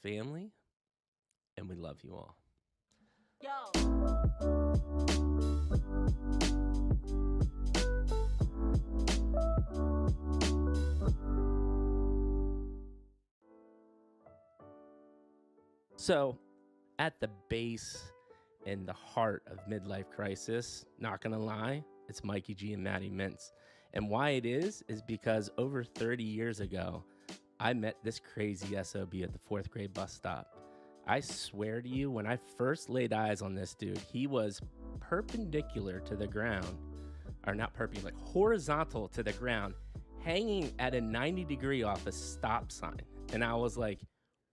family, and we love you all. So, at the base and the heart of midlife crisis, not gonna lie, it's Mikey G and Maddie Mintz. And why it is because over 30 years ago, I met this crazy SOB at the 4th grade bus stop. I swear to you, when I first laid eyes on this dude, he was perpendicular to the ground, or not perpendicular, like horizontal to the ground, hanging at a 90-degree off a stop sign. And I was like,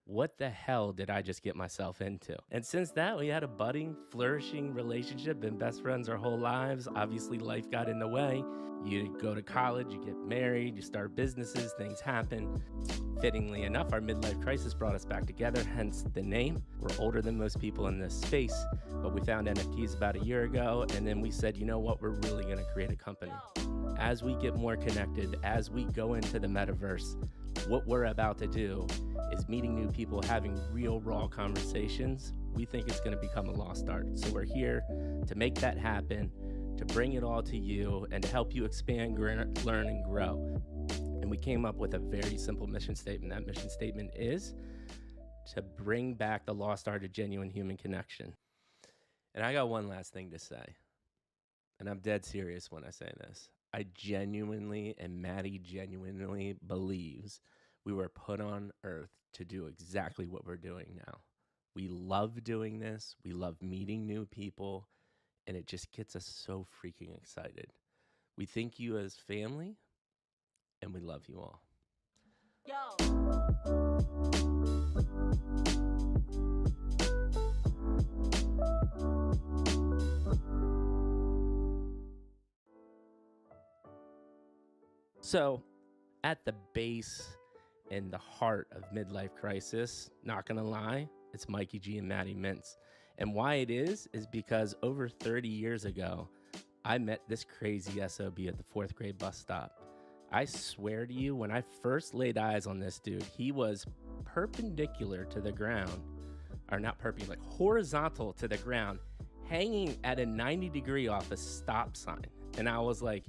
what the hell did I just get myself into? And since that, we had a budding, flourishing relationship, been best friends our whole lives. Obviously, life got in the way. You go to college, you get married, you start businesses, things happen. Fittingly enough, our midlife crisis brought us back together, hence the name. We're older than most people in this space, but we found NFTs about a year ago, and then we said, you know what, we're really gonna create a company. As we get more connected, as we go into the metaverse, what we're about to do is meeting new people, having real raw conversations. We think it's gonna become a lost art. So we're here to make that happen, to bring it all to you, and to help you expand, learn, and grow. And we came up with a very simple mission statement. That mission statement is to bring back the lost art of genuine human connection. And I got one last thing to say, and I'm dead serious when I say this. I genuinely, and Maddie genuinely believes we were put on earth to do exactly what we're doing now. We love doing this. We love meeting new people, and it just gets us so freaking excited. We think you as family, and we love you all. So, at the base and the heart of midlife crisis, not gonna lie, it's Mikey G and Maddie Mintz. And why it is because over 30 years ago, I met this crazy SOB at the 4th grade bus stop. I swear to you, when I first laid eyes on this dude, he was perpendicular to the ground, or not perpendicular, like horizontal to the ground, hanging at a 90-degree off a stop sign. And I was like,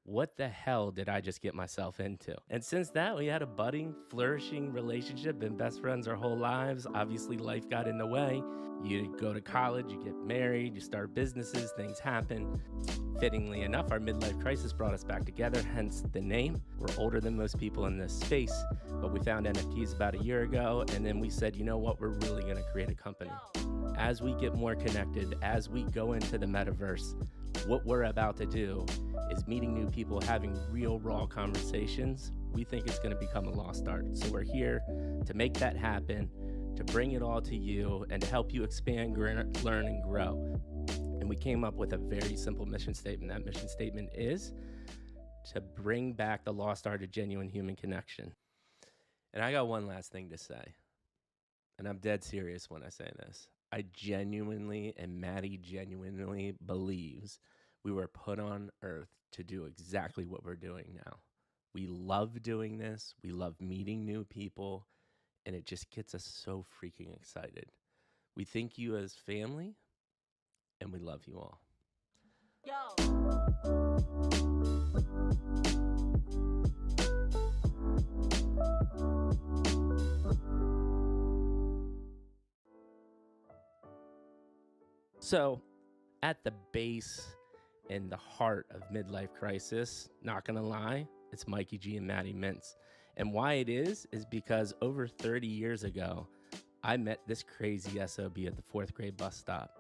what the hell did I just get myself into? And since that, we had a budding, flourishing relationship, been best friends our whole lives. Obviously, life got in the way. You go to college, you get married, you start businesses, things happen. Fittingly enough, our midlife crisis brought us back together, hence the name. We're older than most people in this space, but we found NFTs about a year ago, and then we said, you know what, we're really gonna create a company. As we get more connected, as we go into the metaverse, what we're about to do is meeting new people, having real raw conversations. We think it's gonna become a lost art. So we're here to make that happen, to bring it all to you, and to help you expand, learn, and grow. And we came up with a very simple mission statement. That mission statement is to bring back the lost art of genuine human connection. And I got one last thing to say, and I'm dead serious when I say this. I genuinely, and Maddie genuinely believes we were put on earth to do exactly what we're doing now. We love doing this. We love meeting new people, and it just gets us so freaking excited. We think you as family, and we love you all. So, at the base and the heart of midlife crisis, not gonna lie, it's Mikey G and Maddie Mintz. And why it is because over 30 years ago, I met this crazy SOB at the 4th grade bus stop.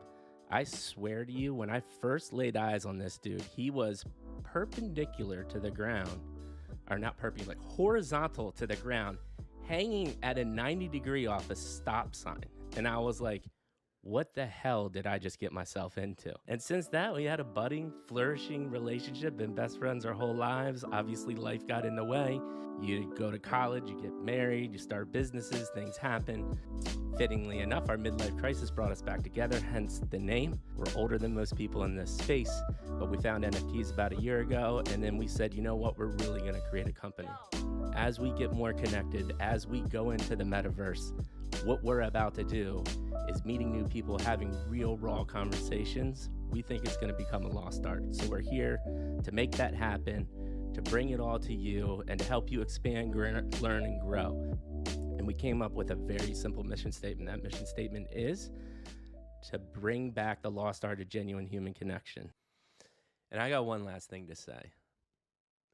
I swear to you, when I first laid eyes on this dude, he was perpendicular to the ground, or not perpendicular, like horizontal to the ground, hanging at a 90-degree off a stop sign. And I was like, what the hell did I just get myself into? And since that, we had a budding, flourishing relationship, been best friends our whole lives. Obviously, life got in the way. You go to college, you get married, you start businesses, things happen. Fittingly enough, our midlife crisis brought us back together, hence the name. We're older than most people in this space, but we found NFTs about a year ago, and then we said, you know what, we're really gonna create a company. As we get more connected, as we go into the metaverse, What we're about to do is meeting new people, having real, raw conversations. We think it's going to become a lost art. So we're here to make that happen, to bring it all to you, and to help you expand, learn, and grow. And we came up with a very simple mission statement. That mission statement is to bring back the lost art of genuine human connection. And I got one last thing to say,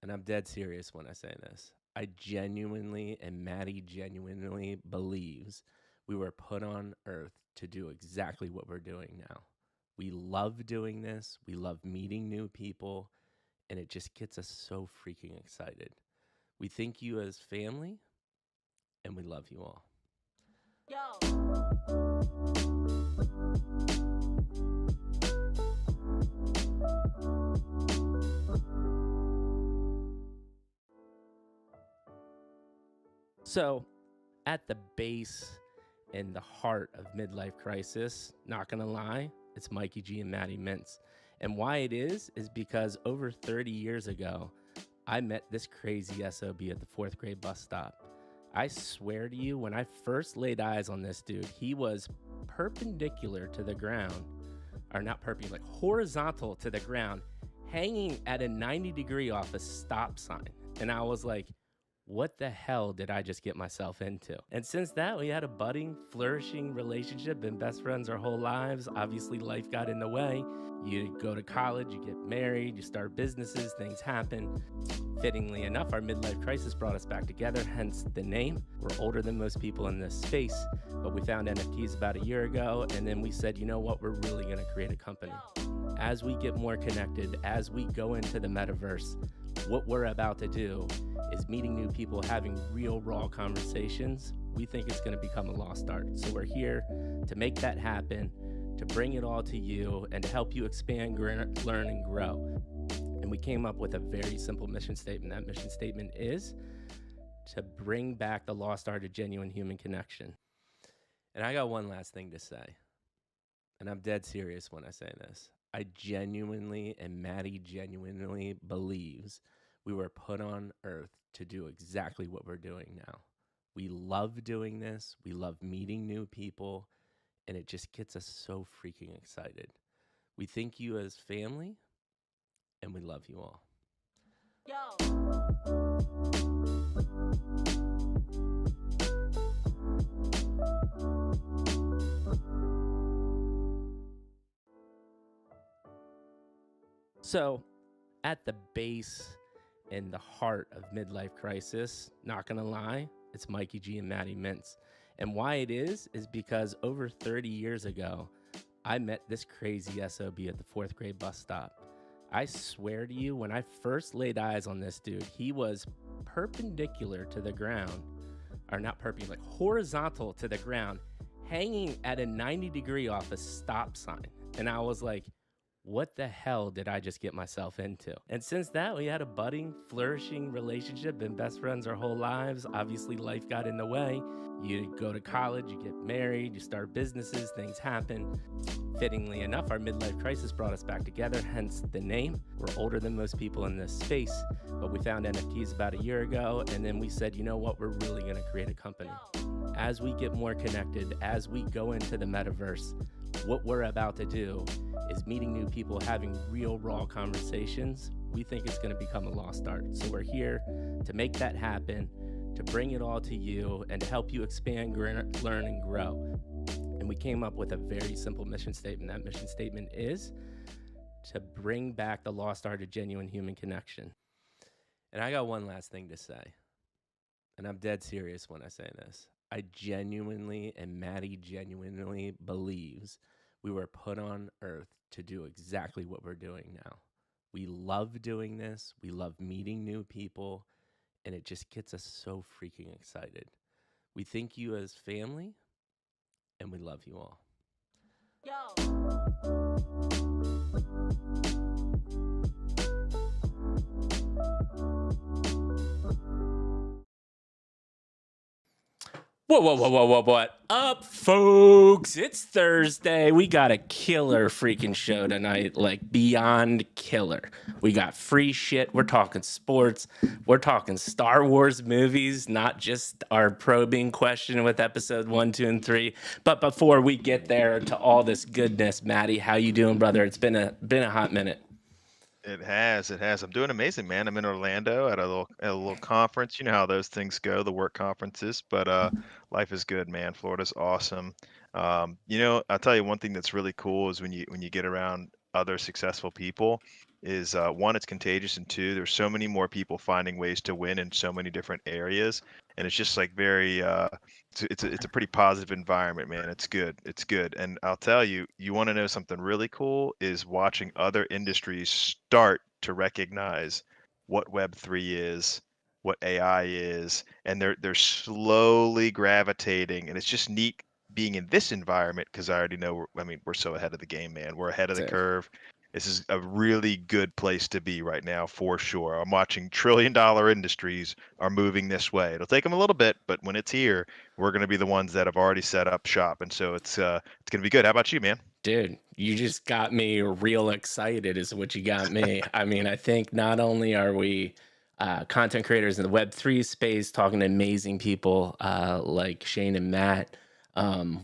and I'm dead serious when I say this. I genuinely, and Maddie genuinely believes we were put on earth to do exactly what we're doing now. We love doing this. We love meeting new people, and it just gets us so freaking excited. We think you as family, and we love you all. So, at the base and the heart of midlife crisis, not gonna lie, it's Mikey G and Maddie Mintz. And why it is because over 30 years ago, I met this crazy SOB at the 4th grade bus stop. I swear to you, when I first laid eyes on this dude, he was perpendicular to the ground, or not perpendicular, like horizontal to the ground, hanging at a 90-degree off a stop sign. And I was like, what the hell did I just get myself into? And since that, we had a budding, flourishing relationship, been best friends our whole lives. Obviously, life got in the way. You go to college, you get married, you start businesses, things happen. Fittingly enough, our midlife crisis brought us back together, hence the name. We're older than most people in this space, but we found NFTs about a year ago, and then we said, you know what, we're really gonna create a company. As we get more connected, as we go into the metaverse, what we're about to do is meeting new people, having real, raw conversations. We think it's gonna become a lost art. So we're here to make that happen, to bring it all to you, and to help you expand, learn, and grow. And we came up with a very simple mission statement. That mission statement is to bring back the lost art of genuine human connection. And I got one last thing to say, and I'm dead serious when I say this. I genuinely, and Maddie genuinely believes we were put on earth to do exactly what we're doing now. We love doing this. We love meeting new people, and it just gets us so freaking excited. We think you as family, and we love you all. So, at the base and the heart of midlife crisis, not gonna lie, it's Mikey G and Maddie Mintz. And why it is because over 30 years ago, I met this crazy SOB at the 4th grade bus stop. I swear to you, when I first laid eyes on this dude, he was perpendicular to the ground, or not perpendicular, like horizontal to the ground, hanging at a 90-degree off a stop sign. And I was like, what the hell did I just get myself into? And since that, we had a budding, flourishing relationship, been best friends our whole lives. Obviously, life got in the way. You go to college, you get married, you start businesses, things happen. Fittingly enough, our midlife crisis brought us back together, hence the name. We're older than most people in this space, but we found NFTs about a year ago, and then we said, you know what, we're really gonna create a company. As we get more connected, as we go into the metaverse, what we're about to do is meeting new people, having real, raw conversations. We think it's gonna become a lost art. So we're here to make that happen, to bring it all to you, and to help you expand, learn, and grow. And we came up with a very simple mission statement. That mission statement is to bring back the lost art of genuine human connection. And I got one last thing to say, and I'm dead serious when I say this. I genuinely, and Maddie genuinely believes we were put on earth to do exactly what we're doing now. We love doing this. We love meeting new people, and it just gets us so freaking excited. We think you as family, and we love you all. What up, folks? It's Thursday. We got a killer freaking show tonight, like beyond killer. We got free shit. We're talking sports. We're talking Star Wars movies, not just our probing question with episode 1, 2, and 3. But before we get there to all this goodness, Maddie, how you doing, brother? It's been a hot minute. It has. It has. I'm doing amazing, man. I'm in Orlando at a little conference. You know how those things go, the work conferences. But life is good, man. Florida's awesome. I'll tell you one thing that's really cool is when you get around other successful people, is one, it's contagious, and two, there's so many more people finding ways to win in so many different areas, and it's just like very it's a pretty positive environment, man. It's good. It's good. And I'll tell you, you want to know something really cool is watching other industries start to recognize what web3 is, what AI is, and they're slowly gravitating, and it's just neat being in this environment because I already know we're so ahead of the game, man. We're ahead of the curve. This is a really good place to be right now for sure. I'm watching trillion-dollar industries are moving this way. It'll take them a little bit, but when it's here, we're going to be the ones that have already set up shop, and so it's going to be good. How about you, man? Dude, you just got me real excited, is what you got me. I mean, I think not only are we content creators in the Web3 space talking to amazing people like Shane and Matt,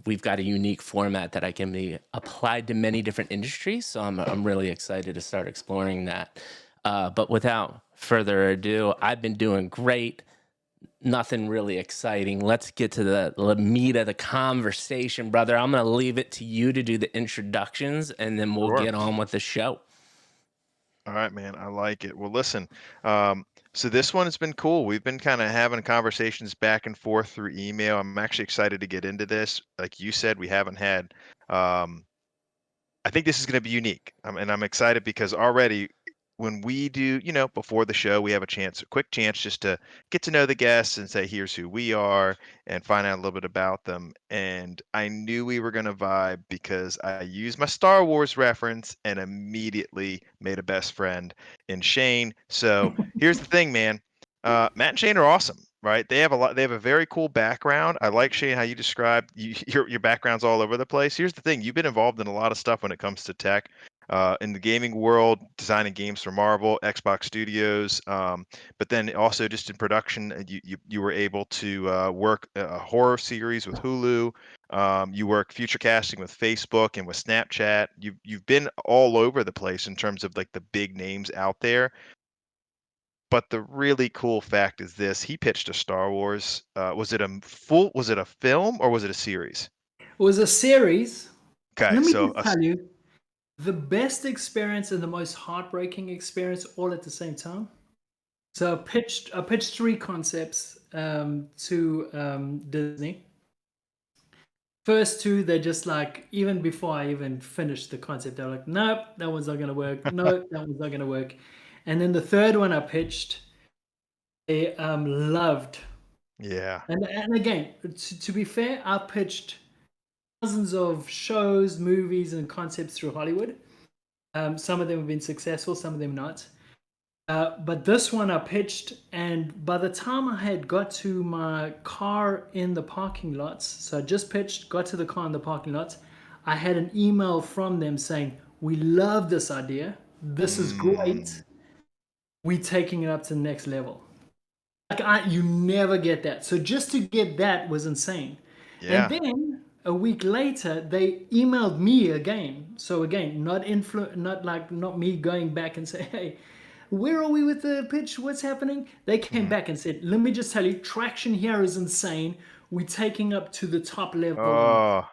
we've got a unique format that I can be applied to many different industries. So I'm really excited to start exploring that. But without further ado, I've been doing great. Nothing really exciting. Let's get to the meat of the conversation, brother. I'm going to leave it to you to do the introductions, and then we'll Sure. get on with the show. All right, man. I like it. Well, listen. So this one has been cool. We've been kind of having conversations back and forth through email. I'm actually excited to get into this. Like you said, we haven't had. Um, I think this is going to be unique, and I'm excited because already when we do, before the show, we have a quick chance just to get to know the guests and say, here's who we are and find out a little bit about them. And I knew we were going to vibe because I used my Star Wars reference and immediately made a best friend in Shane. So here's the thing, man. Matt and Shane are awesome, right? They have a lot. They have a very cool background. I like, Shane, how you described your background's all over the place. Here's the thing: you've been involved in a lot of stuff when it comes to tech. In the gaming world, designing games for Marvel, Xbox Studios, but then also just in production, you were able to work a horror series with Hulu. You work future casting with Facebook and with Snapchat. You've been all over the place in terms of like the big names out there. But the really cool fact is this: he pitched a Star Wars. Was it a film or was it a series? It was a series. Okay, Let me so just tell you the best experience and the most heartbreaking experience all at the same time. So I pitched three concepts to Disney. First two, they're just like, even before I even finished the concept, they're like, nope, that one's not gonna work. Nope, that one's not gonna work. And then the third one I pitched, they loved. yeah. And again, to be fair, I pitched thousands of shows, movies, and concepts through Hollywood. Some of them have been successful, some of them not. But this one I pitched, and by the time I had got to my car in the parking lots, so I just pitched, got to the car in the parking lots, I had an email from them saying, "We love this idea. This is great. We're taking it up to the next level." Like you never get that. So just to get that was insane. Yeah. And then a week later, they emailed me again. So again, not me going back and say, "Hey, where are we with the pitch? What's happening?" They came Mhm. back and said, "Let me just tell you, traction here is insane. We're taking up to the top level on this." Oh,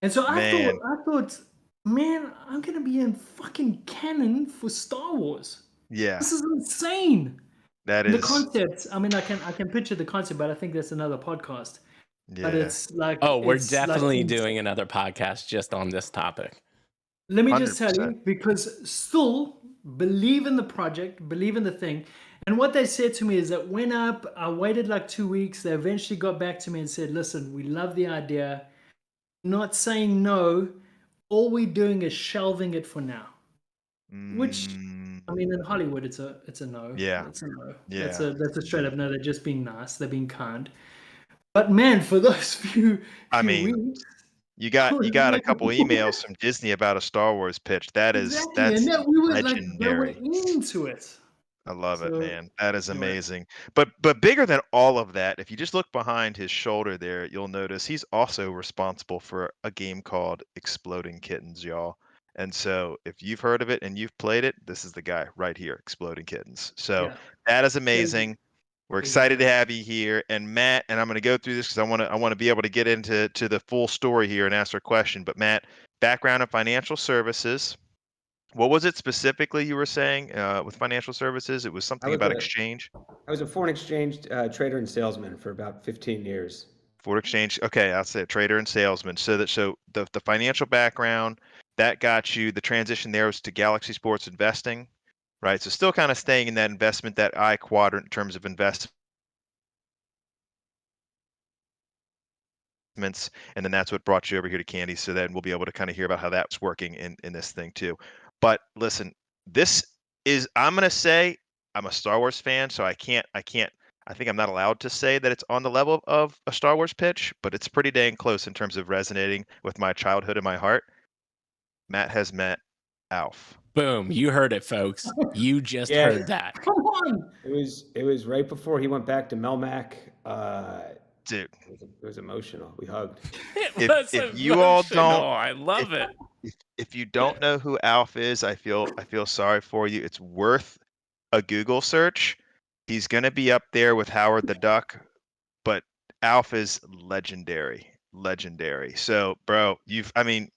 And so man. I thought, man, I'm gonna be in fucking canon for Star Wars. Yeah. This is insane. That And the is concept, I mean, I can picture the concept, but I think that's another podcast. But yeah. it's like Oh, we're it's like definitely doing another podcast just on this topic. let me just tell 100%. you, because still believe in the project, believe in the thing. And what they said to me is that went up, I waited like 2 weeks. They eventually got back to me and said, "Listen, we love the idea. Not saying no. All we're doing is shelving it for now." Which, Mm, I mean, in Hollywood, it's a no. yeah. It's a no. That's Yeah. a straight up no. They're just being nice. They're being kind. But man, for those few I mean, weeks, you I got was a like, couple emails from Disney about a Star Wars pitch. exactly, and That's that we were like, they were legendary. into it. I love it, So man. That is anyway, amazing. But bigger than all of that, if you just look behind his shoulder there, you'll notice he's also responsible for a game called Exploding Kittens, y'all. And so if you've heard of it and you've played it, this is the guy right here, Exploding Kittens. So yeah, that is crazy, amazing. We're crazy excited to guy. have you here. And Matt, and I'm going to go through this because I want to be able to get into the full story here and ask our question. But Matt, background in financial services. What was it specifically you were saying with financial services? It was I something was about a exchange, I was a foreign exchange trader and salesman for about 15 years. foreign exchange. Okay, I'll say trader and salesman. So the financial background that got you the transition there was to Galaxy Sports investing, right? So still kind of staying in that investment, that I quadrant in terms of investments, and then that's what brought you over here to Candy. So then we'll be able to kind of hear about how that's working in this thing too. But listen, this is I'm gonna say I'm a Star Wars fan, so I think I'm not allowed to say that it's on the level of a Star Wars pitch, but it's pretty dang close in terms of resonating with my childhood and my heart. Matt has met Alf. Boom. You heard it, folks. You just Yeah, heard that. Come on, it was right before he went back to Melmac. Dude, It was emotional. We hugged. It was if you all don't emotional. I if love it. if you don't know who Alf is, I feel sorry for you. It's worth a Google search. He's gonna be up there with Howard the Duck, but Alf is legendary. Legendary. So, bro, I mean,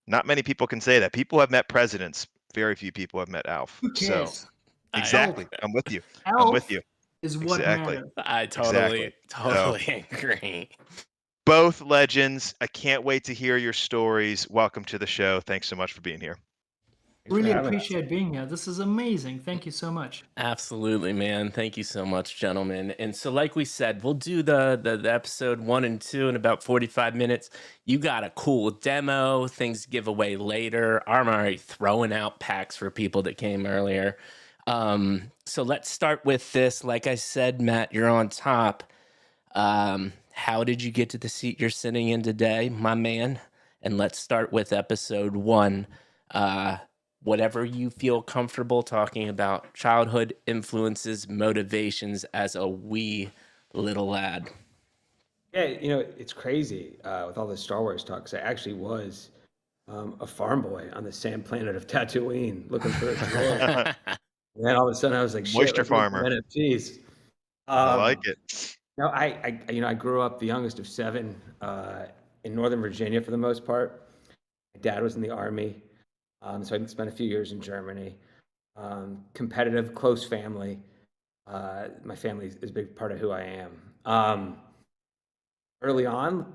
not many people can say that. People have met presidents. Very few people have met Alf. who So, cares? I exactly. I'm with you. I'm with Elf you. is what Exactly. matters. I Exactly. So, totally agree. both legends. I can't wait to hear your stories. Welcome to the show. Thanks so much for being here. Thanks for Really having us. appreciate being here. This is amazing. Thank you so much. Absolutely, man. Thank you so much, gentlemen. And so, like we said, we'll do the episode 1 and 2 in about 45 minutes. You got a cool demo, things to give away later. I'm already throwing out packs for people that came earlier. So let's start with this. Like I said, Matt, you're on top. How did you get to the seat you're sitting in today, my man? And let's start with episode 1. Whatever you feel comfortable talking about, childhood influences, motivations as a wee little lad. Yeah, it's crazy with all this Star Wars talk. 'Cause I actually was a farm boy on the sand planet of Tatooine looking for a droid. And then all of a sudden I was like, shit, Moisture let's make some farmer. NFTs. I like Um, it. no, I grew up the youngest of 7 in Northern Virginia for the most part. My dad was in the Army, so I spent a few years in Germany. Competitive, close family. My family is a big part of who I am. Early on,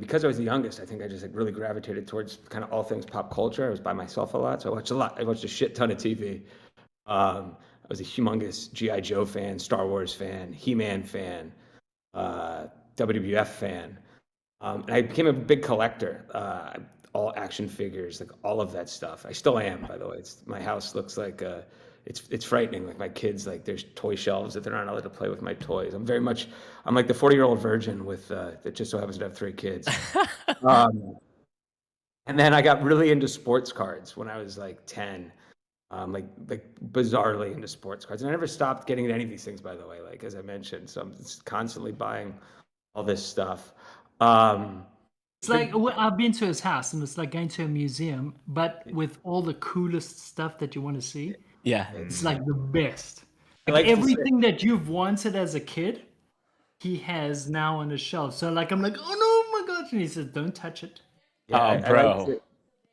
because I was the youngest, I think I just like really gravitated towards kind of all things pop culture. I was by myself a lot, so I watched a lot. I watched a shit ton of TV. I was a humongous GI Joe fan, Star Wars fan, He-Man fan, WWF fan. And I became a big collector. All action figures, like all of that stuff. I still am, by the way. My house looks like it's frightening. Like my kids, like there's toy shelves that they're not allowed to play with my toys. I'm like the 40-year-old virgin with that just so happens to have 3 kids. And then I got really into sports cards when I was like 10. Like bizarrely into sports cards, and I never stopped getting into any of these things, by the way. Like as I mentioned, so I'm just constantly buying all this stuff. It's like I've been to his house, and it's like going to a museum, but with all the coolest stuff that you want to see. Yeah. It's like the best. I Like like to say- everything that you've wanted as a kid, he has now on his shelf. So like I'm like, oh no, my gosh! And he says, "Don't touch it." yeah, Oh, I like bro. to-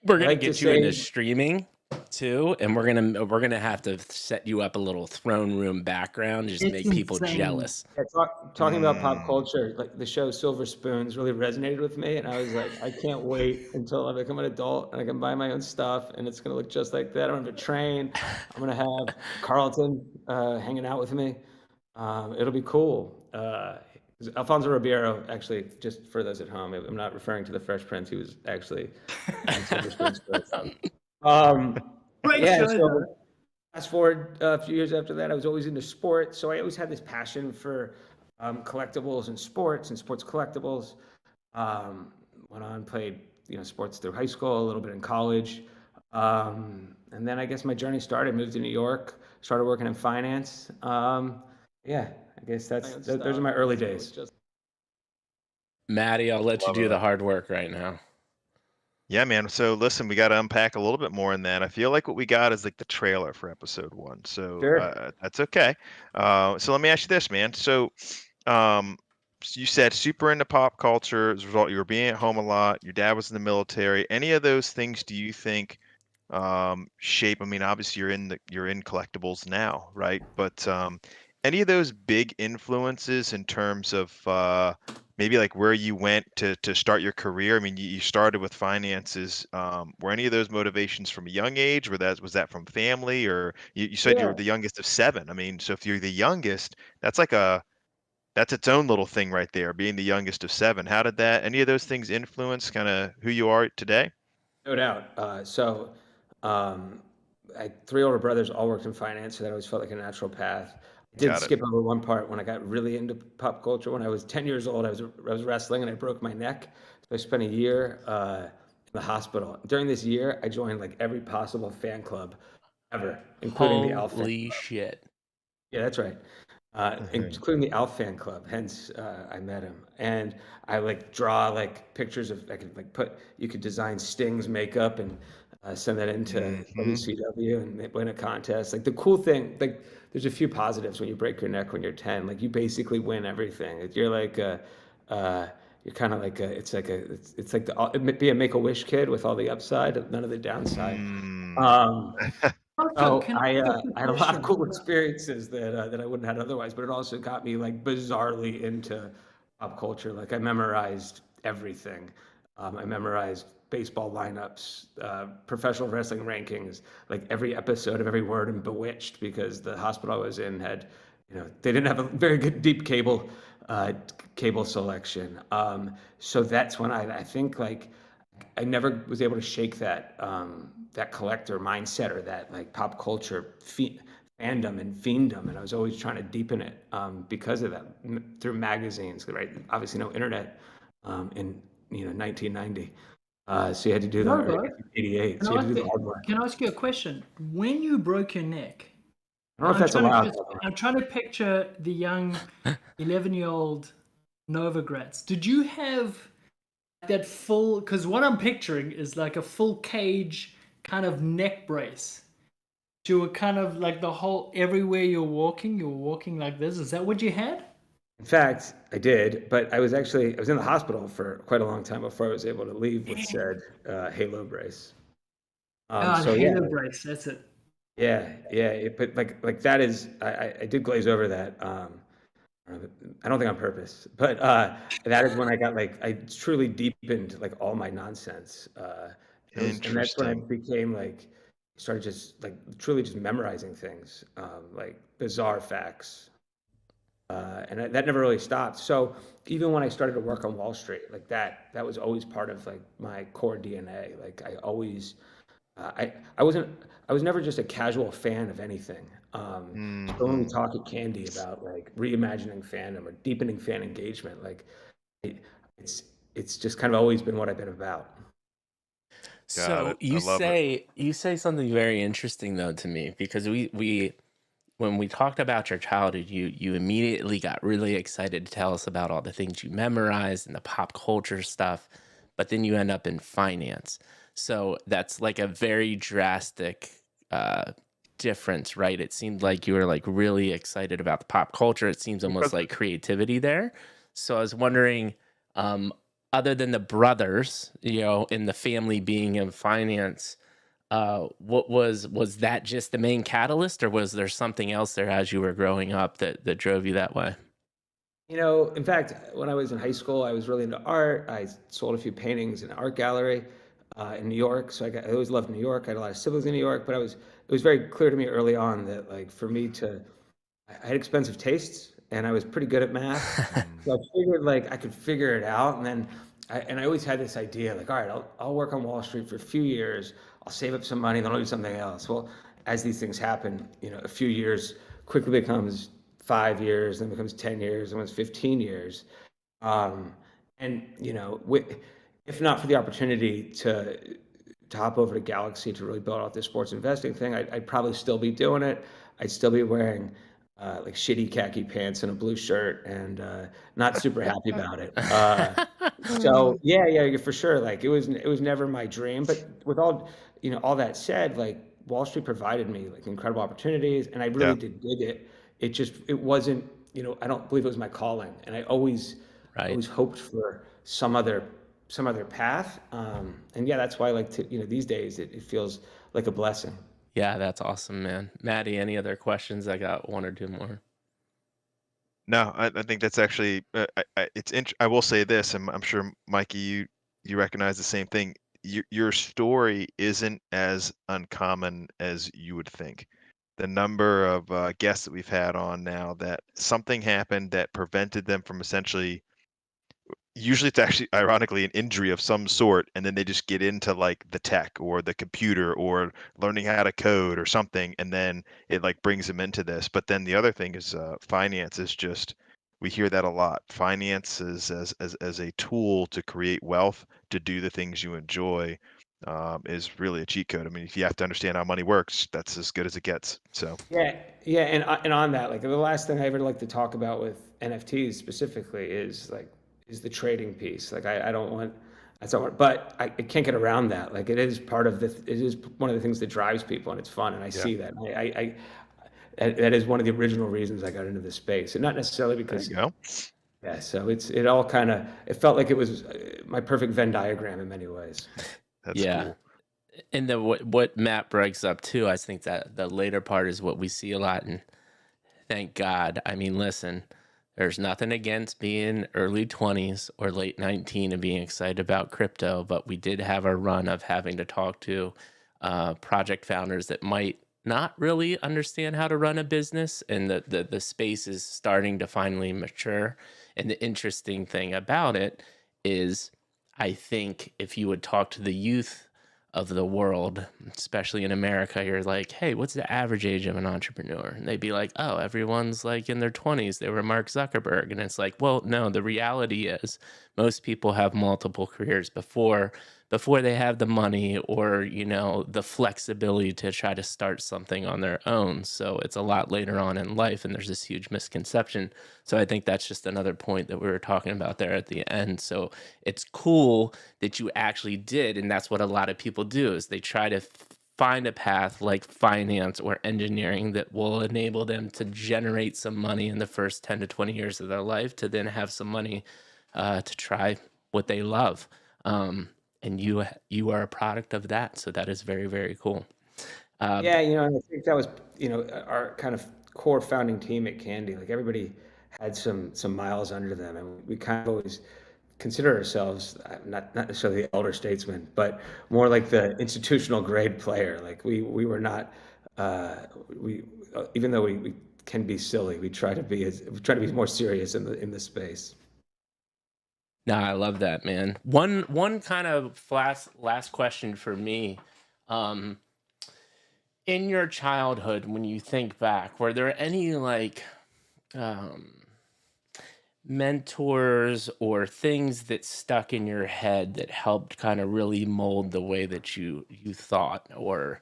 We're gonna like to get you into say- streaming too, and we're gonna have to set you up a little throne room background, just It's make people insane. jealous. Yeah, talking about pop culture, like the show Silver Spoons really resonated with me, and I was like, I can't wait until I become an adult and I can buy my own stuff, and it's gonna look just like that. I'm gonna have a train. I'm gonna have Carlton hanging out with me. It'll be cool. Alfonso Ribeiro, actually, just for those at home, I'm not referring to the Fresh Prince. He was actually on Silver Spoons first. Great Yeah, show, so though. fast forward a few years after that, I was always into sports. So I always had this passion for collectibles and sports collectibles. Went on, played, sports through high school, a little bit in college. And then I guess my journey started, moved to New York, started working in finance. Yeah, I guess those are my early days. Maddie, I'll let you do the hard work right now. Yeah, man. So listen, we got to unpack a little bit more in that. I feel like what we got is like the trailer for episode 1. So Sure. that's okay. So let me ask you this, man. So you said super into pop culture. As a result, you were being at home a lot. Your dad was in the military. Any of those things do you think shape? I mean, obviously you're in collectibles now, right? But any of those big influences in terms of maybe like where you went to start your career? I mean, you started with finances. Were any of those motivations from a young age? Was that from family, or you said you were Yeah. the youngest of 7? I mean, so if you're the youngest, that's its own little thing right there, being the youngest of 7. How did any of those things influence kind of who you are today? No doubt. Um, I had 3 older brothers, all worked in finance, so that always felt like a natural path. I did Got it. skip over one part when I got really into pop culture. When I was 10 years old, I was wrestling and I broke my neck. So I spent a year in the hospital. During this year, I joined like every possible fan club ever, including the Alf fan. Holy shit. Yeah, that's right. Mhm. Including the Alf fan club. Hence, I met him, and I like draw like pictures of. I could like You could design Sting's makeup and send that into Mhm. WCW and win a contest. Like the cool thing, like there's a few positives when you break your neck when you're 10. Like you basically win everything. You're like you're kind of like it's like be a Make-A-Wish kid with all the upside, none of the downside. Mm. Um, Also, so can I ask a quick I had a lot of question? cool experiences that I wouldn't have had otherwise, but it also got me like bizarrely into pop culture. Like I memorized everything. I memorized baseball lineups, professional wrestling rankings, like every episode of every word in Bewitched, because the hospital I was in had, they didn't have a very good deep uh, cable selection. So that's when I think like I never was able to shake that collector mindset or that like pop culture fandom and fiendom, and I was always trying to deepen it because of that through magazines. Right, obviously no internet in 1990, so you had to do No, the bro. 88. Can So I you had ask to do the you, hard work. can I ask you a question? When you broke your neck, I don't know if I'm that's trying to allowed. just, I'm trying to picture the young 11-year-old Novogratz. Did you have that full? Because what I'm picturing is like a full cage kind of neck brace. You were kind of like the whole everywhere you're walking like this. Is that what you had? In fact, I did, but I was in the hospital for quite a long time before I was able to leave with said Halo brace. Ah, the So yeah, halo brace. That's it. yeah. But like that is, I did glaze over that. I don't think on purpose, but that is when I got like I truly deepened like all my nonsense. And that's when I Interesting. became like started just like truly just memorizing things, like bizarre facts, that never really stopped. So even when I started to work on Wall Street, like that was always part of like my core DNA. Like I always, I wasn't, I was never just a casual fan of anything. So when we Mhm. talk at Candy about like reimagining fandom or deepening fan engagement, like it, it's it's just kind of always been what I've been about. Got So it. I love it. you say something very interesting though to me, because we when we talked about your childhood, you immediately got really excited to tell us about all the things you memorized and the pop culture stuff, but then you end up in finance. So that's like a very drastic uh, difference, right? It seemed like you were like really excited about the pop culture. It seems almost Because like creativity there. So I was wondering, um, other than the brothers, in the family being in finance, what was that just the main catalyst, or was there something else there as you were growing up that drove you that way? In fact, when I was in high school, I was really into art. I sold a few paintings in an art gallery in New York. So I always loved New York. I had a lot of siblings in New York, but it was very clear to me early on that like for me I had expensive tastes and I was pretty good at math. So I figured like I could figure it out. And then I always had this idea like, all right, I'll work on Wall Street for a few years. I'll save up some money, then I'll do something else. Well, as these things happen, a few years quickly becomes 5 years, then becomes 10 years, then becomes 15 years. Um, and you know, if not for the opportunity to hop over to Galaxy to really build out this sports investing thing, I'd probably still be doing it. I'd still be wearing like shitty khaki pants and a blue shirt, and not super happy about it. So yeah, for sure. Like it was never my dream, but with all all that said, like Wall Street provided me like incredible opportunities, and I Yeah. really did dig it. It wasn't, I don't believe it was my calling, and I always Right. hoped for some other path. And yeah, that's why like these days it feels like a blessing. Yeah, that's awesome, man. Maddie, any other questions? I got one or two more. No, I think that's actually I will say this, and I'm sure Mikey, you recognize the same thing. Your story isn't as uncommon as you would think. The number of guests that we've had on now that something happened that prevented them from essentially, usually it's actually ironically an injury of some sort, and then they just get into like the tech or the computer or learning how to code or something, and then it like brings them into this. But then the other thing is finance is just, we hear that a lot. Finance is as a tool to create wealth, to do the things you enjoy, is really a cheat code. I mean, if you have to understand how money works, that's as good as it gets. So Yeah, and on that, like the last thing I ever like to talk about with NFTs specifically is the trading piece. Like I don't want, that's not what, but I can't get around that. Like it is part of it is one of the things that drives people, and it's fun, and I yeah, see that. That is one of the original reasons I got into this space, and not necessarily there because, you go. yeah. So it all kind of, it felt like it was my perfect Venn diagram in many ways. That's Yeah. cool. And what Matt brings up too, I think that the later part is what we see a lot, and thank God. I mean, listen, there's nothing against being early 20s or late 19 and being excited about crypto, but we did have a run of having to talk to project founders that might not really understand how to run a business, and the space is starting to finally mature. And the interesting thing about it is, I think if you would talk to the youth of the world, especially in America, you're like, hey, what's the average age of an entrepreneur? And they'd be like, oh, everyone's like in their 20s. They were Mark Zuckerberg. And it's like, well, no, the reality is most people have multiple careers before they have the money or, the flexibility to try to start something on their own. So it's a lot later on in life, and there's this huge misconception. So I think that's just another point that we were talking about there at the end. So it's cool that you actually did, and that's what a lot of people do, is they try to find a path like finance or engineering that will enable them to generate some money in the first 10 to 20 years of their life, to then have some money to try what they love. And you are a product of that, so that is very, very cool. Yeah, and I think that was, our kind of core founding team at Candy. Like everybody had some miles under them, and we kind of always consider ourselves not necessarily the elder statesman, but more like the institutional grade player. Like we were not, we even though we can be silly, we try to be more serious in the space. No, I love that, man. One kind of last question for me. Um, in your childhood, when you think back, were there any like um, mentors or things that stuck in your head that helped kind of really mold the way that you thought, or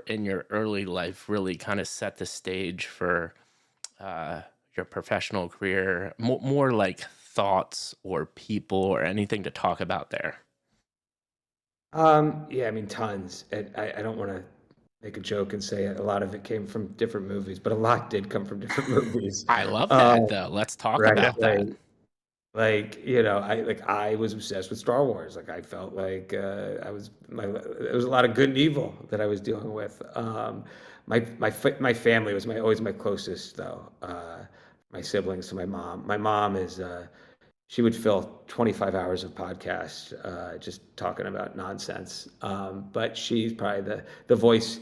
in your early life really kind of set the stage for uh, your professional career? More like thoughts or people or anything to talk about there. Yeah, I mean, tons. And I don't want to make a joke and say a lot of it came from different movies, but a lot did come from different movies. I love that Um, though. Let's talk right. about that. I was obsessed with Star Wars. Like I felt like there was a lot of good and evil that I was dealing with. My family was always my closest though. My siblings, so my mom. My mom is she would fill 25 hours of podcasts just talking about nonsense. But she's probably the voice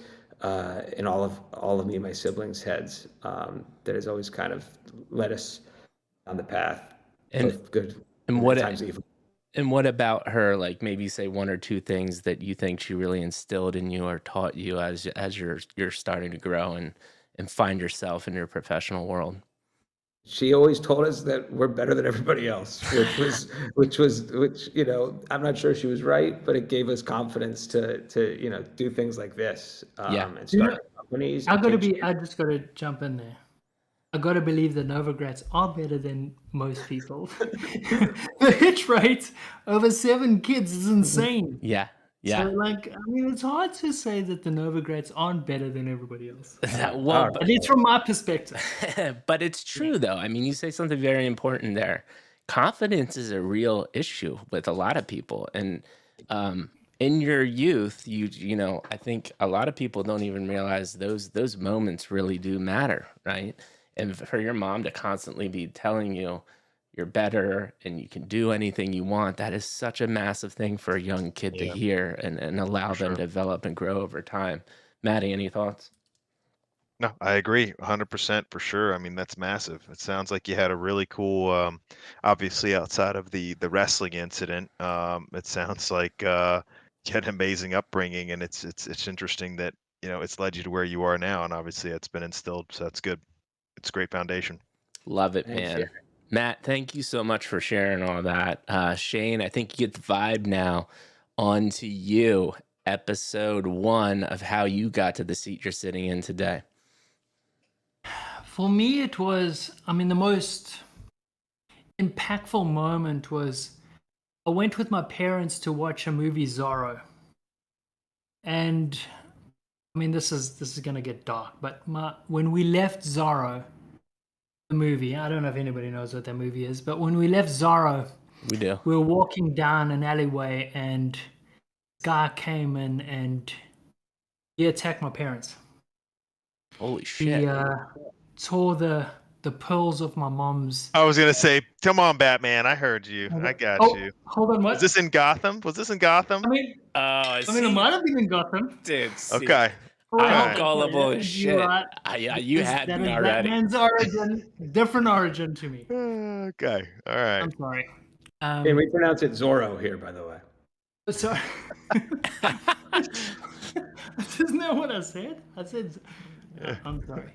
in all of me and my siblings' heads that has always kind of led us on the path, And both good and and at what times evil. and what about her? Like maybe say one or two things that you think she really instilled in you or taught you as you're starting to grow and find yourself in your professional world. she always told us that we're better than everybody else, which you know, I'm not sure she was right, but it gave us confidence to you know, do things like this, Yeah. and You start know, companies I and gotta take be. chances. I just gotta jump in there. I gotta believe the Novigrads are better than most people. The hit rate over 7 kids is insane. Yeah. So, Yeah. like, I mean, it's hard to say that the Novigrads aren't better than everybody else. Well, Oh, At least from my perspective. but it's true though. I mean, you say something very important there. Confidence is a real issue with a lot of people, and in your youth, you know, I think a lot of people don't even realize those moments really do matter, right? And for your mom to constantly be telling you you're better and you can do anything you want, that is such a massive thing for a young kid to Yeah, hear and allow for them sure. to develop and grow over time. Maddie, any thoughts? No, I agree 100% for sure. I mean, that's massive. It sounds like you had a really cool, obviously outside of the wrestling incident, it sounds like you had an amazing upbringing, and it's interesting that it's led you to where you are now, and obviously it's been instilled, so that's good. It's a great foundation. Love it, Thanks. man. Matt, thank you so much for sharing all that. Shane, I think you get the vibe now. On to you. Episode 1 of how you got to the seat you're sitting in today. For me, it was, I mean, the most impactful moment was I went with my parents to watch a movie, Zorro. And I mean, this is gonna get dark, but when we left Zorro, the movie, I don't know if anybody knows what that movie is, but when we left Zorro, We do. we were walking down an alleyway and this guy came in and he attacked my parents. Holy He shit. tore the pearls of my mom's. I was gonna say, come on, Batman. I heard you. I got Oh, you. hold on, Was what? this in Gotham? Was this in Gotham? I mean, Oh, I mean, it see, might have been in Gotham. dude, see. Okay. Oh, wait, I'm hold Alright. on, sorry, gullible as you're shit. right. Yeah, you had That me is already. Batman's origin, different origin to me. Okay. All right. I'm sorry. And we pronounce it Zorro here, by the way. Sorry. Isn't that what I said? I said. I'm sorry.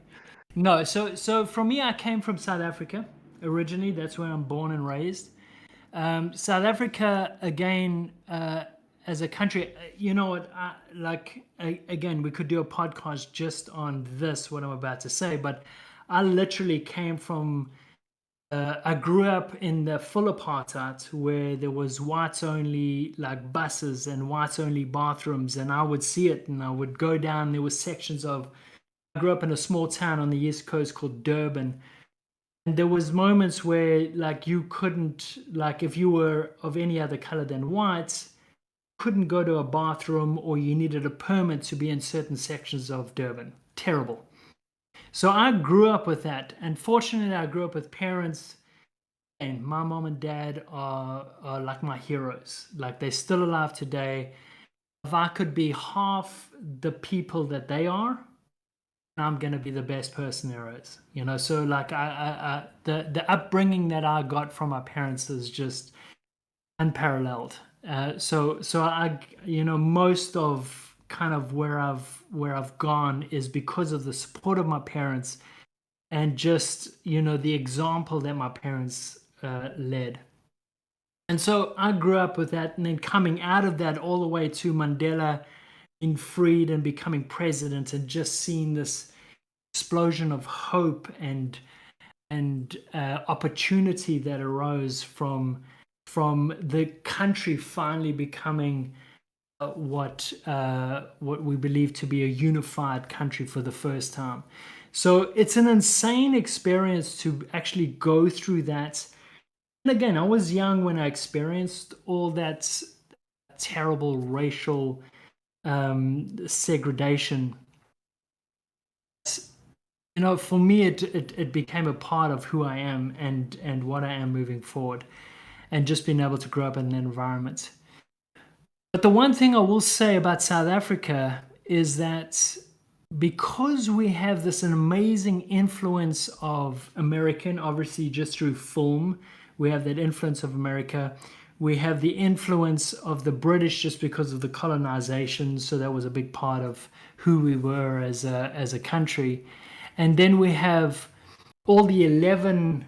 No, so for me, I came from South Africa originally. That's where I'm born and raised. South Africa, again, as a country, you know what? Again, we could do a podcast just on this, what I'm about to say, but I literally came from. I grew up in the full apartheid where there was whites only like buses and whites only bathrooms, and I would see it and I would go down. There were sections of. I grew up in a small town on the east coast called Durban, and there was moments where like you couldn't, like if you were of any other color than whites, couldn't go to a bathroom or you needed a permit to be in certain sections of Durban. Terrible. So I grew up with that, and fortunately I grew up with parents, and my mom and dad are like my heroes. Like they're still alive today. If I could be half the people that they are, I'm gonna be the best person there is, you know. So like the upbringing that I got from my parents is just unparalleled. So I, you know, most of kind of where I've gone is because of the support of my parents and just, you know, the example that my parents led. And so I grew up with that, and then coming out of that all the way to Mandela being freed and becoming president, and just seeing this explosion of hope and opportunity that arose from the country finally becoming what we believe to be a unified country for the first time. So it's an insane experience to actually go through that. And again, I was young when I experienced all that terrible racial segregation. You know, for me, it became a part of who I am and what I am moving forward, and just being able to grow up in an environment. But the one thing I will say about South Africa is that because we have this amazing influence of American, obviously just through film, we have that influence of America. We have the influence of the British just because of the colonization. So that was a big part of who we were as a country. And then we have all the 11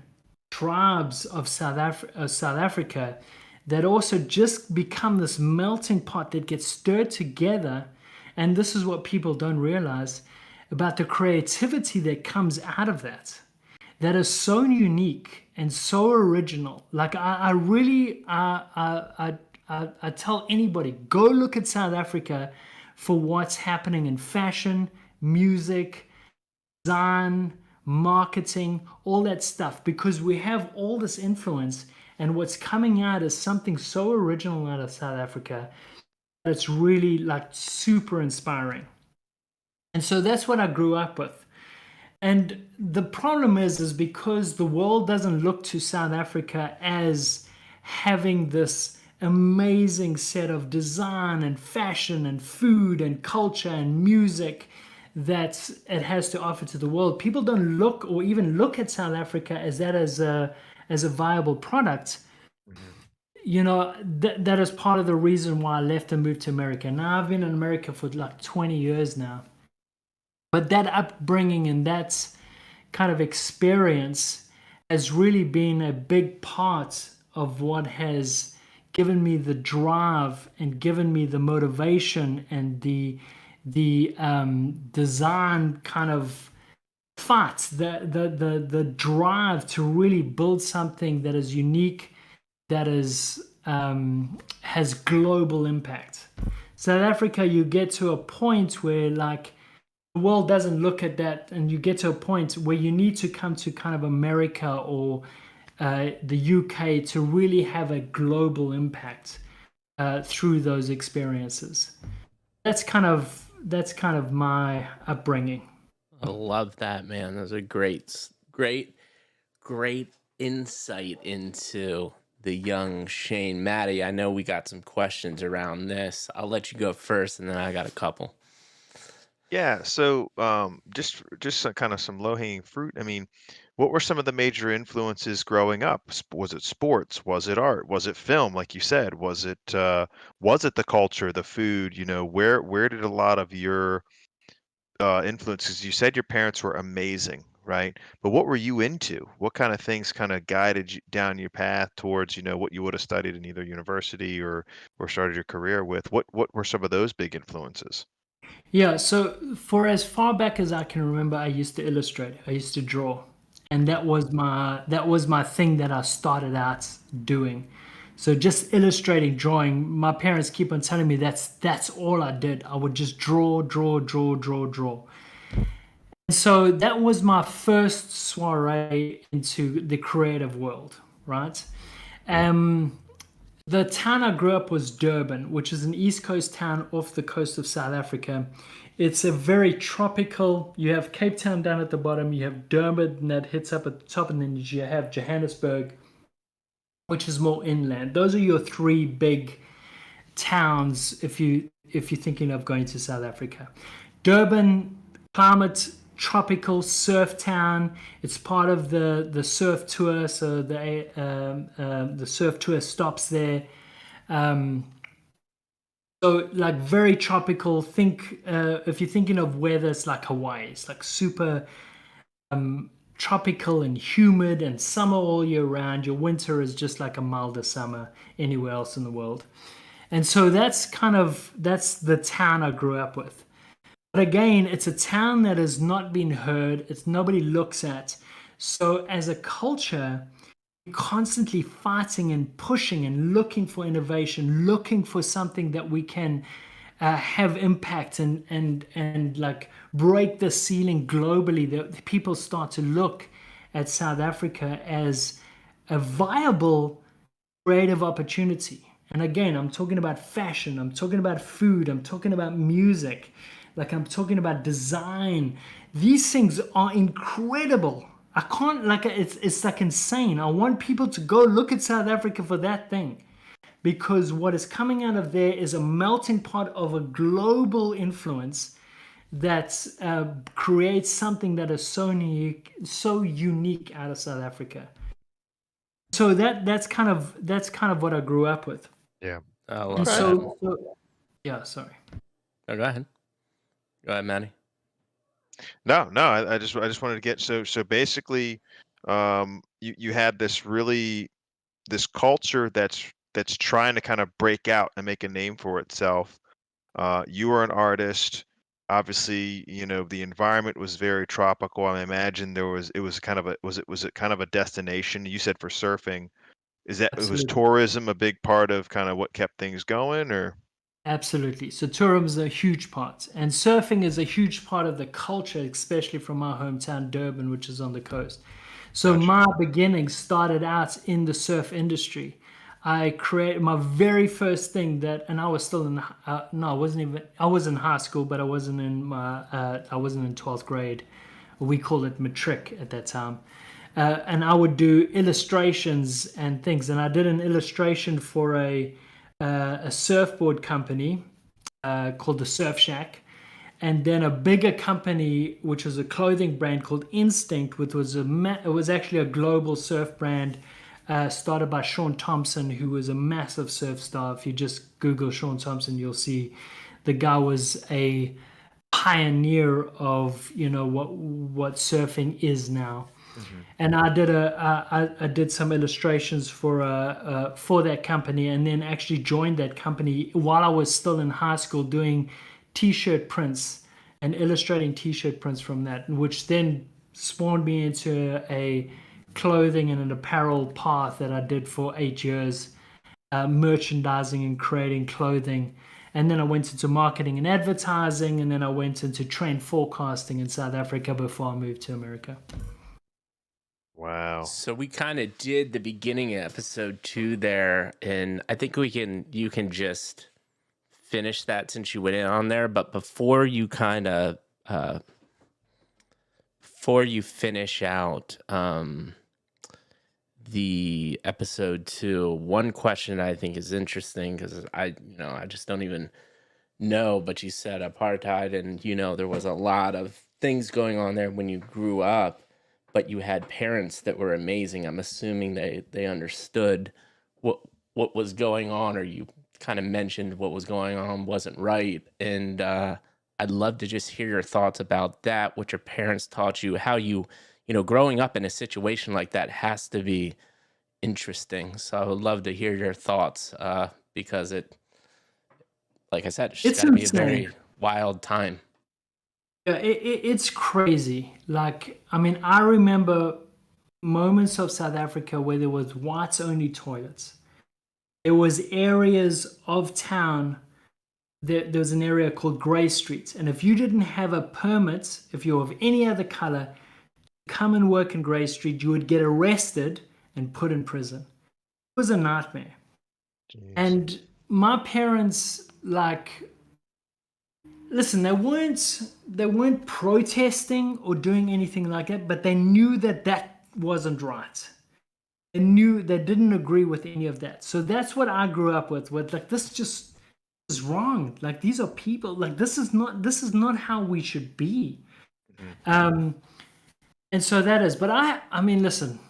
tribes of South Africa that also just become this melting pot that gets stirred together. And this is what people don't realize about the creativity that comes out of that is so unique and so original. Like I really I tell anybody, go look at South Africa for what's happening in fashion, music, design, marketing, all that stuff, because we have all this influence, and what's coming out is something so original out of South Africa that it's really like super inspiring. And so that's what I grew up with. And the problem is because the world doesn't look to South Africa as having this amazing set of design and fashion and food and culture and music that it has to offer to the world. People don't look or even look at South Africa as that as a viable product. You know, that is part of the reason why I left and moved to America. Now I've been in America for like 20 years now. But that upbringing and that kind of experience has really been a big part of what has given me the drive and given me the motivation and the design kind of fight, the drive to really build something that is unique, that is has global impact. South Africa, you get to a point where like the world doesn't look at that, and you get to a point where you need to come to kind of America or the UK to really have a global impact through those experiences. That's kind of my upbringing. I love that, man. That was a great insight into the young Shane. Maddie, I know we got some questions around this. I'll let you go first, and then I got a couple. Yeah, so just kind of some low-hanging fruit. I mean, what were some of the major influences growing up? Was it sports? Was it art? Was it film, like you said? Was it the culture, the food? You know, where did a lot of your influences? You said your parents were amazing, right? But what were you into? What kind of things kind of guided you down your path towards, you know, what you would have studied in either university or started your career with? What were some of those big influences? Yeah, so for as far back as I can remember, I used to illustrate. I used to draw, and that was my thing that I started out doing. So just illustrating, drawing. My parents keep on telling me that's all I did. I would just draw. And so that was my first soiree into the creative world, right? The town I grew up was Durban, which is an East Coast town off the coast of South Africa. It's a very tropical. You have Cape Town down at the bottom. You have Durban that hits up at the top, and then you have Johannesburg, which is more inland. Those are your three big towns if you're thinking of going to South Africa. Durban, climate, tropical surf town. It's part of the surf tour, so the surf tour stops there. So like very tropical. Think if you're thinking of weather, it's like Hawaii. It's like super tropical and humid, and summer all year round. Your winter is just like a milder summer anywhere else in the world. And so that's the town I grew up with. But again, it's a town that has not been heard. It's nobody looks at. So as a culture, we're constantly fighting and pushing and looking for innovation, looking for something that we can have impact and like break the ceiling globally. That people start to look at South Africa as a viable creative opportunity. And again, I'm talking about fashion. I'm talking about food. I'm talking about music. Like I'm talking about design. These things are incredible. I can't, like, it's like insane. I want people to go look at South Africa for that thing, because what is coming out of there is a melting pot of a global influence that creates something that is so unique out of South Africa. So that's kind of what I grew up with. Yeah. Oh, And so yeah, sorry. Oh, go ahead. Go ahead, Maddie. No, I just wanted to get so basically, you had this culture that's trying to kind of break out and make a name for itself. You were an artist. Obviously, the environment was very tropical. I imagine it was kind of a was it kind of a destination? You said for surfing. Was Absolutely. tourism a big part of kind of what kept things going, or? Absolutely. So tourism is a huge part, and surfing is a huge part of the culture, especially from my hometown, Durban, which is on the coast. So Gotcha. my beginnings started out in the surf industry. I created my very first thing and I was still in, no, I was in high school, but I wasn't in 12th grade. We called it matric at that time. And I would do illustrations and things. And I did an illustration for a surfboard company called the Surf Shack, and then a bigger company which was a clothing brand called Instinct, which was it was actually a global surf brand started by Sean Thompson, who was a massive surf star. If you just Google Sean Thompson, you'll see the guy was a pioneer of what surfing is now. And I did some illustrations for that company, and then actually joined that company while I was still in high school doing T-shirt prints and illustrating T-shirt prints from that, which then spawned me into a clothing and an apparel path that I did for 8 years, merchandising and creating clothing. And then I went into marketing and advertising, and then I went into trend forecasting in South Africa before I moved to America. Wow. So we kind of did the beginning of episode 2 there, and I think you can just finish that since you went in on there. But before you finish out the episode 2, one question I think is interesting, because I just don't even know, but you said apartheid, and there was a lot of things going on there when you grew up, but you had parents that were amazing. I'm assuming they understood what was going on, or you kind of mentioned what was going on wasn't right. And I'd love to just hear your thoughts about that, what your parents taught you, how growing up in a situation like that has to be interesting. So I would love to hear your thoughts, because like I said, it's got to be a very wild time. Yeah, it's crazy. Like, I mean, I remember moments of South Africa where there was whites only toilets. There was areas of town. There was an area called Grey Street, and if you didn't have a permit, if you're of any other color, come and work in Grey Street, you would get arrested and put in prison. It was a nightmare. Jeez. And my parents, like, listen, they weren't protesting or doing anything like that, but they knew that wasn't right. They knew they didn't agree with any of that. So that's what I grew up with like, this just is wrong. Like, these are people, like, this is not how we should be. And so that is, but I mean, listen,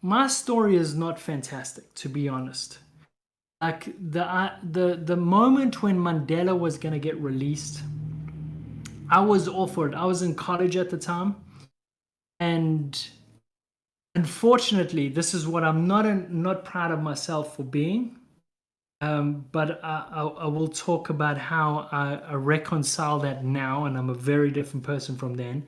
my story is not fantastic, to be honest. Like, the moment when Mandela was going to get released, I was all for it. I was in college at the time, and unfortunately, this is what I'm not proud of myself for being. But I will talk about how I reconcile that now, and I'm a very different person from then.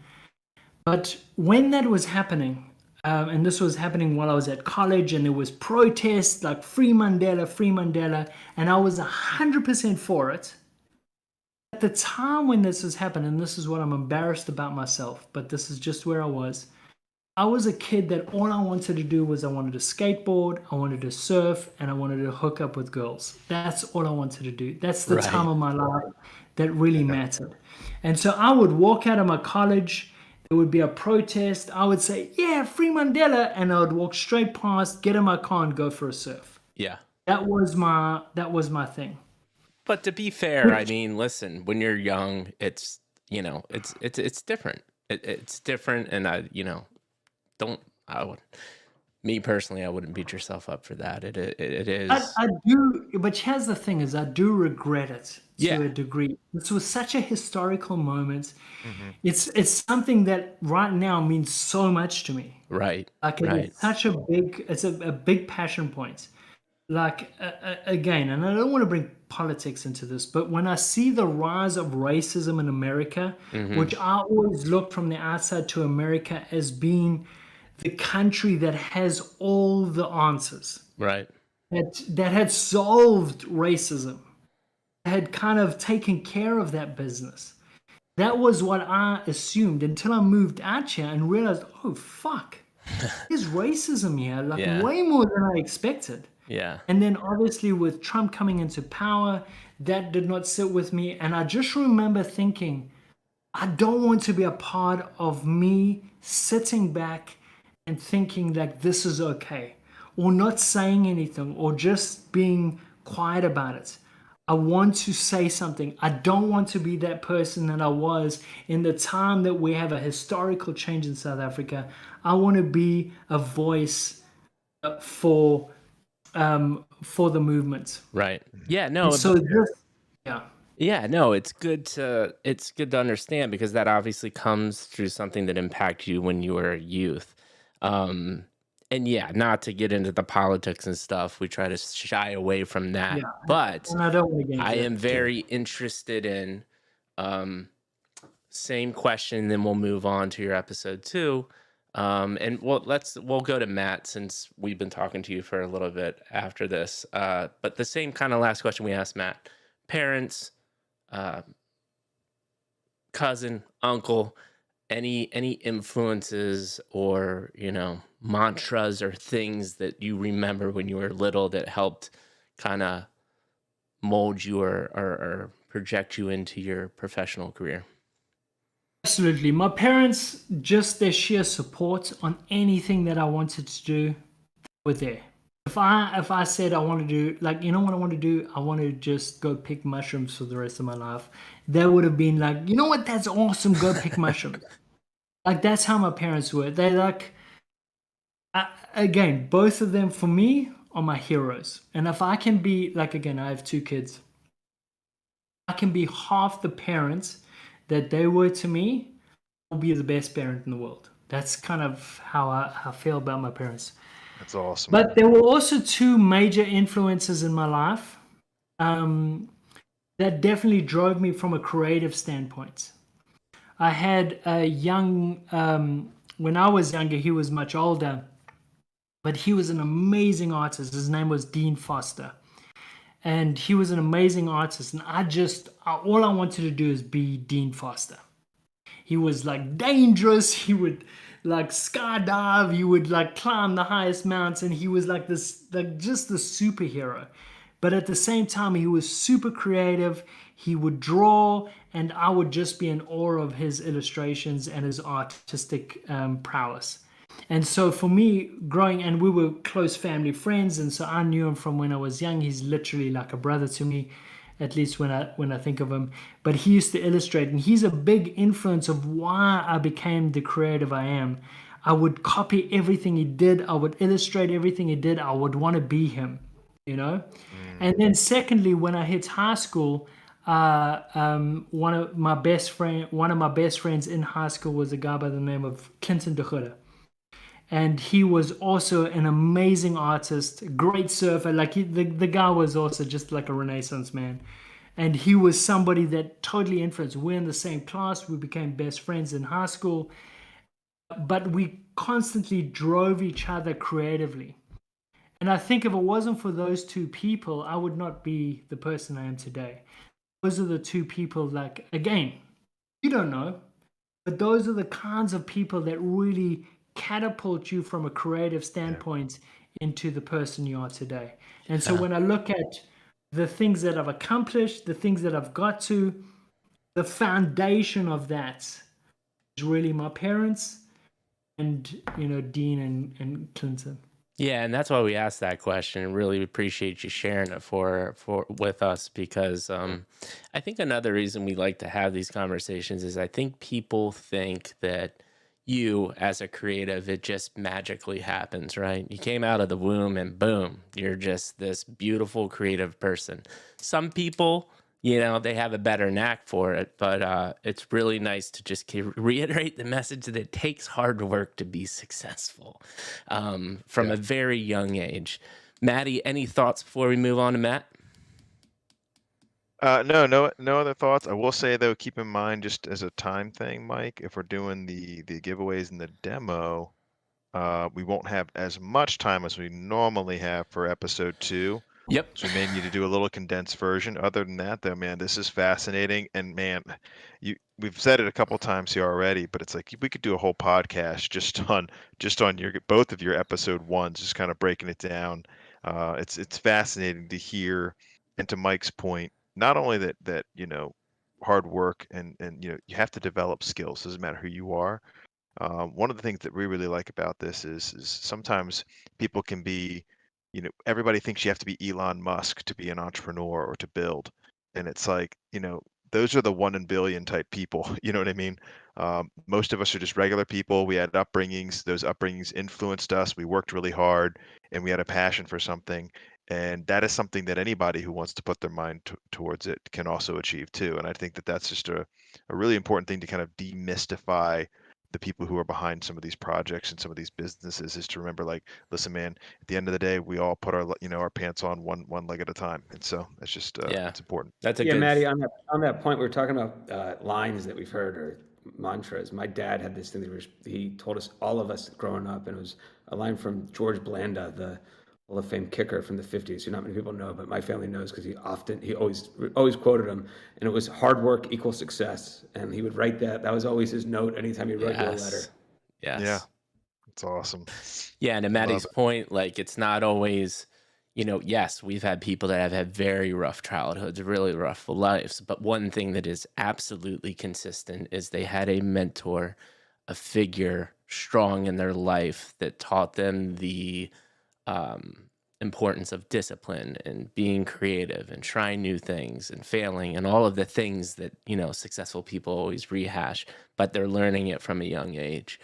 But when that was happening, and this was happening while I was at college, and there was protests like free Mandela, and I was 100% for it. At the time when this was happening, and this is what I'm embarrassed about myself, but this is just where I was a kid that all I wanted to do was I wanted to skateboard, I wanted to surf, and I wanted to hook up with girls. That's all I wanted to do. That's the time of my life that really mattered. And so I would walk out of my college, there would be a protest, I would say, yeah, free Mandela, and I would walk straight past, get in my car, and go for a surf. Yeah. That was my thing. But to be fair, I mean, listen, when you're young, it's it's different. It's different, and I would Me personally, I wouldn't beat yourself up for that. It I, is. I do, but here's the thing: is I do regret it Yeah. to a degree. This was such a historical moment. Hmm. It's something that right now means so much to me. Right. Like Right. it's such a big passion point. Like again, and I don't want to bring politics into this, but when I see the rise of racism in America, Mm-hmm. which I always look from the outside to America as being the country that has all the answers, Right. that had solved racism, had kind of taken care of that business. That was what I assumed until I moved out here and realized, oh fuck, there's racism here, like Yeah. way more than I expected. Yeah. And then obviously with Trump coming into power, that did not sit with me. And I just remember thinking, I don't want to be a part of me sitting back and thinking like this is okay, or not saying anything, or just being quiet about it. I want to say something. I don't want to be that person that I was in the time that we have a historical change in South Africa. I want to be a voice for the movement. Right. Yeah. No. And so this, yeah, Yeah, no, it's good to understand because that obviously comes through something that impacted you when you were a youth. Um, and yeah, not to get into the politics and stuff, we try to shy away from that. yeah, But and I don't want to get I into am it. very interested in same question, then we'll move on to your episode 2. And we'll go to Matt since we've been talking to you for a little bit after this. But the same kind of last question we asked Matt. Parents, cousin, uncle, any influences or mantras or things that you remember when you were little that helped kind of mold you or project you into your professional career? Absolutely. My parents, just their sheer support on anything that I wanted to do, were there. If I said I want to do, like, you know what I want to do? I want to just go pick mushrooms for the rest of my life. They would have been like, you know what? That's awesome. Go pick mushrooms. Like, that's how my parents were. They like, again, both of them for me are my heroes. And if I can be, like, again, I have 2 kids. I can be half the parent that they were to me, I'll be the best parent in the world. That's kind of how I feel about my parents. That's awesome. But there were also 2 major influences in my life that definitely drove me from a creative standpoint. I had a young, when I was younger, he was much older, but he was an amazing artist. His name was Dean Foster. And he was an amazing artist. And all I wanted to do is be Dean Foster. He was like dangerous. He would like skydive. He would like climb the highest mountain. He was like this, like just the superhero. But at the same time, he was super creative. He would draw, and I would just be in awe of his illustrations and his artistic prowess. And so for me, growing, and we were close family friends, and so I knew him from when I was young. He's literally like a brother to me, at least when I think of him. But he used to illustrate, and he's a big influence of why I became the creative I am. I would copy everything he did. I would illustrate everything he did. I would want to be him, you know? And then secondly, when I hit high school, one of my best friends in high school was a guy by the name of Clinton de Goede. And he was also an amazing artist, great surfer. Like the guy was also just like a Renaissance man. And he was somebody that totally influenced. We're in the same class. We became best friends in high school. But we constantly drove each other creatively. And I think if it wasn't for those 2 people, I would not be the person I am today. Those are the 2 people, like, again, you don't know, but those are the kinds of people that really catapult you from a creative standpoint into the person you are today. And so when I look at the things that I've accomplished, the things that I've got to, the foundation of that is really my parents and, Dean and Clinton. Yeah, and that's why we asked that question. Really appreciate you sharing it with us because I think another reason we like to have these conversations is I think people think that you as a creative, it just magically happens, right? You came out of the womb and boom, you're just this beautiful creative person. Some people, they have a better knack for it, but it's really nice to just reiterate the message that it takes hard work to be successful from Yeah. a very young age. Maddie, any thoughts before we move on to Matt? No other thoughts. I will say though, keep in mind just as a time thing, Mike, if we're doing the giveaways and the demo, we won't have as much time as we normally have for episode 2. Yep. So we may need to do a little condensed version. Other than that, though, man, this is fascinating. And man, we've said it a couple times here already, but it's like we could do a whole podcast just on your both of your episode ones, just kind of breaking it down. It's fascinating to hear, and to Mike's point, not only that hard work and you have to develop skills. Doesn't matter who you are. One of the things that we really like about this is sometimes people can be, everybody thinks you have to be Elon Musk to be an entrepreneur or to build. And it's like, those are the 1 in a billion type people. You know what I mean? Most of us are just regular people. We had upbringings. Those upbringings influenced us. We worked really hard and we had a passion for something. And that is something that anybody who wants to put their mind towards it can also achieve too. And I think that that's just a really important thing to kind of demystify the people who are behind some of these projects and some of these businesses, is to remember, like, listen, man, at the end of the day, we all put our pants on one leg at a time. And so it's just, Yeah. it's important. That's a Yeah, good. Maddie, on that point, we were talking about lines that we've heard or mantras. My dad had this thing that he told us, all of us growing up, and it was a line from George Blanda, the Hall of Fame kicker from the 50s, who not many people know, but my family knows because he always quoted him, and it was hard work equals success. And he would write that. That was always his note anytime he wrote you a letter. Yes. Yeah. It's awesome. Yeah, and to Maddie's point, like, it's not always, yes, we've had people that have had very rough childhoods, really rough lives, but one thing that is absolutely consistent is they had a mentor, a figure strong in their life that taught them the importance of discipline and being creative and trying new things and failing and all of the things that, successful people always rehash, but they're learning it from a young age.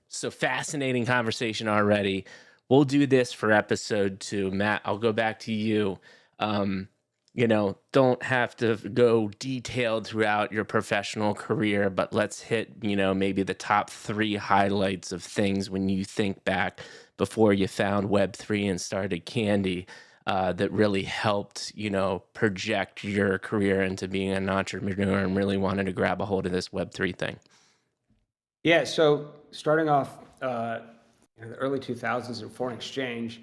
So fascinating conversation already. We'll do this for episode 2. Matt, I'll go back to you. Don't have to go detailed throughout your professional career, but let's hit, maybe the top 3 highlights of things when you think back before you found web3 and started Candy, that really helped, project your career into being an entrepreneur and really wanted to grab a hold of this web3 thing. Yeah, so starting off in the early 2000s in foreign exchange,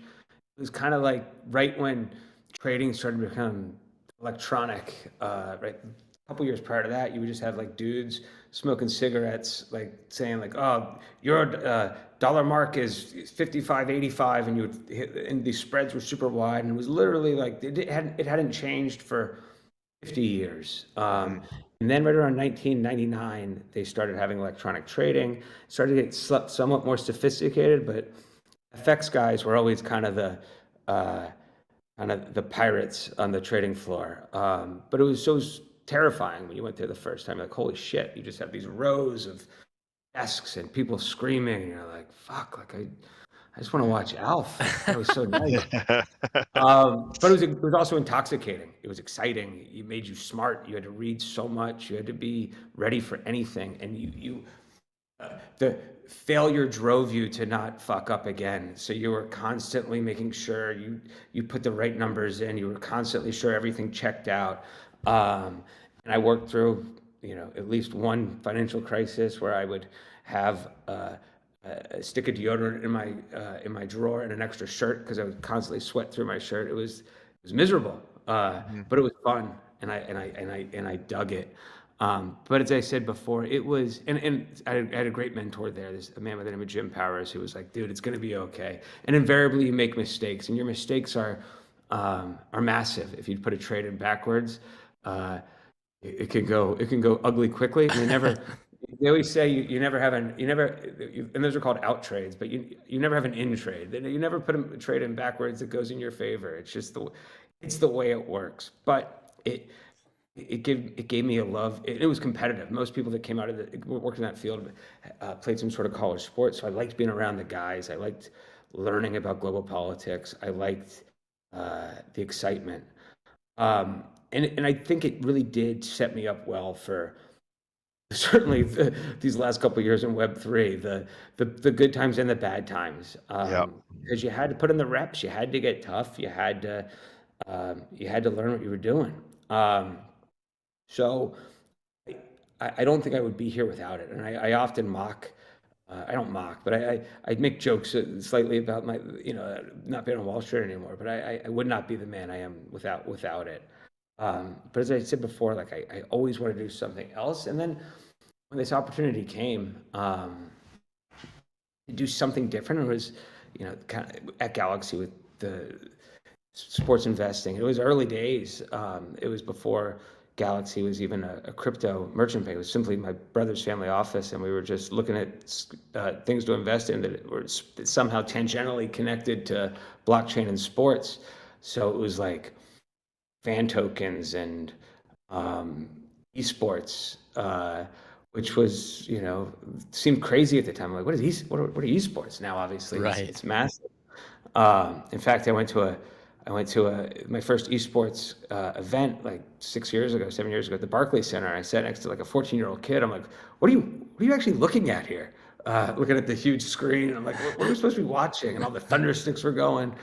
it was kind of like right when trading started to become electronic, right? A couple years prior to that, you would just have like dudes smoking cigarettes, like saying like, "Oh, your dollar mark is 55.85," and and these spreads were super wide, and it was literally like it hadn't changed for 50 years. And then right around 1999, they started having electronic trading, started to get somewhat more sophisticated, but FX guys were always kind of the pirates on the trading floor. But it was so terrifying when you went there the first time. Like, holy shit, you just have these rows of desks and people screaming, and you're like, fuck, like I just want to watch Alf. That was so nice. But it was also intoxicating. It was exciting. It made you smart. You had to read so much. You had to be ready for anything. And the failure drove you to not fuck up again. So you were constantly making sure you put the right numbers in. You were constantly sure everything checked out. And I worked through, at least one financial crisis where I would have a stick of deodorant in my drawer and an extra shirt because I would constantly sweat through my shirt. It was miserable, but it was fun, and I dug it. But as I said before, it was, and I had a great mentor there. There's a man by the name of Jim Powers who was like, "Dude, it's gonna be okay." And invariably, you make mistakes, and your mistakes are massive. If you put a trade in backwards, it can go ugly quickly. And they always say you never have and those are called out trades, but you never have an in trade. You never put a trade in backwards that goes in your favor. It's just the way it works. But it gave me a love. It was competitive. Most people that came out of worked in that field played some sort of college sport. So I liked being around the guys. I liked learning about global politics. I liked the excitement. And I think it really did set me up well for certainly these last couple of years in Web3, the good times and the bad times. Yep. Because you had to put in the reps, you had to get tough, you had to learn what you were doing. So I don't think I would be here without it. And I often mock, I don't mock, but I make jokes slightly about my, not being on Wall Street anymore, but I would not be the man I am without it. But as I said before, like I always want to do something else. And then when this opportunity came to do something different, it was, kind of at Galaxy with the sports investing. It was early days. It was before Galaxy was even a crypto merchant bank. It was simply my brother's family office, and we were just looking at things to invest in that were somehow tangentially connected to blockchain and sports. So it was like fan tokens and esports, which was, seemed crazy at the time. I'm like, what are esports? Now, obviously, Right. it's massive. In fact, I went to my first esports event like 7 years ago at the Barclays Center. I sat next to like a 14-year-old kid. I'm like, what are you actually looking at here? Looking at the huge screen. And I'm like, what are we supposed to be watching? And all the thunder sticks were going.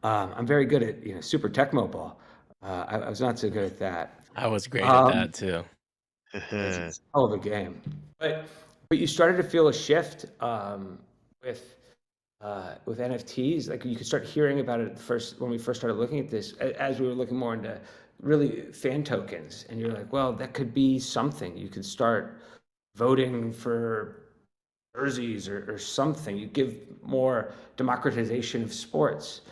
I'm very good at Super Tecmo Ball. I was not so good at that. I was great at that too. It's a hell of a game. But you started to feel a shift with NFTs. Like you could start hearing about it when we first started looking at this, as we were looking more into really fan tokens. And you're like, well, that could be something. You could start voting for jerseys or something. You give more democratization of sports.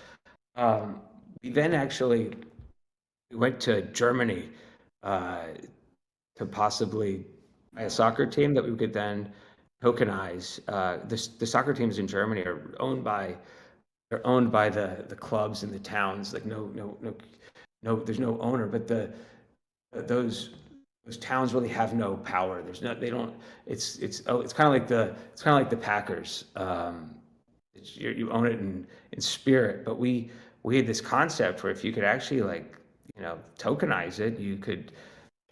We then actually went to Germany to possibly buy a soccer team that we could then tokenize. The soccer teams in Germany are owned by the clubs and the towns. Like no, there's no owner, but those towns really have no power. It's kind of like the Packers. You own it in spirit, but we had this concept where if you could actually tokenize it, you could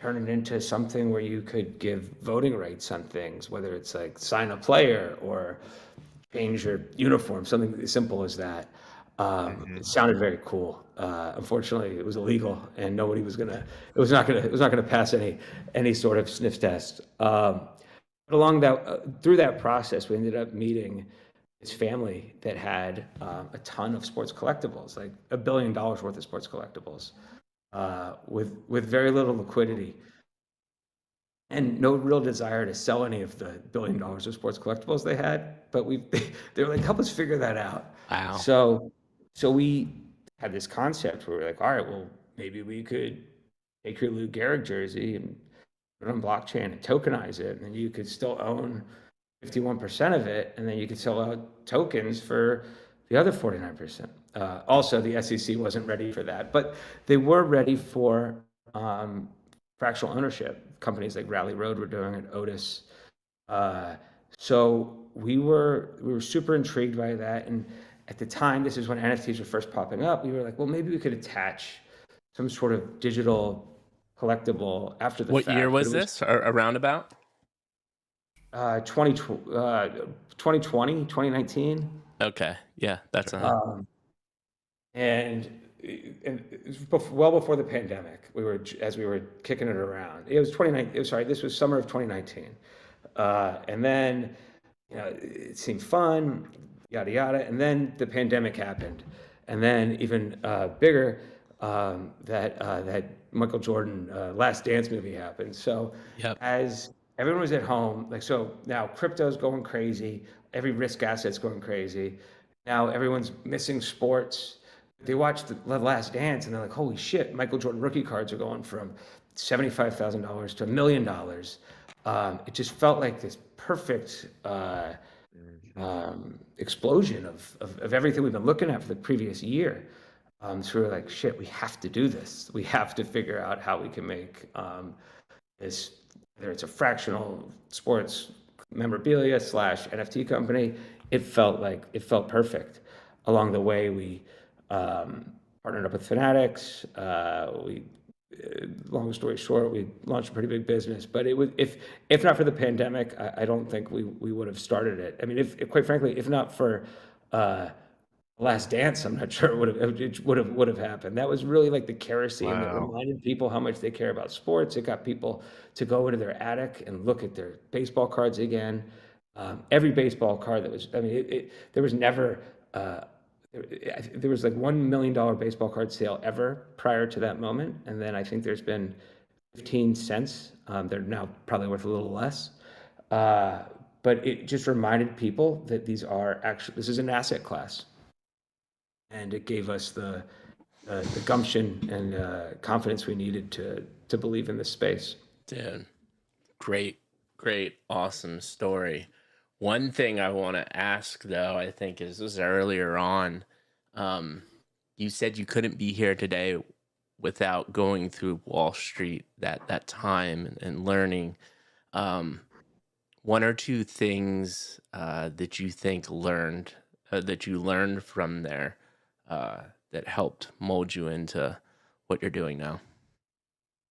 turn it into something where you could give voting rights on things, whether it's like sign a player or change your uniform, something as simple as that. It sounded very cool. Unfortunately, it was illegal, and nobody was gonna. It was not gonna pass any sort of sniff test. But along through that process, we ended up meeting this family that had a ton of sports collectibles, like $1 billion worth of sports collectibles, with very little liquidity and no real desire to sell any of the $1 billion of sports collectibles they had. But they were like, help us figure that out. Wow. So we had this concept where we're like, all right, well, maybe we could take your Lou Gehrig jersey and put it on blockchain and tokenize it, and then you could still own 51% of it, and then you could sell out tokens for the other 49%. Also, the SEC wasn't ready for that, but they were ready for fractional ownership. Companies like Rally Road were doing it, Otis. So we were super intrigued by that, and at the time, this is when NFTs were first popping up. We were like, well, maybe we could attach some sort of digital collectible after the fact. What year was this? Around about? 2020, 2019. Okay, yeah, that's and it was well before the pandemic. We were kicking it around. It was 2019. Sorry, this was summer of 2019, and then it seemed fun, yada yada, and then the pandemic happened, and then even bigger, that Michael Jordan Last Dance movie happened. So as everyone was at home, so now crypto's going crazy, every risk asset's going crazy. Now everyone's missing sports. They watch the Last Dance and they're like, holy shit, Michael Jordan rookie cards are going from $75,000 to $1 million. It just felt like this perfect explosion of everything we've been looking at for the previous year. So we were like, shit, we have to do this. We have to figure out how we can make this, whether it's a fractional sports memorabilia / NFT company. It felt perfect. Along the way, we partnered up with Fanatics. Long story short, we launched a pretty big business. But it was, if not for the pandemic, I don't think we would have started it. I mean, if quite frankly, if not for Last Dance, I'm not sure it would have happened. That was really like the kerosene that Wow. reminded people how much they care about sports. It got people to go into their attic and look at their baseball cards again. Every baseball card that was, I mean, there was never, there was like $1 million baseball card sale ever prior to that moment. And then I think there's been 15 cents. They're now probably worth a little less. But it just reminded people that this is an asset class. And it gave us the gumption and confidence we needed to believe in this space. Dude, great, awesome story. One thing I want to ask, though, I think this was earlier on. You said you couldn't be here today without going through Wall Street that time and learning. One or two things that you think that you learned from there that helped mold you into what you're doing now?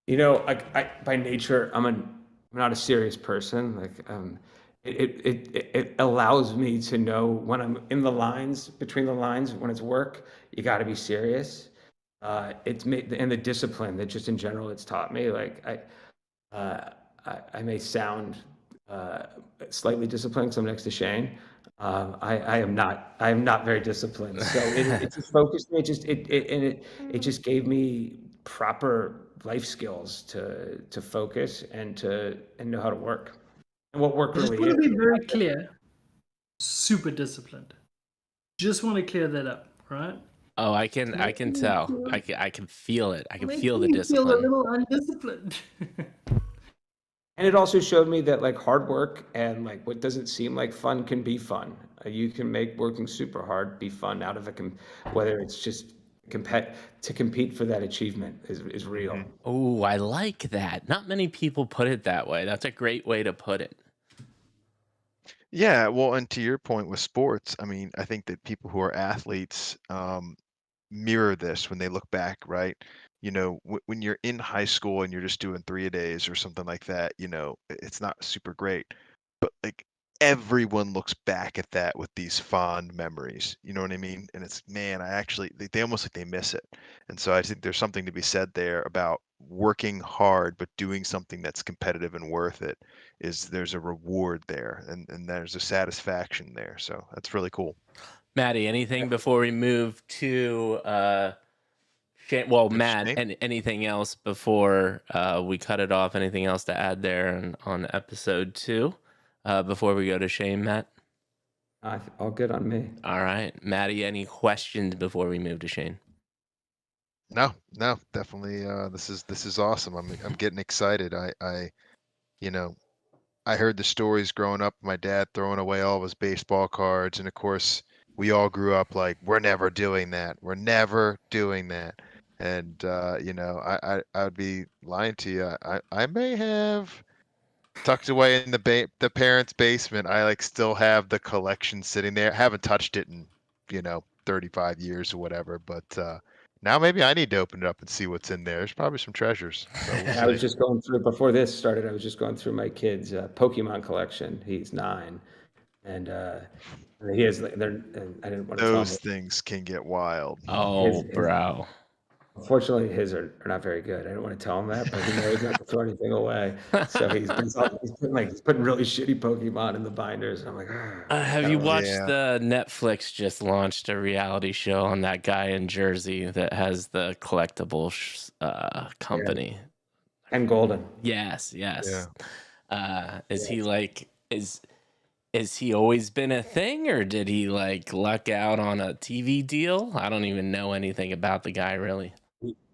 You know, I by nature, I'm not a serious person. Like, it allows me to know when I'm in the lines, between the lines, when it's work, you got to be serious. It's made, and the discipline that just in general it's taught me. Like, I may sound slightly disciplined because I'm next to Shane. I am not very disciplined. So it just focused me. It just gave me proper life skills to focus and know how to work and what work I just really want to is. be very clear. Super disciplined. Just want to clear that up, right? Oh, I can tell. I can feel it. I can feel the Feel a discipline. little undisciplined. And it also showed me that like hard work and like what doesn't seem like fun can be fun. You can make working super hard be fun out of it, whether it's just to compete for that achievement is real. Mhm. Oh, I like that. Not many people put it that way. That's a great way to put it. Yeah, well, and to your point with sports, I mean, I think that people who are athletes mirror this when they look back, right? You know, when you're in high school and you're just doing 3-a-days or something like that, you know, it's not super great. But like everyone looks back at that with these fond memories. You know what I mean? And it's, man, they almost like they miss it. And so I think there's something to be said there about working hard, but doing something that's competitive and worth it. There's a reward there, and there's a satisfaction there. So that's really cool. Maddie, anything before we move to Shane? Well, Matt, Shane? and anything else before we cut it off? Anything else to add there on episode 2 before we go to Shane, Matt? All good on me. All right, Maddie, any questions before we move to Shane? No, definitely. This is awesome. I'm getting excited. You know, I heard the stories growing up, my dad throwing away all of his baseball cards, and of course, we all grew up like, we're never doing that. We're never doing that. And you know, I would be lying to you. I may have tucked away in the parents' basement. I like still have the collection sitting there. Haven't touched it in, 35 years or whatever, but now maybe I need to open it up and see what's in there. There's probably some treasures. So we'll I was see. just going through before this started. I was just going through my kid's Pokemon collection. He's 9, and he has. And I didn't want to tell him. Those things can get wild. Oh, bro. Unfortunately, his are not very good. I don't want to tell him that, but he knows not to throw anything away. So he's putting really shitty Pokemon in the binders. And I'm like, Have you watched Yeah. the Netflix just launched a reality show on that guy in Jersey that has the collectibles company? and Golden. Yes. Yeah. Is he like is he always been a thing, or did he like luck out on a TV deal? I don't even know anything about the guy really.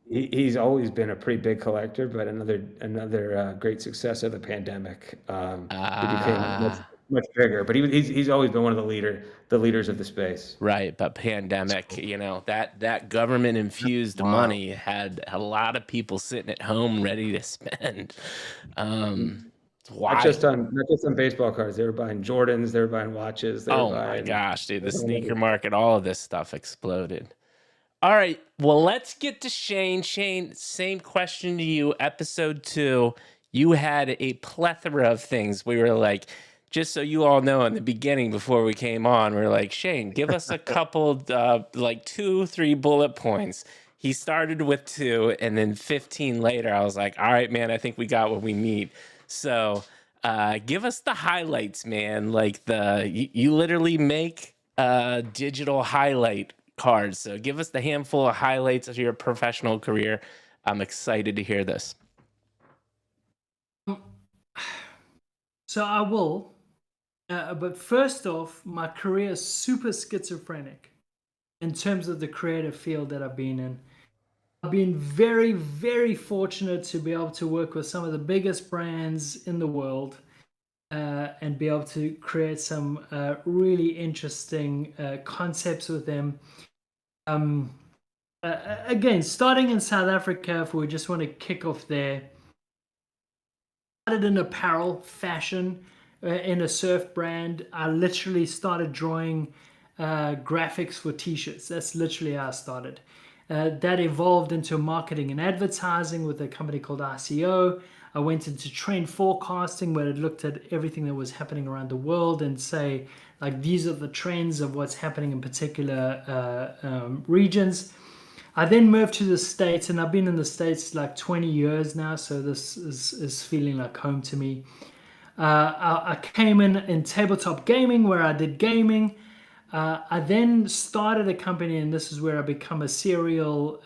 He's always been a pretty big collector, but another great success of the pandemic. He became much bigger. But he's always been one of the leaders of the space. Right, but pandemic, that government infused Wow. money had a lot of people sitting at home ready to spend. Not just on baseball cards. They were buying Jordans. They were buying watches. They were Oh my buying. gosh, dude, the sneaker market, all of this stuff exploded. All right, well, let's get to Shane. Shane, same question to you. Episode 2, you had a plethora of things. We were like, just so you all know, in the beginning, before we came on, we are like, Shane, give us a couple, like 2-3 bullet points. He started with 2, and then 15 later, I was like, all right, man, I think we got what we need. So give us the highlights, man. Like you literally make digital highlight cards. So give us the handful of highlights of your professional career. I'm excited to hear this. So I will. But first off, my career is super schizophrenic in terms of the creative field that I've been in. I've been very, very fortunate to be able to work with some of the biggest brands in the world and be able to create some really interesting concepts with them. Again, starting in South Africa, if we just want to kick off there, started in apparel, fashion, in a surf brand. I literally started drawing graphics for t-shirts. That's literally how I started. That evolved into marketing and advertising with a company called ICO. I went into trend forecasting, where it looked at everything that was happening around the world and say, like, these are the trends of what's happening in particular regions. I then moved to the States, and I've been in the States like 20 years now, so this is feeling like home to me. I came in tabletop gaming, where I did gaming. I then started a company, and this is where I become a serial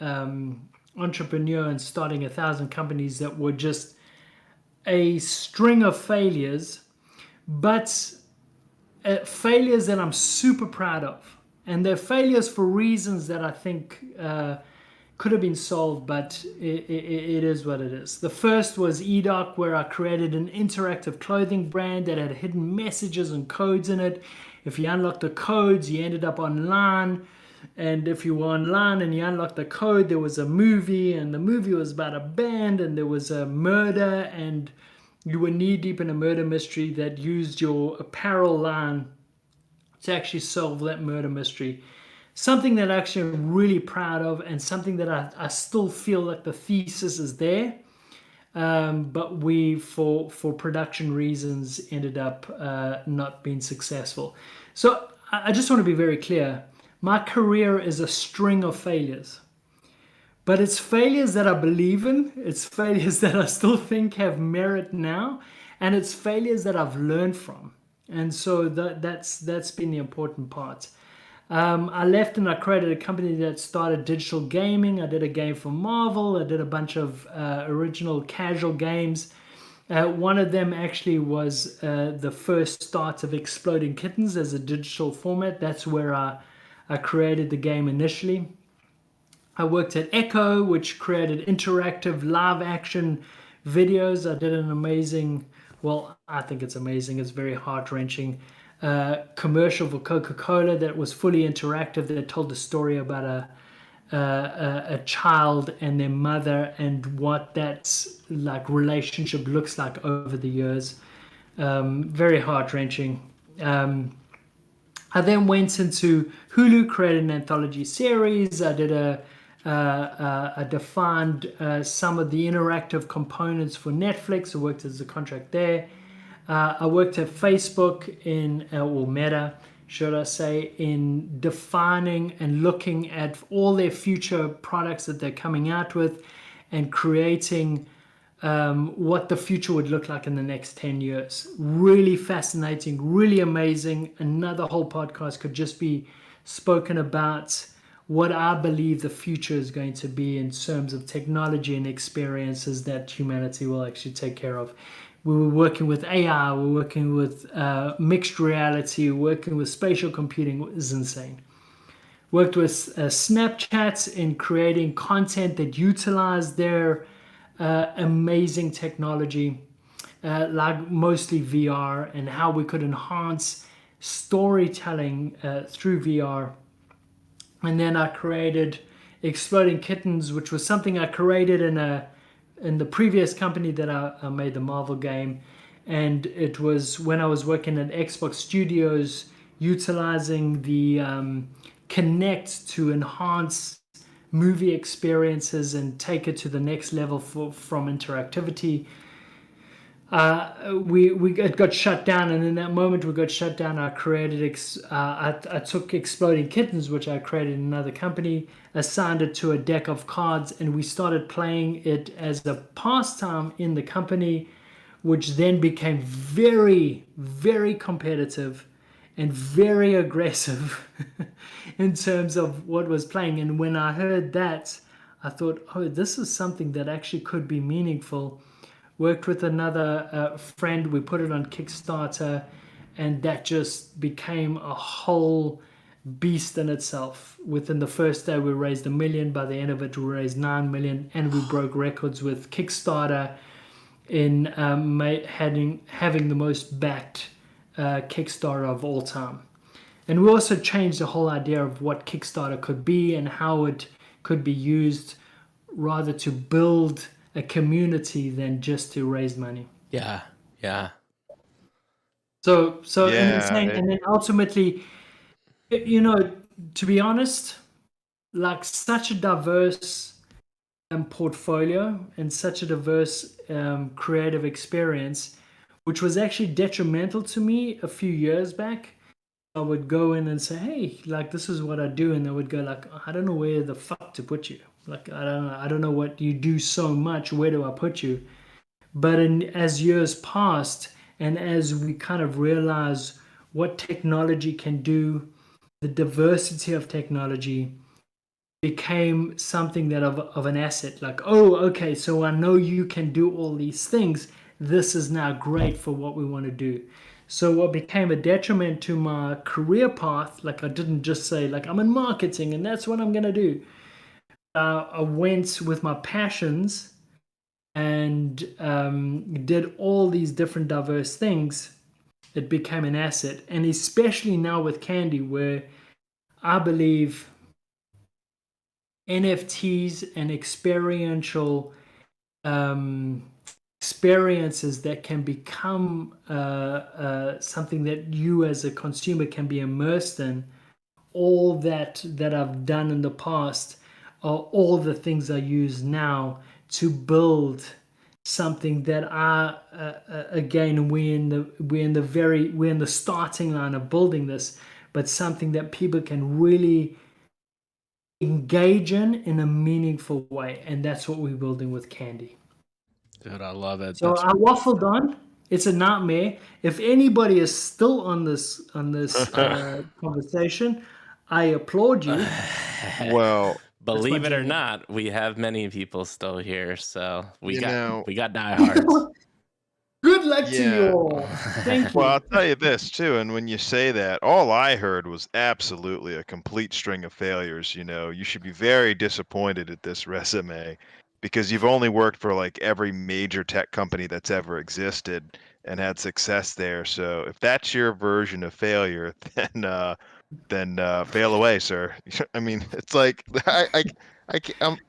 entrepreneur and starting 1,000 companies that were just a string of failures, but failures that I'm super proud of. And they're failures for reasons that I think could have been solved, but it is what it is. The first was eDoc, where I created an interactive clothing brand that had hidden messages and codes in it. If you unlocked the codes, you ended up online. And if you were online and you unlocked the code, there was a movie, and the movie was about a band, and there was a murder, and you were knee deep in a murder mystery that used your apparel line to actually solve that murder mystery. Something that actually I'm really proud of, and something that I still feel like the thesis is there. But we, for production reasons, ended up not being successful. So I just want to be very clear. My career is a string of failures. But it's failures that I believe in. It's failures that I still think have merit now. And it's failures that I've learned from. And so that's been the important part. I left and I created a company that started digital gaming. I did a game for Marvel. I did a bunch of original casual games. One of them actually was the first start of Exploding Kittens as a digital format. That's where I created the game initially. I worked at Echo, which created interactive live action videos. I did an amazing, well, I think it's amazing. It's very heart-wrenching commercial for Coca-Cola that was fully interactive, that told the story about a child and their mother and what that like relationship looks like over the years. Very heart-wrenching. I then went into Hulu, created an anthology series. I did I defined some of the interactive components for Netflix. I worked as a contract there. I worked at Facebook or Meta, should I say, in defining and looking at all their future products that they're coming out with and creating what the future would look like in the next 10 years. Really fascinating, really amazing. Another whole podcast could just be spoken about what I believe the future is going to be in terms of technology and experiences that humanity will actually take care of. We were working with AI, we were working with mixed reality, working with spatial computing. It was insane. Worked with Snapchat in creating content that utilized their amazing technology. like mostly VR, and how we could enhance storytelling through VR. And then I created Exploding Kittens, which was something I created in the previous company that I made the Marvel game. And it was when I was working at Xbox Studios, utilizing the Connect to enhance movie experiences and take it to the next level from interactivity. It got shut down, and in that moment we got shut down, I created I took Exploding Kittens, which I created in another company, assigned it to a deck of cards, and we started playing it as a pastime in the company, which then became very, very competitive and very aggressive in terms of what was playing. And when I heard that, I thought, oh, this is something that actually could be meaningful. Worked with another friend, we put it on Kickstarter, and that just became a whole beast in itself. Within the first day we raised $1 million. By the end of it we raised $9 million, and we broke records with Kickstarter in having the most backed Kickstarter of all time. And we also changed the whole idea of what Kickstarter could be and how it could be used rather to build a community than just to raise money. Yeah. So Yeah, and then ultimately, to be honest, like such a diverse portfolio and such a diverse creative experience, which was actually detrimental to me a few years back. I would go in and say, hey, like this is what I do, and they would go like, I don't know where the fuck to put you. Like I don't know what you do so much. Where do I put you? But as years passed, and as we kind of realize what technology can do, the diversity of technology became something that of an asset. Like, oh, okay, so I know you can do all these things. This is now great for what we want to do. So what became a detriment to my career path, like I didn't just say like I'm in marketing and that's what I'm gonna do. I went with my passions and did all these different diverse things. It became an asset, and especially now with Candy, where I believe NFTs and experiential experiences that can become something that you as a consumer can be immersed in. All that I've done in the past are all the things I use now to build something that again we're in the starting line of building this, but something that people can really engage in a meaningful way, and that's what we're building with Candy. Dude, I love it. So I waffled on. It's a nightmare. If anybody is still on this conversation, I applaud you. well, Believe it or journey. not, we have many people still here, so we You got know- diehards. Good luck to you Yeah. all. Thank you. Well, I'll tell you this too, and when you say that, all I heard was absolutely a complete string of failures. You should be very disappointed at this resume because you've only worked for like every major tech company that's ever existed and had success there. So if that's your version of failure, then fail away, sir. I mean, it's like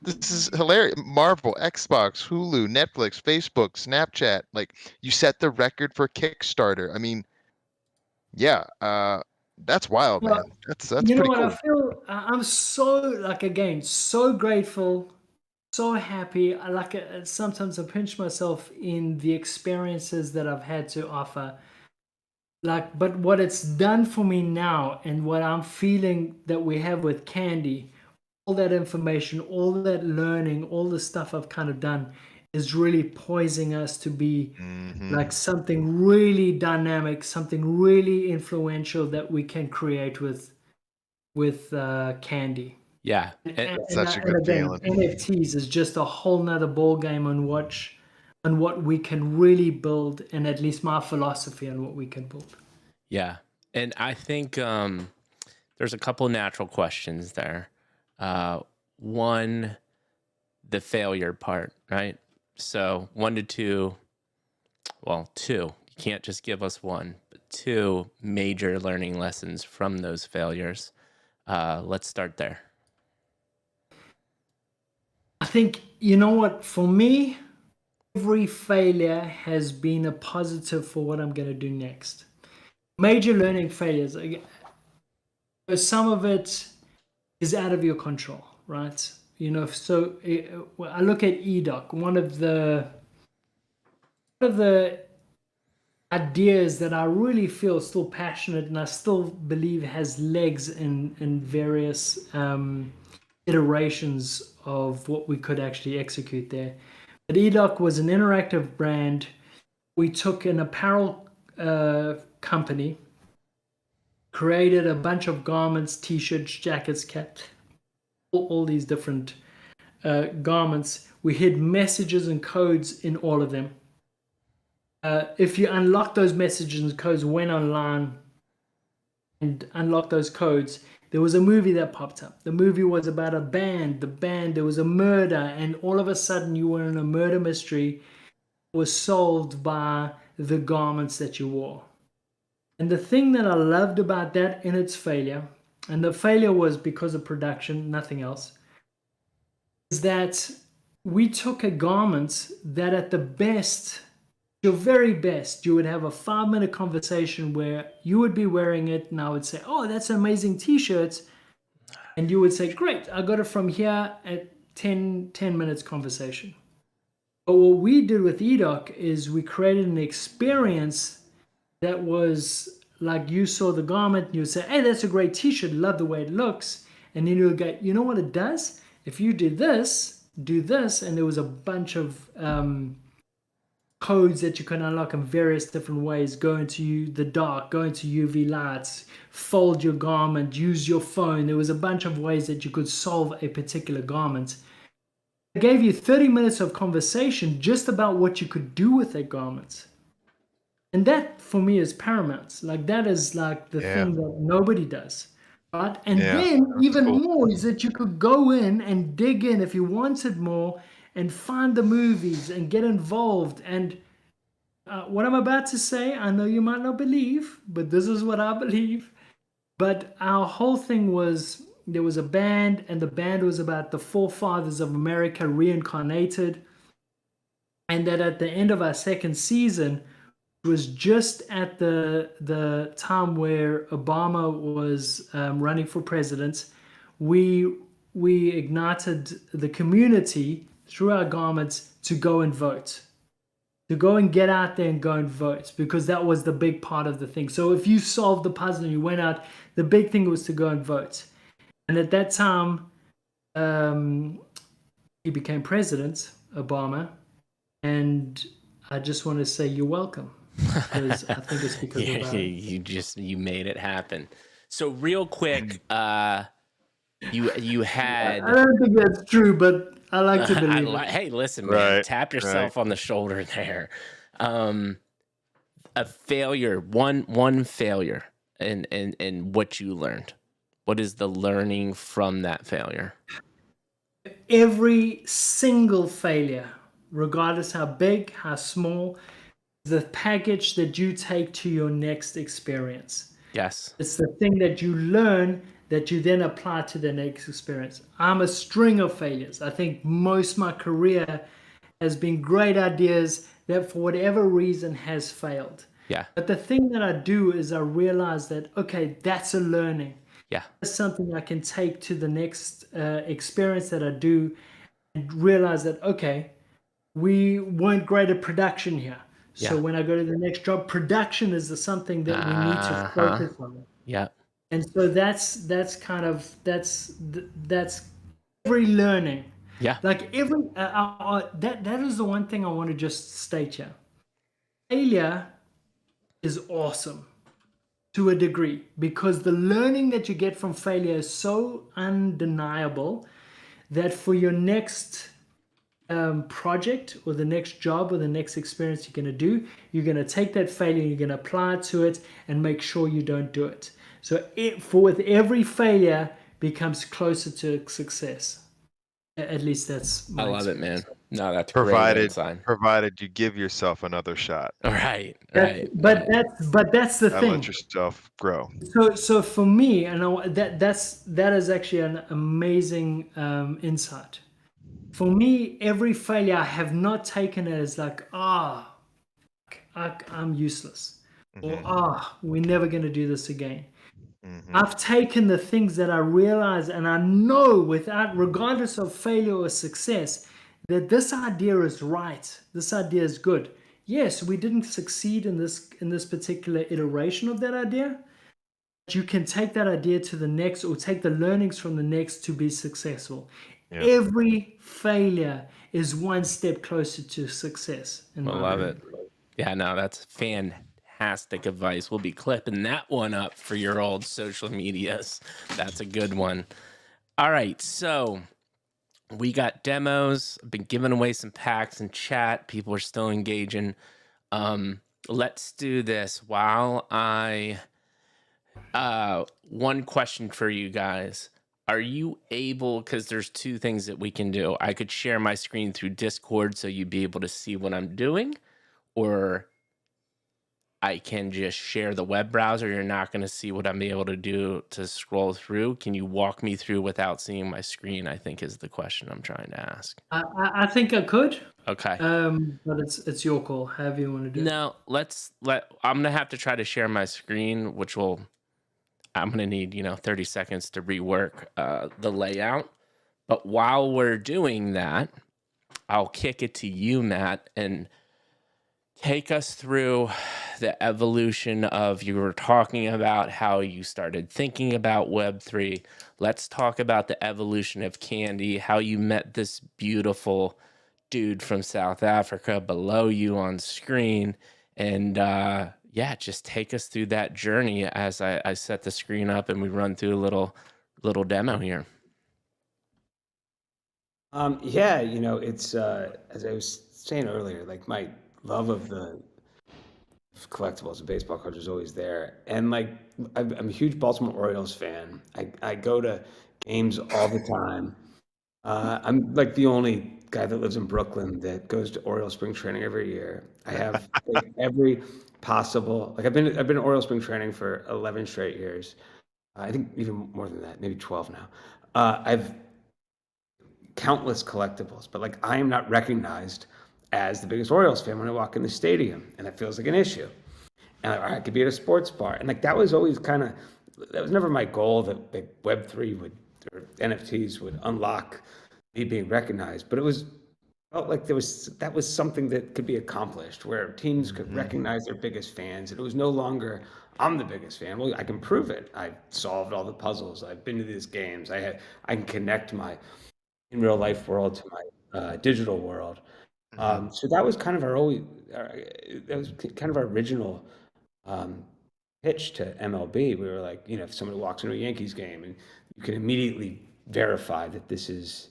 this is hilarious. Marvel, Xbox, Hulu, Netflix, Facebook, Snapchat. Like you set the record for Kickstarter. I mean, yeah, that's wild, Well, man. That's you know pretty what? cool. I feel I'm so like again so grateful, so happy. I like it. Sometimes I pinch myself in the experiences that I've had to offer. Like, but what it's done for me now, and what I'm feeling that we have with Candy, all that information, all that learning, all the stuff I've kind of done is really poising us to be like something really dynamic, something really influential that we can create with Candy. Yeah. It's such a good again, feeling. NFTs is just a whole nother ball game on what we can really build, and at least my philosophy on what we can build. Yeah. And I think there's a couple natural questions there. One, the failure part, right? So 1 to 2, well, two. You can't just give us one, but two major learning lessons from those failures. Let's start there. I think, you know what, for me, every failure has been a positive for what I'm going to do next. Major learning failures, some of it is out of your control, right? So I look at eDoc, one of the ideas that I really feel still passionate and I still believe has legs in various iterations of what we could actually execute there. But eDoc was an interactive brand. We took an apparel company, created a bunch of garments, t-shirts, jackets, caps, all these different garments. We hid messages and codes in all of them. If you unlock those messages and codes, went online and unlocked those codes, there was a movie that popped up. The movie was about a band. There was a murder, and all of a sudden you were in a murder mystery that was solved by the garments that you wore. And the thing that I loved about that in its failure, and the failure was because of production, nothing else, is that we took a garment that at the best, your very best, you would have a 5-minute conversation where you would be wearing it and I would say, oh, that's an amazing t-shirt. And you would say, great, I got it from here at 10 minutes conversation. But what we did with eDoc is we created an experience that was like you saw the garment and you would say, hey, that's a great t-shirt, love the way it looks. And then you would go, you know what it does? If you did this, do this, and there was a bunch of codes that you can unlock in various different ways. Go into the dark, go into UV lights, fold your garment, use your phone. There was a bunch of ways that you could solve a particular garment. It gave you 30 minutes of conversation just about what you could do with that garment. And that for me is paramount. Like that is like the thing that nobody does. Right? And then even more is that you could go in and dig in if you wanted more and find the movies and get involved. And what I'm about to say, I know you might not believe, but this is what I believe. But our whole thing was, there was a band, and the band was about the forefathers of America reincarnated. And that at the end of our second season, it was just at the time where Obama was running for president, we ignited the community through our garments to go and vote, to go and get out there and go and vote, because that was the big part of the thing. So if you solved the puzzle and you went out, the big thing was to go and vote. And at that time, he became president, Obama, and I just want to say you're welcome, because I think it's because of that. You made it happen. So real quick, you had. I don't think that's true, but I like to believe it. Hey, listen, man, tap yourself on the shoulder there. A failure, one failure, and what you learned. What is the learning from that failure? Every single failure, regardless how big, how small, the package that you take to your next experience. Yes. It's the thing that you learn that you then apply to the next experience. I'm a string of failures. I think most of my career has been great ideas that for whatever reason has failed. Yeah. But the thing that I do is I realize that, okay, that's a learning. Yeah. That's something I can take to the next experience that I do, and realize that, okay, we weren't great at production here. So when I go to the next job, production is something that we need to focus on. Yeah. And so that's every learning. Yeah. Like every that is the one thing I want to just state here. Failure is awesome to a degree, because the learning that you get from failure is so undeniable that for your next project or the next job or the next experience you're going to do, you're going to take that failure, you're going to apply it to it and make sure you don't do it. So with every failure becomes closer to success. At least that's my I love it, man. No, that's great insight. provided you give yourself another shot. Right. But that's the I thing. let yourself grow. So for me, that is actually an amazing insight. For me, every failure I have not taken it as like, I'm useless, or we're never going to do this again. I've taken the things that I realize and I know regardless of failure or success, that this idea is right. This idea is good. Yes, we didn't succeed in this particular iteration of that idea. But you can take that idea to the next, or take the learnings from the next to be successful. Yeah. Every failure is one step closer to success. I love it. Yeah, no, that's fantastic advice. We'll be clipping that one up for your old social medias. That's a good one. All right, so we got demos. I've been giving away some packs in chat. People are still engaging. Let's do this while one question for you guys. Are you able, because there's two things that we can do. I could share my screen through Discord so you'd be able to see what I'm doing, or I can just share the web browser. You're not going to see what I'm able to do to scroll through. Can you walk me through without seeing my screen, I think is the question I'm trying to ask. I think I could. Okay. But it's your call. However you want to do it. No, I'm going to have to try to share my screen, which I'm going to need, 30 seconds to rework the layout. But while we're doing that, I'll kick it to you, Matt, and take us through the evolution of, you were talking about how you started thinking about Web3. Let's talk about the evolution of Candy, how you met this beautiful dude from South Africa below you on screen. And just take us through that journey as I set the screen up and we run through a little demo here. It's as I was saying earlier, like my love of the collectibles and baseball cards is always there. And like, I'm a huge Baltimore Orioles fan. I go to games all the time. I'm like the only guy that lives in Brooklyn that goes to Orioles spring training every year. I have like every possible, like I've been to Orioles spring training for 11 straight years. I think even more than that, maybe 12 now. I've countless collectibles, but like I am not recognized as the biggest Orioles fan when I walk in the stadium, and that feels like an issue. And I could be at a sports bar, and like that was always that was never my goal that like Web3 or NFTs would unlock me being recognized, but felt like that was something that could be accomplished, where teams could recognize their biggest fans, and it was no longer I'm the biggest fan. Well, I can prove it. I've solved all the puzzles. I've been to these games. I can connect my in real life world to my digital world. So that was kind of our original pitch to MLB. We were like, if somebody walks into a Yankees game and you can immediately verify that this is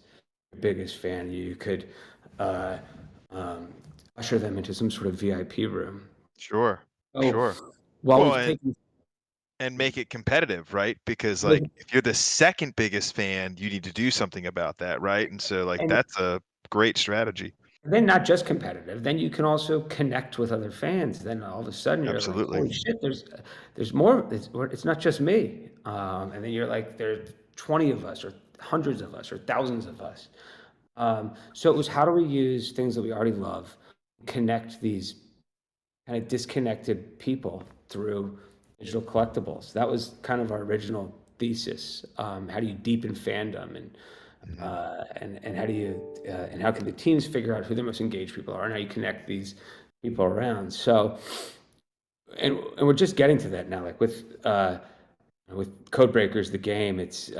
your biggest fan, you could usher them into some sort of VIP room. Sure. And make it competitive, right? Because like if you're the second biggest fan, you need to do something about that, right? And so that's a great strategy. And then not just competitive, then you can also connect with other fans. Then all of a sudden you're like, holy shit, there's more. It's not just me. And then you're like, there's 20 of us or hundreds of us or thousands of us. So it was, how do we use things that we already love, connect these kind of disconnected people through digital collectibles? That was kind of our original thesis. How do you deepen fandom, and how do you and how can the teams figure out who the most engaged people are, and how you connect these people around? So, and we're just getting to that now, like with Codebreakers, the game. It's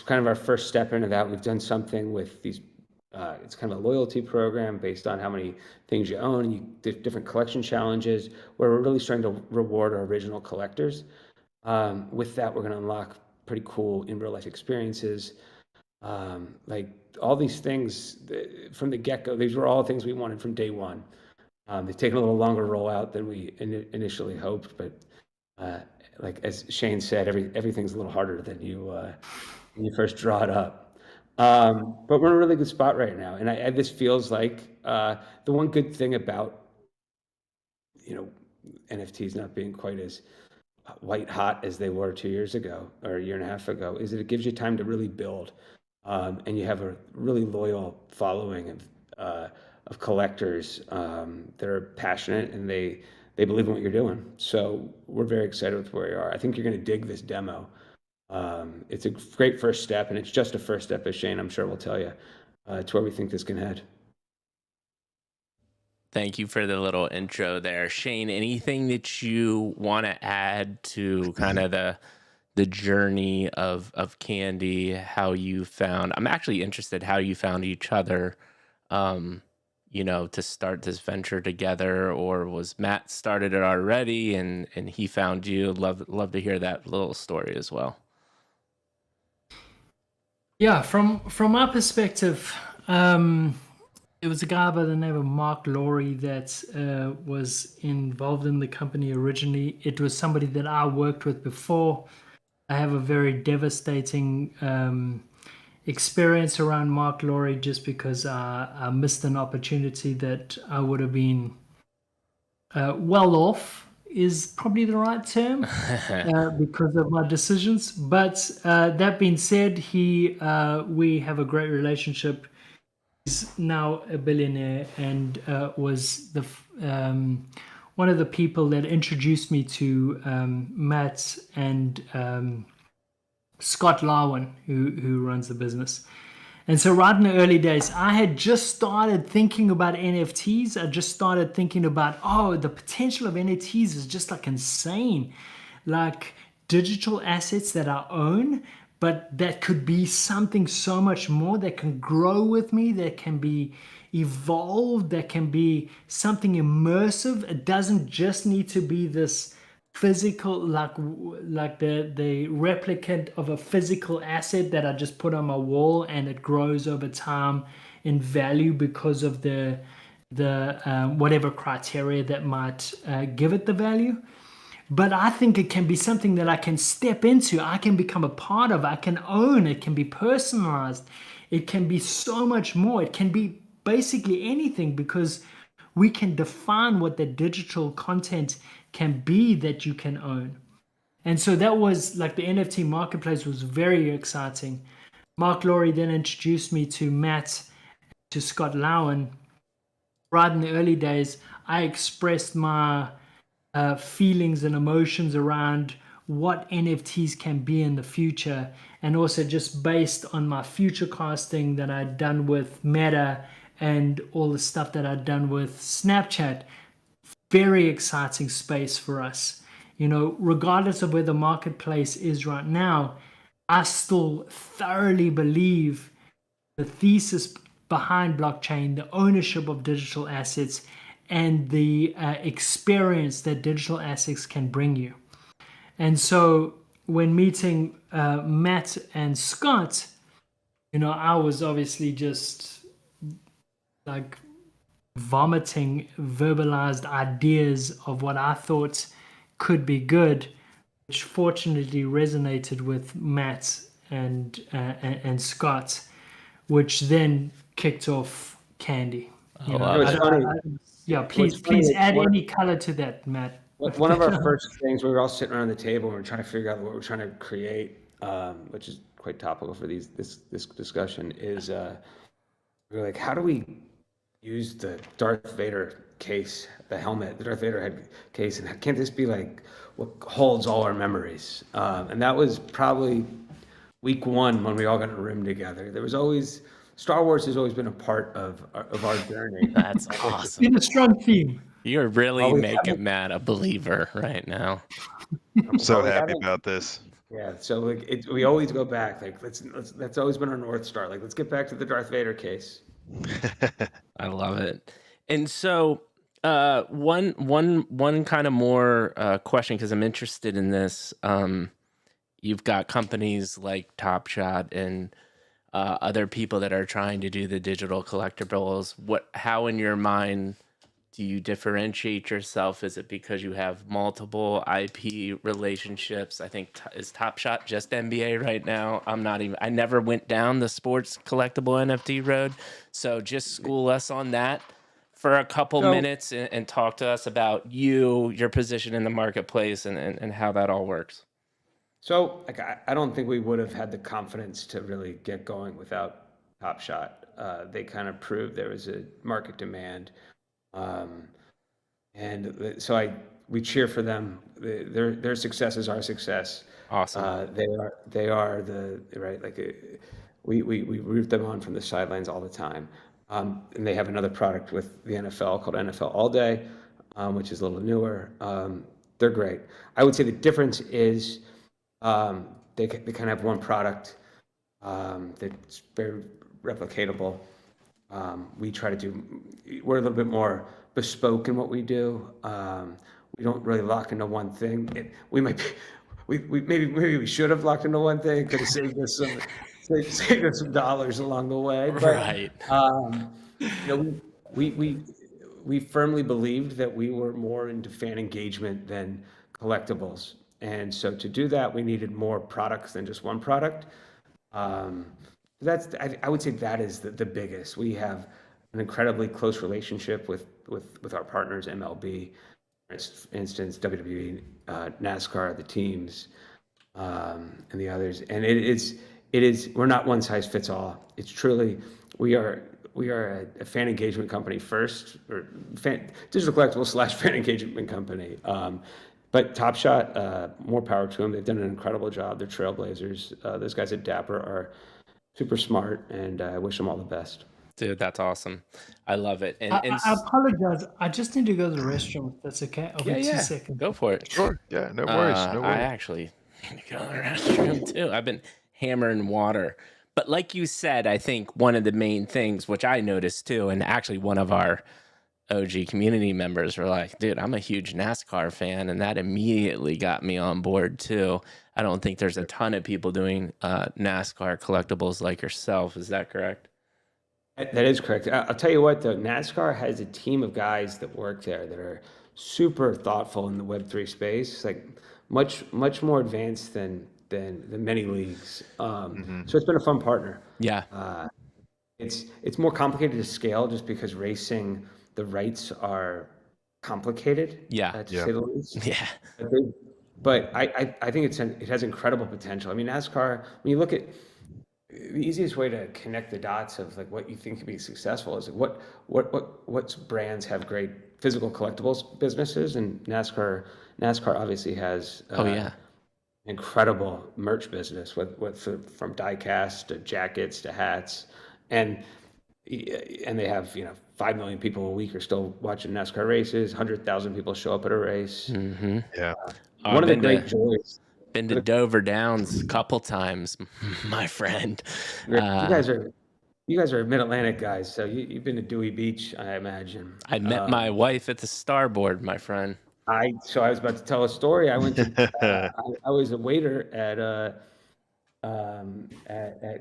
kind of our first step into that. We've done something with these. It's kind of a loyalty program based on how many things you own, and you different collection challenges, where we're really starting to reward our original collectors. With that, we're going to unlock pretty cool in real life experiences. Like all these things from the get-go, these were all things we wanted from day one. They've taken a little longer rollout than we initially hoped, but like as Shane said, everything's a little harder than you first draw it up. But we're in a really good spot right now. And this feels like the one good thing about, NFTs not being quite as white hot as they were 2 years ago or a year and a half ago is that it gives you time to really build. And you have a really loyal following of collectors that are passionate and they believe in what you're doing. So we're very excited with where you are. I think you're going to dig this demo. It's a great first step, and it's just a first step, as Shane, I'm sure, will tell you, to where we think this can head. Thank you for the little intro there. Shane, anything that you want to add to kind of the journey of Candy, how you found, I'm actually interested how you found each other, to start this venture together, or was Matt started it already and he found you? Love to hear that little story as well. Yeah, from my perspective, it was a guy by the name of Mark Laurie that was involved in the company originally. It was somebody that I worked with before. I have a very devastating experience around Mark Laurie just because I missed an opportunity that I would have been well off, is probably the right term, because of my decisions. But that being said, we have a great relationship. He's now a billionaire and was one of the people that introduced me to Matt and Scott Larwin, who runs the business. And so right in the early days, I had just started thinking about NFTs. I just started thinking about, the potential of NFTs is just like insane. Like digital assets that I own, but that could be something so much more that can grow with me, that can be evolved, that can be something immersive. It doesn't just need to be this physical, like the replicant of a physical asset that I just put on my wall and it grows over time in value because of the whatever criteria that might give it the value. But I think it can be something that I can step into, I can become a part of, I can own, it can be personalized, it can be so much more, it can be basically anything, because we can define what the digital content can be that you can own. And so that was like the NFT marketplace was very exciting. Mark Laurie then introduced me to Matt, to Scott Lowen. Right in the early days, I expressed my feelings and emotions around what NFTs can be in the future, and also just based on my future casting that I'd done with Meta and all the stuff that I'd done with Snapchat. Very exciting space for us. Regardless of where the marketplace is right now, I still thoroughly believe the thesis behind blockchain, the ownership of digital assets, and the experience that digital assets can bring you. And so when meeting Matt and Scott, I was obviously just like vomiting verbalized ideas of what I thought could be good, which fortunately resonated with Matt and Scott, which then kicked off Candy. I love it. Please add any color to that, Matt. One of our first things, we were all sitting around the table and we are trying to figure out what we're trying to create, which is quite topical for this discussion, is we were like, how do we use the Darth Vader case, the helmet, the Darth Vader head case, and can't this be like what holds all our memories? And that was probably week one when we all got in a room together. There was always, Star Wars has always been a part of our journey. That's awesome. It's been a strong theme. You're really making Matt a believer right now. I'm so happy about this. Yeah, so like we always go back. Like that's always been our North Star. Like let's get back to the Darth Vader case. I love it. And so one kind of more question, because I'm interested in this. You've got companies like Top Shot and other people that are trying to do the digital collectibles. How in your mind Do you differentiate yourself? Is it because you have multiple IP relationships? I think is Top Shot just NBA right now? I never went down the sports collectible NFT road. So just school us on that for a couple So minutes and talk to us about your position in the marketplace and how that all works. So like I don't think we would have had the confidence to really get going without Top Shot. They kind of proved there was a market demand. Um, and so we cheer for them. Their success is our success. Awesome. They are the right like we root them on from the sidelines all the time. And they have another product with the NFL called NFL All Day, which is a little newer. They're great. I would say the difference is they kind of have one product that's very replicatable. We're a little bit more bespoke in what we do. We don't really lock into one thing. Maybe we should have locked into one thing. Could have saved us some dollars along the way. But Right. we firmly believed that we were more into fan engagement than collectibles, and so to do that, we needed more products than just one product. Um, I would say that is the biggest. We have an incredibly close relationship with our partners, MLB, for instance, WWE, NASCAR, the teams, and the others. And we're not one size fits all. It's truly, we are a fan engagement company first, or digital collectible / fan engagement company. But Top Shot, more power to them. They've done an incredible job. They're trailblazers. Those guys at Dapper are super smart, and I wish them all the best. Dude, that's awesome. I love it. I apologize. I just need to go to the restroom. If that's okay. I'll be 2 seconds. Go for it. Sure. Yeah. No worries. No I worries. actually need to go to the restroom too. I've been hammering water. But like you said, I think one of the main things, which I noticed too, and actually one of our OG community members were like, dude, I'm a huge NASCAR fan. And that immediately got me on board too. I don't think there's a ton of people doing NASCAR collectibles like yourself. Is that correct? That is correct. I'll tell you what, though, NASCAR has a team of guys that work there that are super thoughtful in the Web3 space, like much more advanced than many leagues. So it's been a fun partner. Yeah. It's more complicated to scale just because racing, the rights are complicated. Yeah. To say the least. Yeah. But I think it has incredible potential. I mean, NASCAR, when you look at the easiest way to connect the dots of like what you think could be successful is what brands have great physical collectibles businesses, and NASCAR obviously has incredible merch business from die cast to jackets to hats, and they have 5 million people a week are still watching NASCAR races. 100,000 people show up at a race. Mm-hmm. Yeah. One of the great joys. Been to Dover Downs a couple times, my friend. You guys are Mid-Atlantic guys, so you've been to Dewey Beach, I imagine. I met my wife at the Starboard, my friend. So I was about to tell a story. I went to I was a waiter at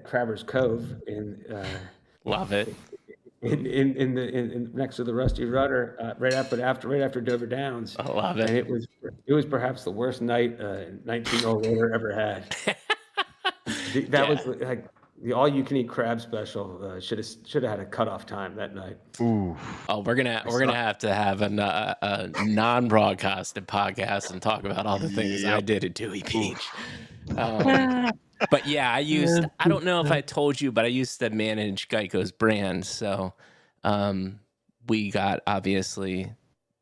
Crabber's Cove in Love it. in next to the Rusty Rudder, right after Dover Downs. I love it. And it was perhaps the worst night a 19-year-old waiter ever had. That was like the all-you-can-eat crab special. Should have had a cutoff time that night. Ooh. Oh, we're gonna have to have a non-broadcasted podcast and talk about all the things I did at Dewey Beach. But yeah, I don't know if I told you, but I used to manage Geico's brand. So we got obviously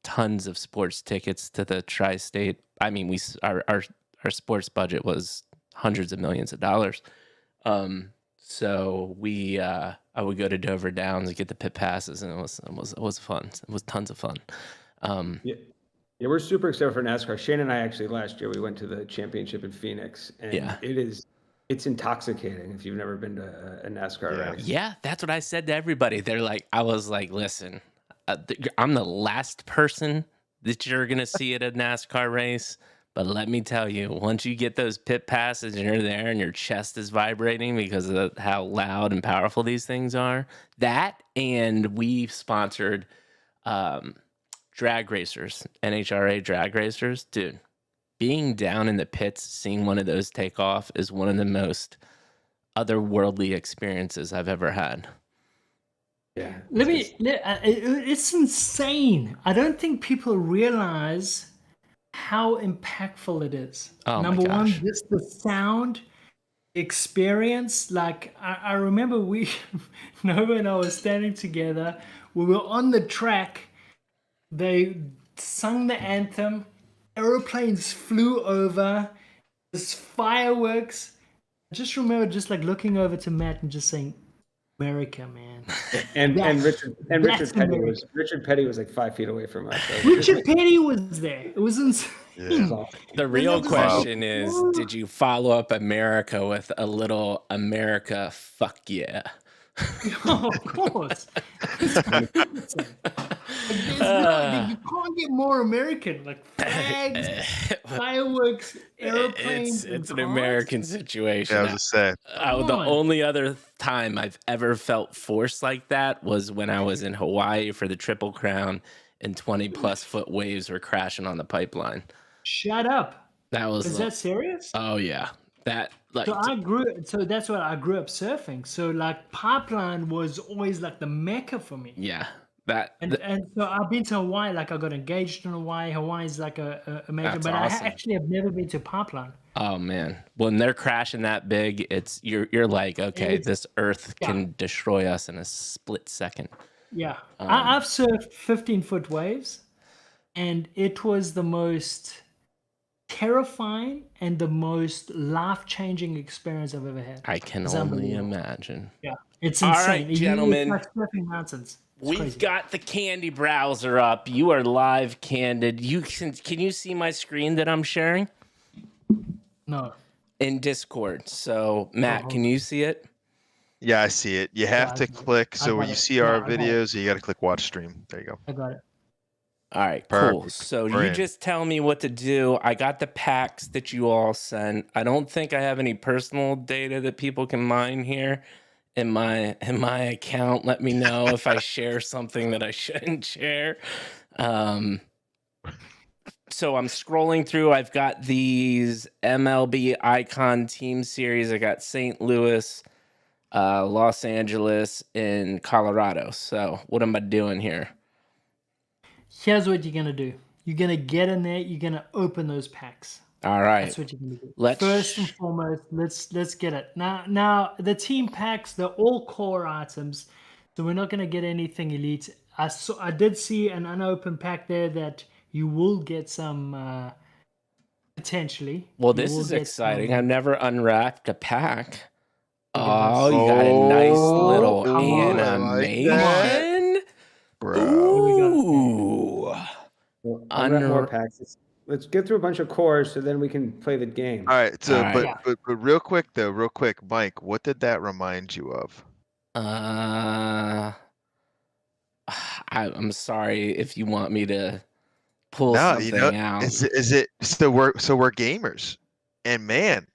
tons of sports tickets to the tri-state. I mean, our sports budget was hundreds of millions of dollars. So I would go to Dover Downs and get the pit passes, and it was fun. It was tons of fun. Yeah, we're super excited for NASCAR. Shane and I actually last year we went to the championship in Phoenix, and it's intoxicating if you've never been to a NASCAR race. Yeah, that's what I said to everybody. I was like, listen, I'm the last person that you're gonna see at a NASCAR race. But let me tell you, once you get those pit passes and you're there and your chest is vibrating because of how loud and powerful these things are, and we sponsored drag racers, NHRA drag racers, dude, being down in the pits, seeing one of those take off is one of the most otherworldly experiences I've ever had. Yeah. It's insane. I don't think people realize how impactful it is. Oh my Number one, gosh. just the sound experience. Like I remember Nova and I were standing together. We were on the track. They sung the anthem. Aeroplanes flew over. There's fireworks. I just remember just like looking over to Matt and just saying, "America, man." And That's Richard Petty America. was like 5 feet away from us. So Richard Petty was there. It was insane. it was awesome. The real Wow. question is, did you follow up America with a little America fuck yeah? Oh, of course. You can't get more American. Like flags, fireworks, airplanes. It's and an cars. American situation. Yeah, I was just saying. The on. only other time I've ever felt forced like that was when I was in Hawaii for the Triple Crown and 20+ foot waves were crashing on the pipeline. Shut up. That was Is that serious? oh yeah. That like So that's what I grew up surfing. So like pipeline was always like the mecca for me. yeah. And so I've been to Hawaii. Like I got engaged in Hawaii. Hawaii is like a major, That's but awesome. I actually have never been to pipeline. Oh man, when they're crashing that big, it's you're like, okay, this Earth can destroy us in a split second. Yeah, I've surfed 15-foot waves, and it was the most terrifying and the most life-changing experience I've ever had. I can It's only unbelievable. imagine. Yeah, it's All insane. right, It's gentlemen. like surfing mountains. It's We've crazy. got the Candy browser up. You are live, Candid. Can you see my screen that I'm sharing No. in Discord? So Matt, can you see it? Yeah, I see it. You have to click. So when got you it. see our Yeah, I got it. videos, you got to click watch stream. There you go. I got it. All right, cool. Perfect. So We're you in. just tell me what to do. I got the packs that you all sent. I don't think I have any personal data that people can mine here in my account. Let me know if I share something that I shouldn't share. So I'm scrolling through. I've got these MLB Icon Team Series. I got St. Louis, Los Angeles, and Colorado. So what am I doing here? Here's what you're gonna do. You're gonna get in there. You're gonna open those packs. All right. That's what you're gonna do. Let's First and foremost, let's get it. Now the team packs, they're all core items, so we're not gonna get anything elite. I did see an unopened pack there that you will get some potentially. Well, You this will is get exciting. some- I've never unwrapped a pack. Look at Oh, this. you got a nice little Oh, I like animation. Bro. Ooh. Well, I've got more packs. Let's get through a bunch of cores so then we can play the game. All right. So, All right. but real quick, Mike, what did that remind you of? I'm sorry if you want me to pull No, something out. is it? So we're gamers, and man,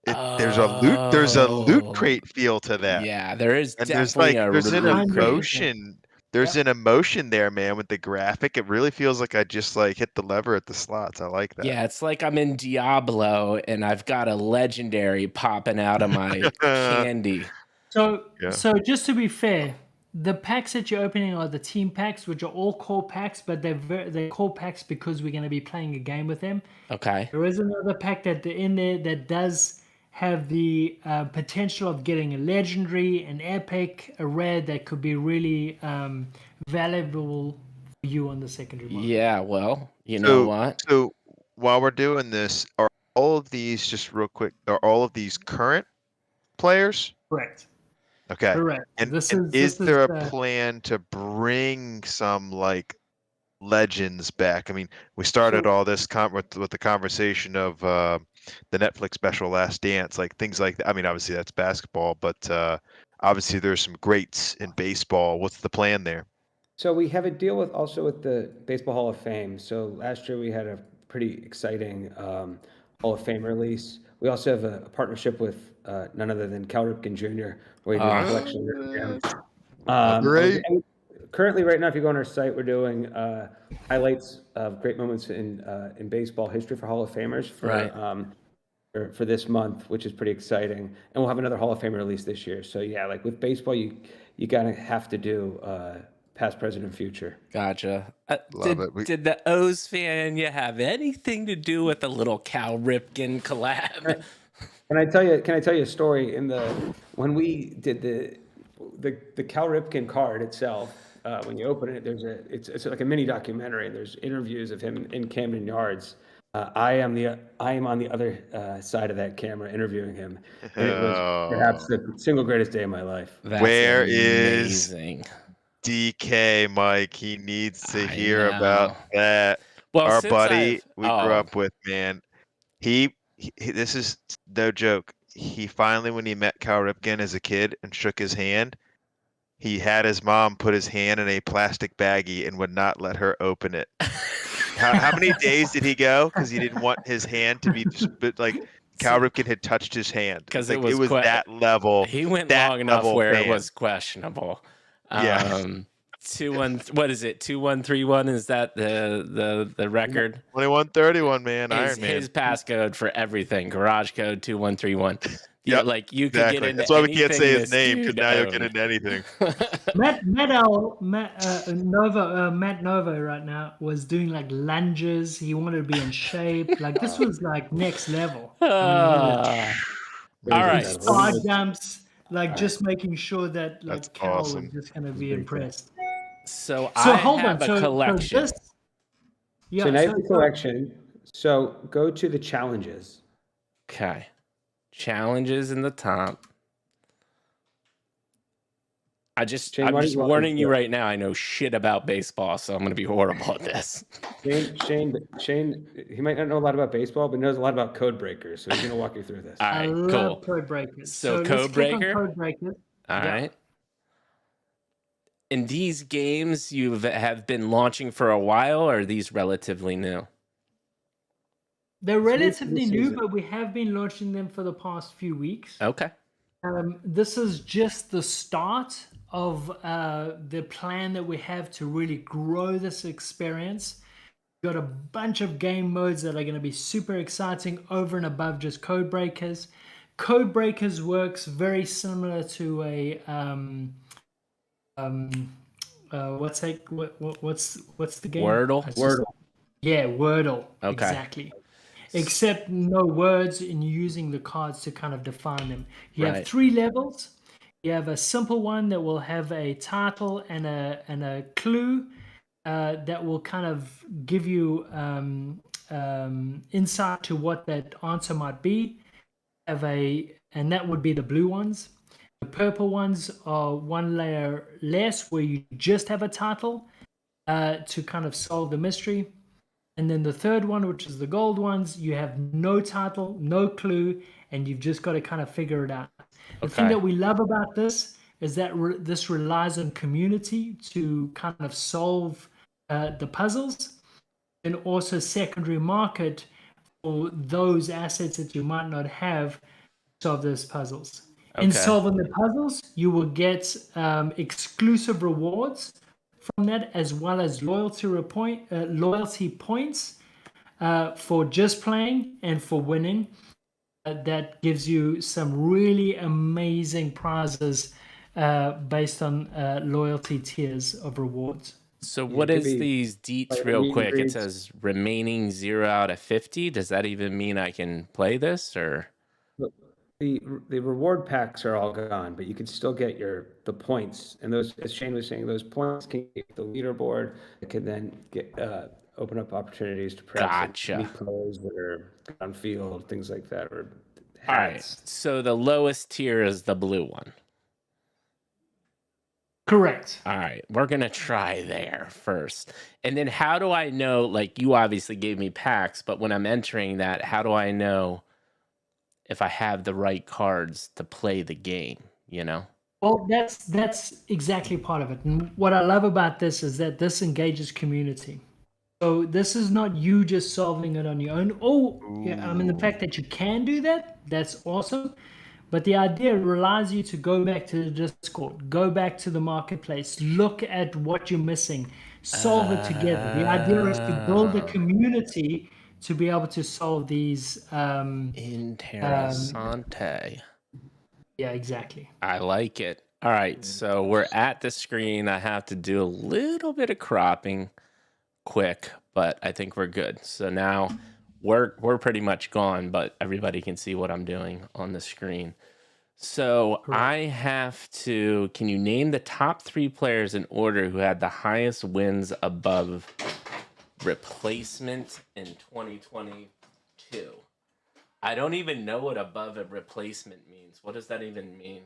there's a loot crate feel to that. Yeah, there is And definitely there's an loot crate. emotion. There's an emotion there, man, with the graphic. It really feels like I just like hit the lever at the slots. I like that. Yeah, it's like I'm in Diablo and I've got a legendary popping out of my candy. So just to be fair, the packs that you're opening are the team packs, which are all core packs, but they're core packs because we're going to be playing a game with them. Okay. There is another pack that in there that does have the potential of getting a legendary, an epic, a rare that could be really valuable for you on the secondary market. Yeah, well, you know what? So while we're doing this, are all of these, just real quick, are all of these current players? Correct. Okay. Correct. And This is is there a plan to bring some like legends back? I mean, we started all this with the conversation of the Netflix special Last Dance, like things like that. I mean, obviously that's basketball, but obviously there's some greats in baseball. What's the plan there? So we have a deal also with the Baseball Hall of Fame. So last year we had a pretty exciting Hall of Fame release. We also have a partnership with none other than Cal Ripken Jr., where we do a collection of gems. Great. currently right now, if you go on our site, we're doing highlights of great moments in baseball history for Hall of Famers for this month, which is pretty exciting. And we'll have another Hall of Famer release this year. So yeah, like with baseball, you gotta have to do past, present, and future. Gotcha. Love it. Did the O's fan you have anything to do with the little Cal Ripken collab? Can I tell you a story? When we did the Cal Ripken card itself, when you open it, it's like a mini documentary. There's interviews of him in Camden Yards. I am on the other side of that camera interviewing him, and it was perhaps the single greatest day of my life. That's Where amazing. is DK, Mike? He needs to hear about that. Well, Our since buddy we grew up with, man. He this is no joke. He finally, when he met Cal Ripken as a kid and shook his hand, he had his mom put his hand in a plastic baggie and would not let her open it. How many days did he go? Because he didn't want his hand to be like Cal Ripken had touched his hand. Because like, it was that level. He went long enough where it was questionable. Yeah. what is it? 2131 is that the record? 2131, man. Iron Man. His passcode for everything. Garage code 2131. Yeah, like you could get into. That's why we can't say his this name, because dude now you'll owned. get into anything. Matt Novo right now was doing like lunges. He wanted to be in shape. Like this was like next level. All right. Star jumps, like just making sure that like That's Cal awesome. was just gonna be impressed. So hold have on. a collection. So now you have the collection. So go to the challenges. Okay. Challenges in the top. I'm just warning you right now. I know shit about baseball, so I'm going to be horrible at this. Shane, he might not know a lot about baseball, but knows a lot about code breakers. So he's going to walk you through this. All right, I love cool. code breakers. So let's code click on breaker. Code breakers. All right. And these games have been launching for a while, or are these relatively new? They're relatively new, but we have been launching them for the past few weeks. Okay. This is just the start of the plan that we have to really grow this experience. We've got a bunch of game modes that are going to be super exciting over and above just Code Breakers. Code Breakers works very similar to a what's the game? Wordle. Yeah, Wordle. Okay. Exactly. Except no words and using the cards to kind of define them. You have 3 levels. You have a simple one that will have a title and a clue that will kind of give you insight to what that answer might be. And that would be the blue ones. The purple ones are one layer less, where you just have a title to kind of solve the mystery. And then the third one, which is the gold ones, you have no title, no clue, and you've just got to kind of figure it out. The thing that we love about this is that this relies on community to kind of solve the puzzles, and also secondary market for those assets that you might not have to solve those puzzles. Okay. In solving the puzzles, you will get exclusive rewards from that, as well as loyalty points for just playing and for winning. That gives you some really amazing prizes based on loyalty tiers of rewards. So what is these deets real quick? It says remaining 0 out of 50. Does that even mean I can play this, or? The reward packs are all gone, but you can still get the points, and those, as Shane was saying, those points can get the leaderboard. It can then get open up opportunities to perhaps meet players that are on field, things like that, or hats. All right. So the lowest tier is the blue one. Correct. All right. We're gonna try there first, and then how do I know? Like, you obviously gave me packs, but when I'm entering that, how do I know if I have the right cards to play the game, you know? Well, that's exactly part of it. And what I love about this is that this engages community. So this is not you just solving it on your own. Oh, yeah, I mean, the fact that you can do that, that's awesome. But the idea relies you to go back to the Discord, go back to the marketplace, look at what you're missing, solve it together. The idea is to build a community to be able to solve these. Interessante. Yeah, exactly. I like it. All right, so we're at the screen. I have to do a little bit of cropping quick, but I think we're good. So now we're pretty much gone, but everybody can see what I'm doing on the screen. So Correct. I have to, can you name the top 3 players in order who had the highest wins above replacement in 2022? I don't even know what above a replacement means. What does that even mean?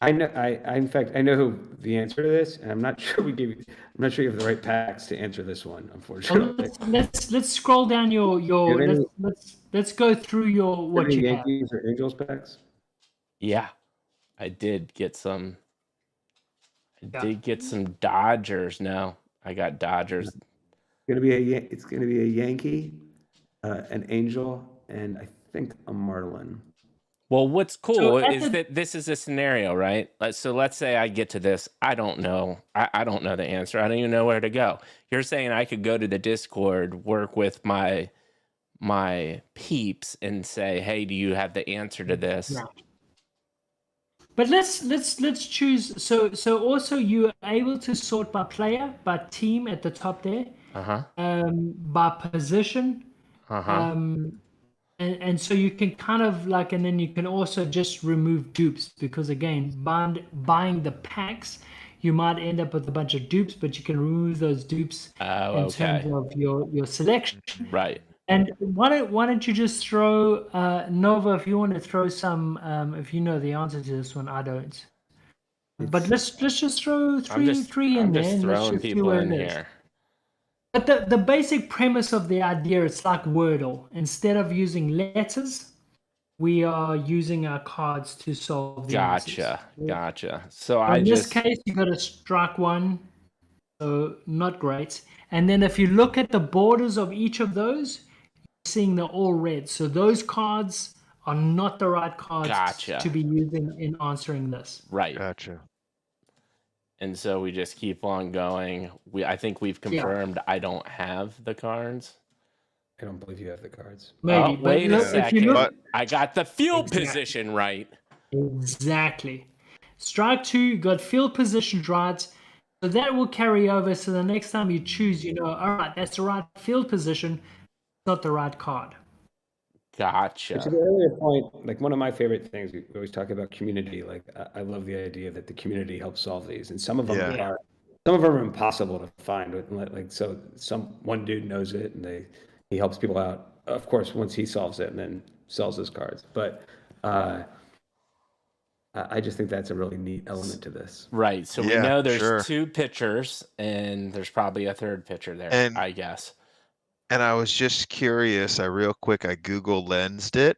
I know. In fact, I know who the answer to this, and I'm not sure I'm not sure you have the right packs to answer this one. Well, Unfortunately, let's scroll down your Do you have any- let's go through your what any you have. Yankees or Angels packs? Yeah, I did get some. I Yeah. did get some Dodgers. No, I got Dodgers. It's gonna be a Yankee, an Angel, and I think a Marlin. Well, what's cool So is that this is a scenario, right? So let's say I get to this. I don't know. I don't know the answer. I don't even know where to go. You're saying I could go to the Discord, work with my peeps, and say, "Hey, do you have the answer to this?" Yeah. But let's choose. So also you are able to sort by player, by team at the top there, by position, and so you can kind of like, and then you can also just remove dupes, because again, buying the packs, you might end up with a bunch of dupes, but you can remove those dupes in terms of your selection. Right. And why don't you just throw Nova, if you want to throw some, if you know the answer to this one, I don't. But let's just throw three in there, and let's throwing just see people where in it is. here. But the basic premise of the idea, it's like Wordle. Instead of using letters, we are using our cards to solve the answers. Gotcha. So In this case, you got to strike one, so not great. And then if you look at the borders of each of those, you're seeing they're all red. So those cards are not the right cards to be using in answering this. Right. Gotcha. And so we just keep on going. I think we've confirmed I don't have the cards. I don't believe you have the cards. Maybe. Oh, wait a second. I got the field position right. Exactly. Strike 2, you got field position right. So that will carry over. So the next time you choose, you know, all right, that's the right field position, not the right card. Gotcha. To the earlier point, like one of my favorite things, we always talk about community. Like I love the idea that the community helps solve these, and some of them are impossible to find. Like so, one dude knows it, and he helps people out. Of course, once he solves it, and then sells his cards. But I just think that's a really neat element to this. Right. So we know there's 2 pitchers, and there's probably a 3rd pitcher there, I guess. And I was just curious, I Google lensed it,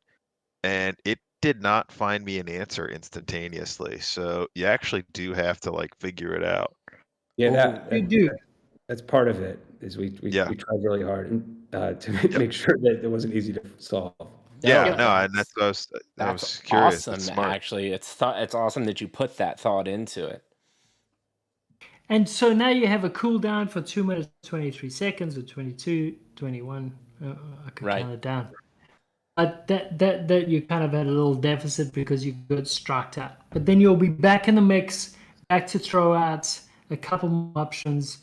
and it did not find me an answer instantaneously. So you actually do have to like figure it out. Yeah, that's part of it. Is we tried really hard to make sure that it wasn't easy to solve. And that's what I was curious. Awesome, actually. It's awesome that you put that thought into it. And so now you have a cooldown for 2 minutes, 23 seconds, or 22, 21. I could count it down. But that you kind of had a little deficit because you got struck out. But then you'll be back in the mix, back to throwouts, a couple more options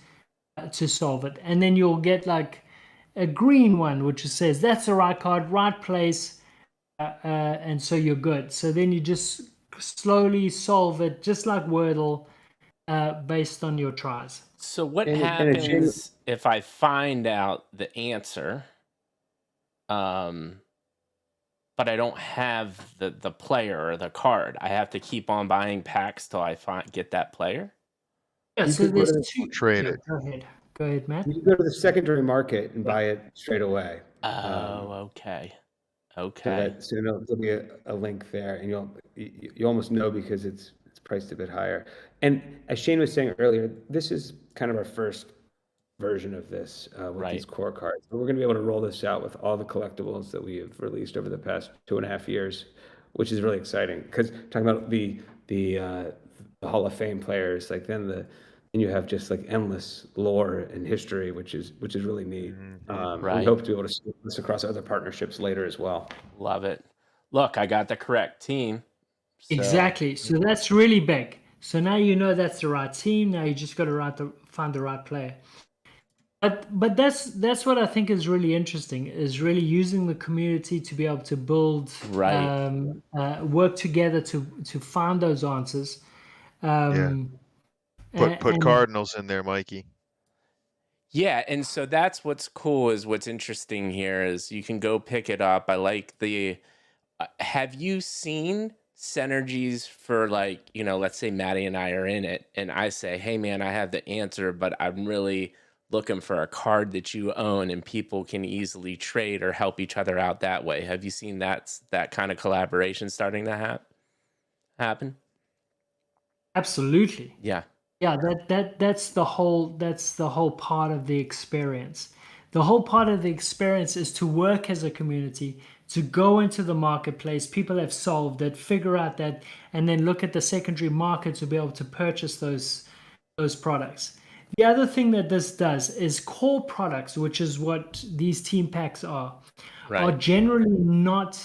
to solve it. And then you'll get like a green one, which says that's the right card, right place, and so you're good. So then you just slowly solve it, just like Wordle, based on your tries. So what happens if I find out the answer, but I don't have the player or the card? I have to keep on buying packs till I get that player? Yeah, so there's 2. Trade it. Go ahead, Matt. You can go to the secondary market and buy it straight away. Okay. So there'll be a link there, and you almost know because it's priced a bit higher. And as Shane was saying earlier, this is kind of our first version of this with these Right. core cards. But we're going to be able to roll this out with all the collectibles that we have released over the past 2.5 years, which is really exciting. Because talking about the Hall of Fame players, like then you have just like endless lore and history, which is really neat. We Right. hope to be able to see this across other partnerships later as well. Love it. Look, I got the correct team. So Exactly. So that's really big. So now you know that's the right team. Now you just got to find the right player. But that's what I think is really interesting, is really using the community to be able to build, Right. work together to find those answers. Yeah. Put And Cardinals in there, Mikey. Yeah, and so that's what's cool is what's interesting here is you can go pick it up. I like the have you seen synergies for like, let's say Maddie and I are in it and I say, "Hey man, I have the answer, but I'm really looking for a card that you own," and people can easily trade or help each other out that way. Have you seen that kind of collaboration starting to happen? absolutely. Yeah. Yeah, that's the whole part of the experience. The whole part of the experience is to work as a community, to go into the marketplace. People have solved it, figure out that, and then look at the secondary market to be able to purchase those products. The other thing that this does is core products, which is what these team packs are Right. generally not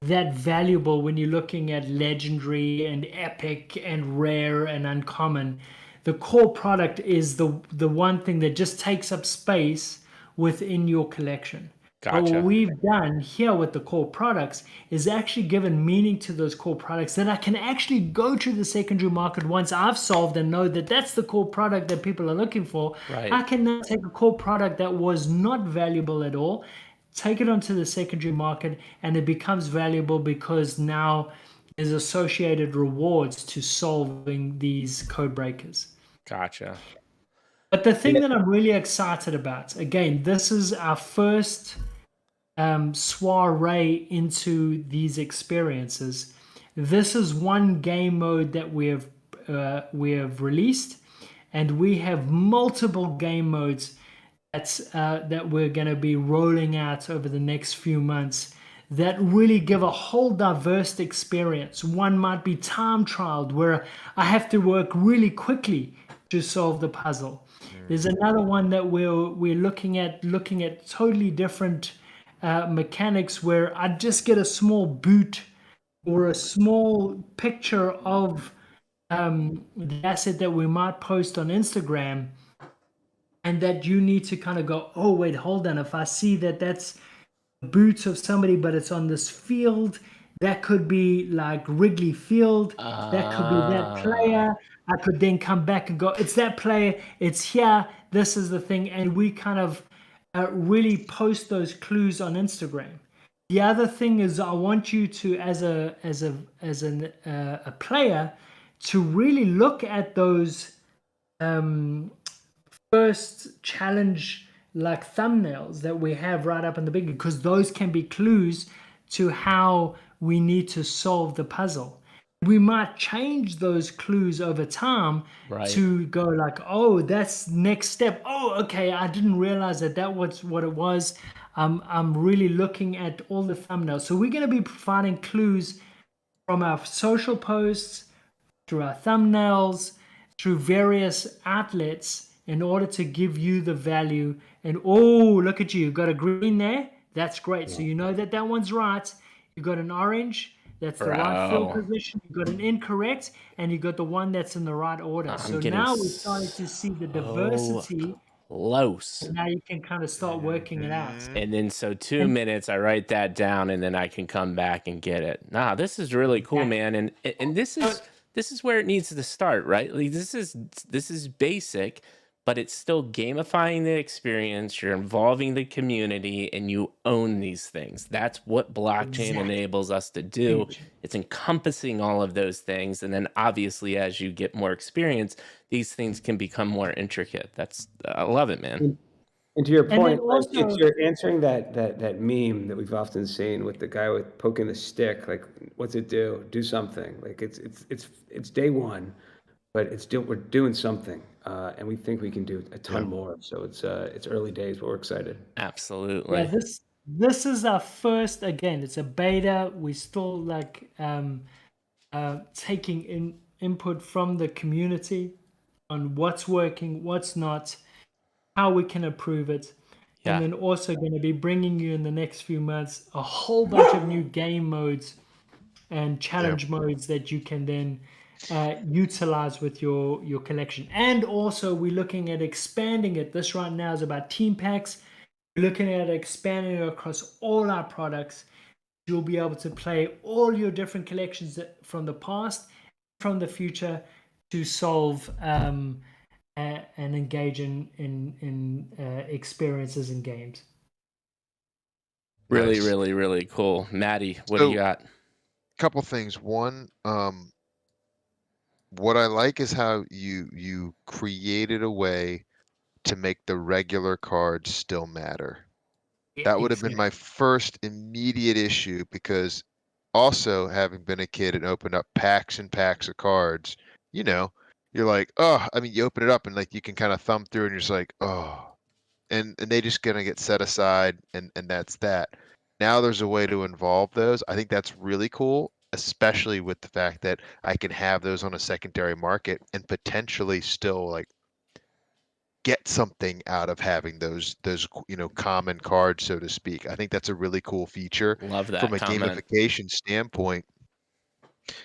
that valuable when you're looking at legendary and epic and rare and uncommon. The core product is the one thing that just takes up space within your collection. But what Gotcha. we've done here with the core products is actually given meaning to those core products that I can actually go to the secondary market once I've solved and know that that's the core product that people are looking for. Right. I can now take a core product that was not valuable at all, take it onto the secondary market, and it becomes valuable because now there's associated rewards to solving these code breakers. Gotcha. But the thing that I'm really excited about, again, this is our first soiree into these experiences. This is one game mode that we have released, and we have multiple game modes that we're going to be rolling out over the next few months that really give a whole diverse experience. One might be time trialed, where I have to work really quickly to solve the puzzle. There's another one that we're looking at totally different mechanics, where I just get a small boot or a small picture of the asset that we might post on Instagram, and that you need to kind of go, oh wait, hold on, if I see that that's the boots of somebody but it's on this field, that could be like Wrigley Field, that could be that player. I could then come back and go, it's that player, it's here, this is the thing. And we kind of really post those clues on Instagram. The other thing is, I want you to, as a player, to really look at those first challenge like thumbnails that we have right up in the beginning, because those can be clues to how we need to solve the puzzle. We might change those clues over time to go like, oh, that's next step. Oh, okay, I didn't realize that was what it was. I'm really looking at all the thumbnails. So we're going to be providing clues from our social posts, through our thumbnails, through various outlets, in order to give you the value. And oh, look at you, you've got a green there. That's great. So you know that one's right. You got an orange. That's the right field position. You got an incorrect, and you got the one that's in the right order. So now we're starting to see the diversity. Close. And now you can kind of start working it out. And then so 2 minutes, I write that down, and then I can come back and get it. Nah, this is really cool, man. And this is where it needs to start, right? Like this is basic, but it's still gamifying the experience. You're involving the community, and you own these things. That's what blockchain enables us to do. It's encompassing all of those things. And then obviously, as you get more experience, these things can become more intricate. I love it, man. And to your point, if you're answering that meme that we've often seen with the guy with poking the stick, like, what's it do? Do something. Like it's day one. but we're doing something, and we think we can do a ton Yeah. more. So it's early days, but we're excited. Absolutely. Yeah, this is our first. Again, it's a beta. We still taking input from the community on what's working, what's not, how we can improve it. Yeah. And then also going to be bringing you in the next few months a whole bunch of new game modes and challenge modes that you can then utilize with your collection. And also we're looking at expanding it. This right now is about team packs. We're looking at expanding it across all our products. You'll be able to play all your different collections from the past, from the future, to solve and engage in experiences and games. Really, Nice. really, really cool. Maddie, what do you got? Couple things. One, what I like is how you created a way to make the regular cards still matter. That would have been my first immediate issue, because also having been a kid and opened up packs and packs of cards, you're like, oh, I mean, you open it up and like you can kind of thumb through and you're just like, oh, and they just gonna get set aside, and that's that. Now there's a way to involve those. I think that's really cool, especially with the fact that I can have those on a secondary market and potentially still like get something out of having those common cards, so to speak. I think that's a really cool feature Love that from a comment. gamification standpoint.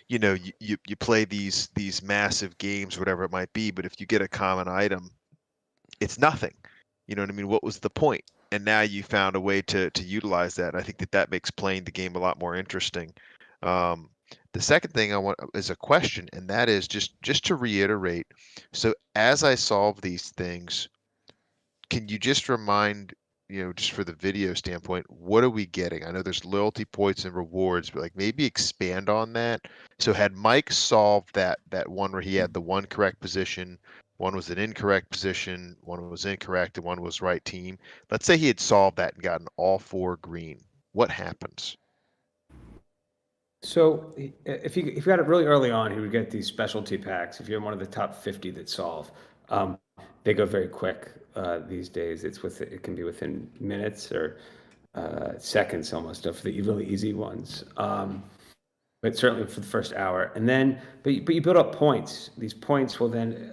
You play these massive games, whatever it might be, but if you get a common item, it's nothing. You know what I mean? What was the point? And now you found a way to utilize that. I think that makes playing the game a lot more interesting. Um, the second thing I want is a question, and that is just to reiterate. So as I solve these things, can you just remind, just for the video standpoint, what are we getting? I know there's loyalty points and rewards, but like maybe expand on that. So had Mike solved that one where he had the one correct position, one was an incorrect position, one was incorrect, and one was right team. Let's say he had solved that and gotten all 4 green. What happens? So if you got it really early on, he would get these specialty packs. If you're one of the top 50 that solve, they go very quick these days. It can be within minutes or seconds almost of the really easy ones. But certainly for the first hour, and then but you build up points. These points will then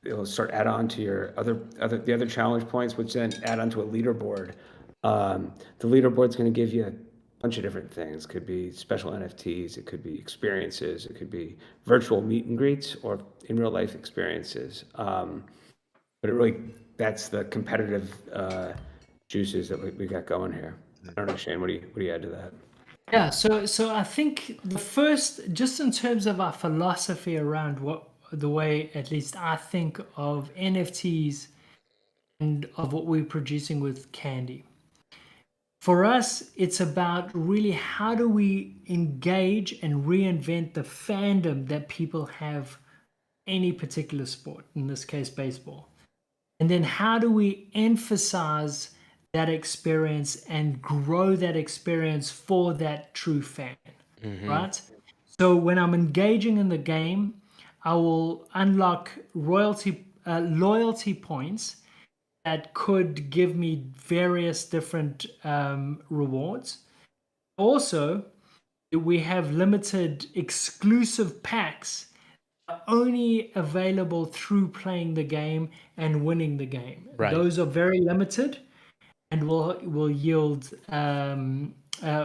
it'll start add on to your the other challenge points, which then add on to a leaderboard. The leaderboard's going to give you a bunch of different things. Could be special NFTs, it could be experiences, it could be virtual meet and greets, or in real life experiences. But that's the competitive juices that we got going here. I don't know, Shane, what do you add to that? Yeah, so I think the first, just in terms of our philosophy around the way at least I think of NFTs and of what we're producing with Candy. For us, it's about really how do we engage and reinvent the fandom that people have any particular sport, in this case baseball. And then how do we emphasize that experience and grow that experience for that true fan, right? So when I'm engaging in the game, I will unlock loyalty points that could give me various different rewards. Also, we have limited exclusive packs only available through playing the game and winning the game. Right. Those are very limited and will yield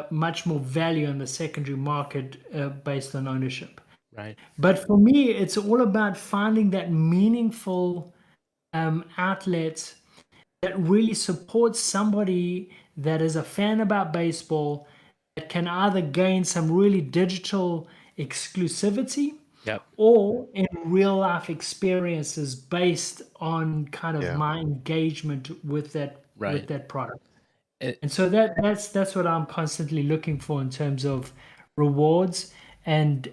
much more value in the secondary market based on ownership. Right. But for me, it's all about finding that meaningful outlet that really supports somebody that is a fan about baseball, that can either gain some really digital exclusivity, Yep. or in real life experiences based on kind of Yeah. my engagement with that product. It- And so that's what I'm constantly looking for in terms of rewards, and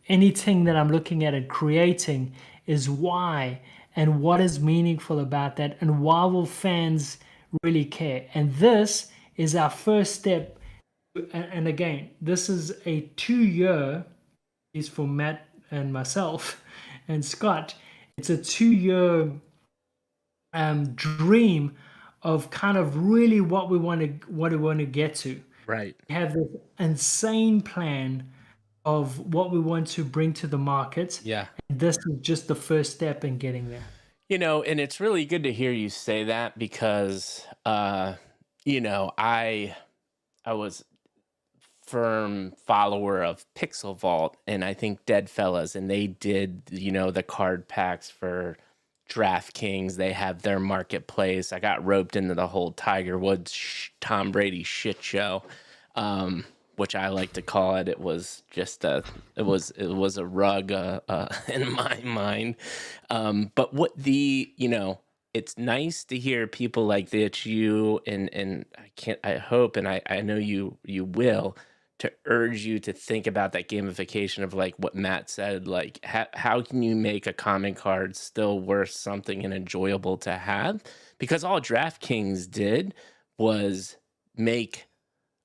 anything that I'm looking at and creating is why and what is meaningful about that, and why will fans really care. And this is our first step. And again, this is a 2-year, is for Matt and myself, and Scott, it's a 2-year dream of kind of really what we want to get to. Right. We have this insane plan of what we want to bring to the market. Yeah. And this is just the first step in getting there. You know, and it's really good to hear you say that because, you know, I was firm follower of Pixel Vault and I think Deadfellas, and they did, you know, the card packs for DraftKings. They have their marketplace. I got roped into the whole Tiger Woods, Tom Brady shit show, which I like to call it. It was just it was a rug in my mind. But what you know, it's nice to hear people like that, you and I hope, and I know you will, to urge you to think about that gamification of like what Matt said, like how can you make a common card still worth something and enjoyable to have? Because all DraftKings did was make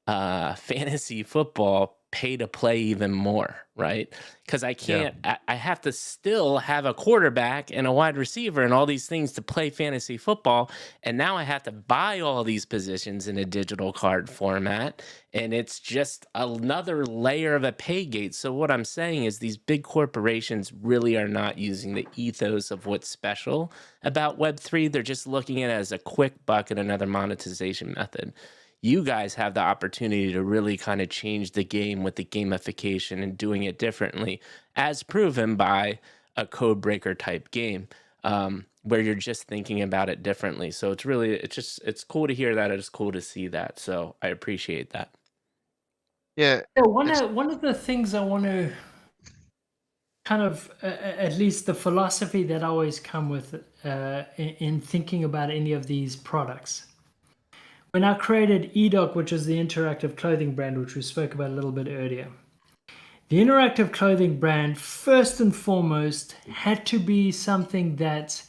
fantasy football pay to play even more, right? Because I can't, I have to still have a quarterback and a wide receiver and all these things to play fantasy football. And now I have to buy all these positions in a digital card format. And it's just another layer of a pay gate. So what I'm saying is these big corporations really are not using the ethos of what's special about Web3. They're just looking at it as a quick buck and another monetization method. You guys have the opportunity to really kind of change the game with the gamification and doing it differently, as proven by a code breaker type game, where you're just thinking about it differently. So it's cool to hear that. It's cool to see that. So I appreciate that. Yeah. One of the things I want to kind of, at least the philosophy that I always come with in thinking about any of these products. When I created EDOC, which is the interactive clothing brand, which we spoke about a little bit earlier, the interactive clothing brand, first and foremost, had to be something that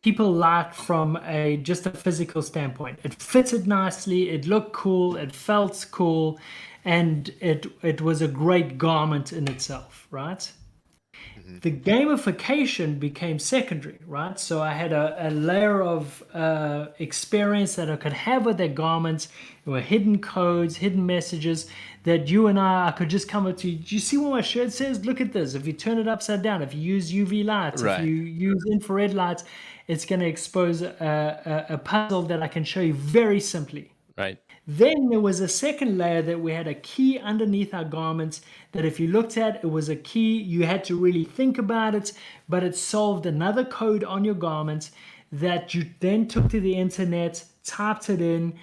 people liked from just a physical standpoint. It fitted nicely, it looked cool, it felt cool, and it was a great garment in itself, right? The gamification became secondary, right? So I had a layer of experience that I could have with that garments. There were hidden codes, hidden messages that you and I could just come up to. Do you see what my shirt says? Look at this. If you turn it upside down, if you use UV lights, Right. if you use infrared lights, it's going to expose a puzzle that I can show you very simply. Right. Then there was a second layer that we had a key underneath our garments that if you looked at, it was a key. You had to really think about it, but it solved another code on your garments that you then took to the internet, typed it in,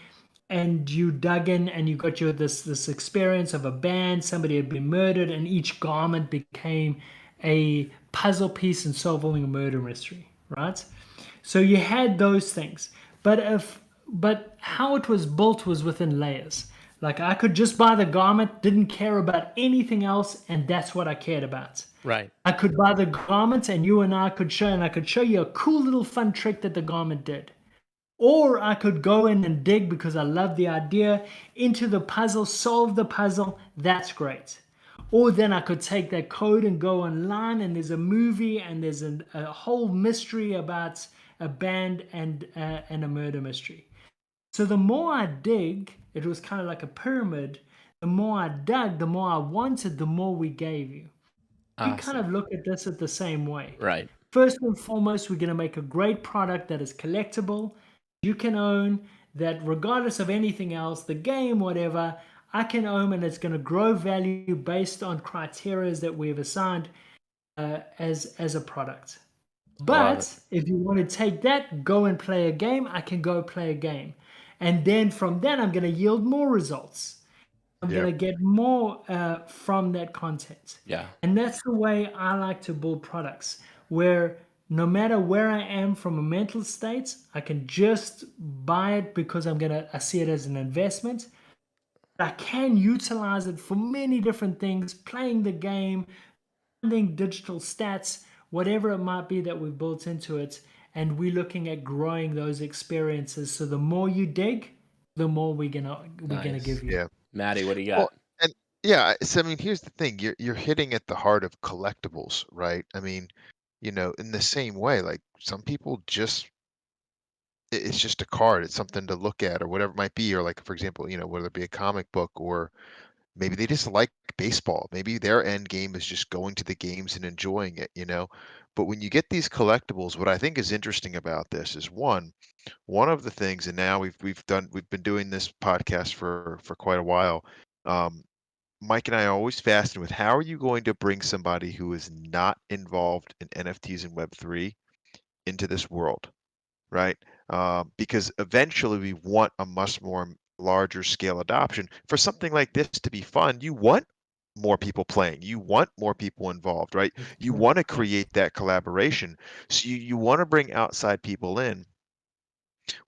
and you dug in and you got this experience of a band, somebody had been murdered, and each garment became a puzzle piece in solving a murder mystery, right? So you had those things. But how it was built was within layers. Like I could just buy the garment, didn't care about anything else, and that's what I cared about. Right. I could buy the garment and you and I could show you a cool little fun trick that the garment did. Or I could go in and dig because I love the idea into the puzzle, solve the puzzle, that's great. Or then I could take that code and go online and there's a movie and there's a whole mystery about a band and a murder mystery. So the more I dig, it was kind of like a pyramid. The more I dug, the more I wanted, the more we gave you. We kind of look at this at the same way. Right. First and foremost, we're going to make a great product that is collectible, you can own, that regardless of anything else, the game, whatever, I can own, and it's going to grow value based on criteria that we've assigned as a product. But if you want to take that, go and play a game, I can go play a game. And then from that, I'm going to yield more results. I'm going to get more from that content. Yeah. And that's the way I like to build products, where no matter where I am from a mental state, I can just buy it because I see it as an investment. I can utilize it for many different things, playing the game, finding digital stats, whatever it might be that we've built into it. And we're looking at growing those experiences. So the more you dig, the more we're gonna give you. Yeah. Maddie, what do you got? Well, and yeah, so I mean, here's the thing: you're hitting at the heart of collectibles, right? I mean, in the same way, like some people just it's just a card, it's something to look at or whatever it might be, or like for example, whether it be a comic book or maybe they just like baseball. Maybe their end game is just going to the games and enjoying it. But when you get these collectibles, what I think is interesting about this is one of the things, and now we've been doing this podcast for quite a while. Um, Mike and I are always fascinated with how are you going to bring somebody who is not involved in NFTs and Web3 into this world, right? Because eventually we want a much more larger scale adoption. For something like this to be fun, you want more people playing, you want more people involved, right? You want to create that collaboration. So you want to bring outside people in.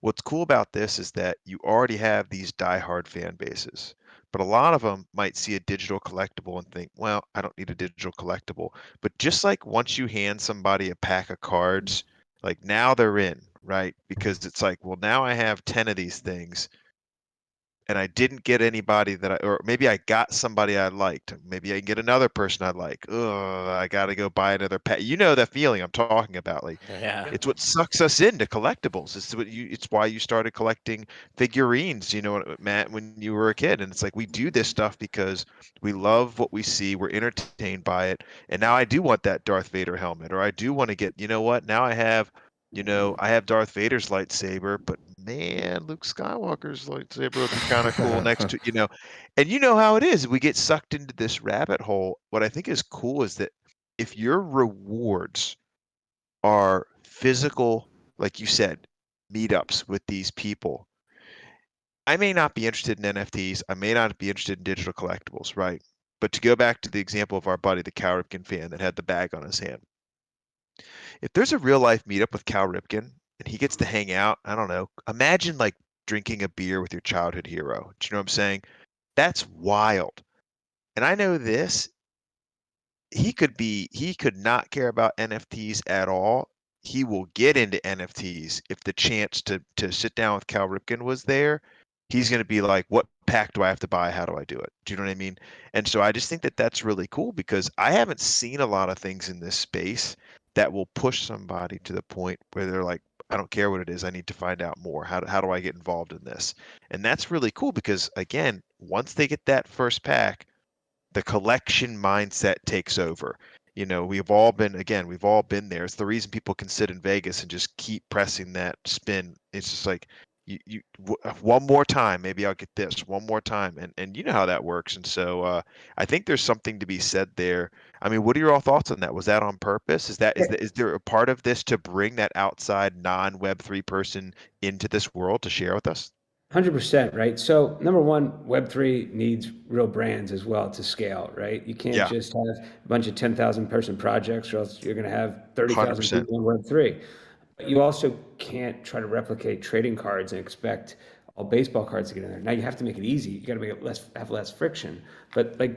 What's cool about this is that you already have these diehard fan bases, but a lot of them might see a digital collectible and think, well, I don't need a digital collectible. But just like once you hand somebody a pack of cards, like now they're in, right? Because it's like, well, now I have 10 of these things and I didn't get anybody or maybe I got somebody I liked. Maybe I can get another person I like. Oh, I got to go buy another pet. You know that feeling I'm talking about. Like Yeah. it's what sucks us into collectibles. It's why you started collecting figurines, Matt, when you were a kid. And it's like we do this stuff because we love what we see, we're entertained by it. And now I do want that Darth Vader helmet, or I do want to get, now I have Darth Vader's lightsaber, but man, Luke Skywalker's lightsaber would be kind of cool next to, and you know how it is. We get sucked into this rabbit hole. What I think is cool is that if your rewards are physical, like you said, meetups with these people, I may not be interested in NFTs. I may not be interested in digital collectibles, right? But to go back to the example of our buddy, the Cal Ripken fan that had the bag on his hand, if there's a real life meetup with Cal Ripken and he gets to hang out, I don't know, imagine like drinking a beer with your childhood hero. Do you know what I'm saying? That's wild. And I know this, he could not care about NFTs at all. He will get into NFTs if the chance to sit down with Cal Ripken was there. He's going to be like, what pack do I have to buy? How do I do it? Do you know what I mean? And so I just think that that's really cool because I haven't seen a lot of things in this space that will push somebody to the point where they're like, I don't care what it is. I need to find out more. How do I get involved in this? And that's really cool because again, once they get that first pack, the collection mindset takes over. We've all been there. It's the reason people can sit in Vegas and just keep pressing that spin. It's just like one more time, maybe I'll get this one more time, and you know how that works. And so I think there's something to be said there. I mean, what are your all thoughts on that? Was that on purpose? Is there a part of this to bring that outside non Web3 person into this world to share with us? 100%, right? So number one, Web3 needs real brands as well to scale, right? You can't Yeah, just have a bunch of 10,000 person projects or else you're going to have 30,000 100%. people in Web3. But you also can't try to replicate trading cards and expect all baseball cards to get in there. Now you have to make it easy. You got to make it have less friction. But like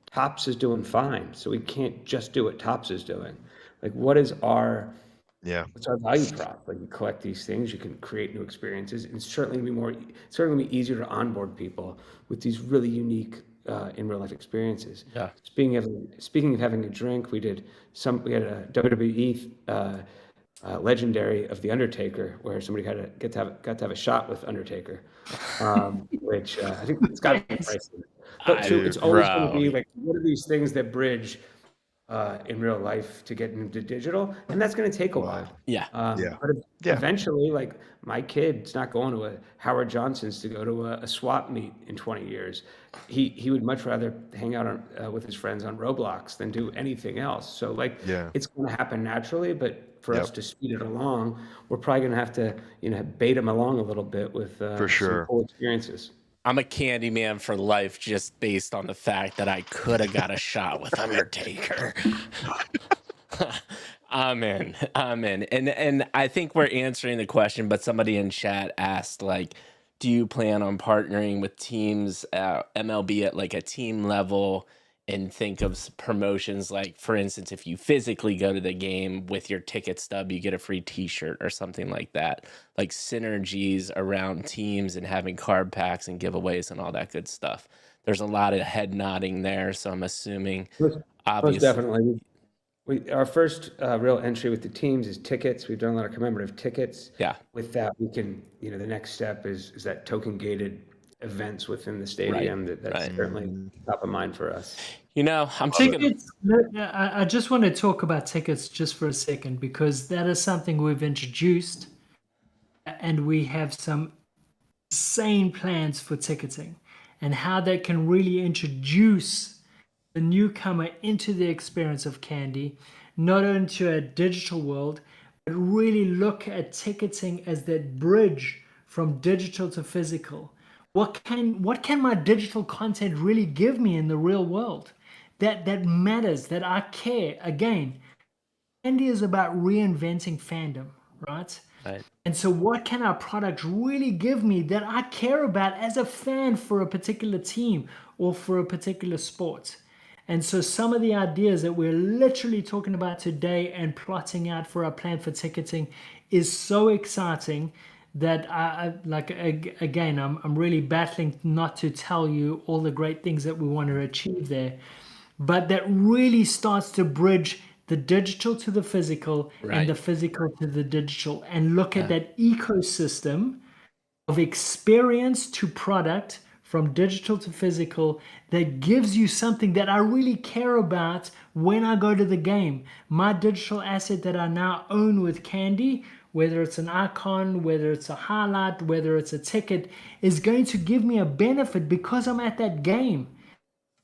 Topps is doing fine, so we can't just do what Topps is doing. Like what is our Yeah, What's our value prop? Like you collect these things, you can create new experiences, and certainly be easier to onboard people with these really unique in real life experiences. Yeah. Speaking of having a drink, we had a WWE legendary of the Undertaker where somebody got to have a shot with Undertaker, which I think it's got to be pricey. But so it's always going to be like, what are these things that bridge in real life to get into digital, and that's going to take a while. Yeah. Yeah. But Yeah. eventually, like my kid's not going to a Howard Johnson's to go to a swap meet in 20 years. He would much rather hang out with his friends on Roblox than do anything else. So like, Yeah. it's going to happen naturally, but for us Yep. to speed it along, we're probably going to have to, bait them along a little bit with For sure. some cool experiences. I'm a candy man for life just based on the fact that I could have got a shot with Undertaker. I'm in. And I think we're answering the question, but somebody in chat asked, like, do you plan on partnering with teams, MLB at like a team level, and think of promotions like, for instance, if you physically go to the game with your ticket stub, you get a free T-shirt or something like that, like synergies around teams and having card packs and giveaways and all that good stuff. There's a lot of head nodding there, so I'm assuming, Most obviously. definitely. Our first real entry with the teams is tickets. We've done a lot of commemorative tickets. Yeah. With that, we can, the next step is that token gated events within the stadium. That's certainly top of mind for us. I'm thinking. Tickets, I just want to talk about tickets just for a second, because that is something we've introduced, and we have some insane plans for ticketing and how that can really introduce the newcomer into the experience of Candy, not into a digital world, but really look at ticketing as that bridge from digital to physical. What can my digital content really give me in the real world that matters, that I care? Again, Candy is about reinventing fandom, right? Right. And so what can our product really give me that I care about as a fan for a particular team or for a particular sport? And so some of the ideas that we're literally talking about today and plotting out for our plan for ticketing is so exciting that I'm really battling not to tell you all the great things that we want to achieve there. But that really starts to bridge the digital to the physical and the physical to the digital, and look at that ecosystem of experience to product from digital to physical that gives you something that I really care about when I go to the game. My digital asset that I now own with Candy, whether it's an icon, whether it's a highlight, whether it's a ticket, is going to give me a benefit because I'm at that game.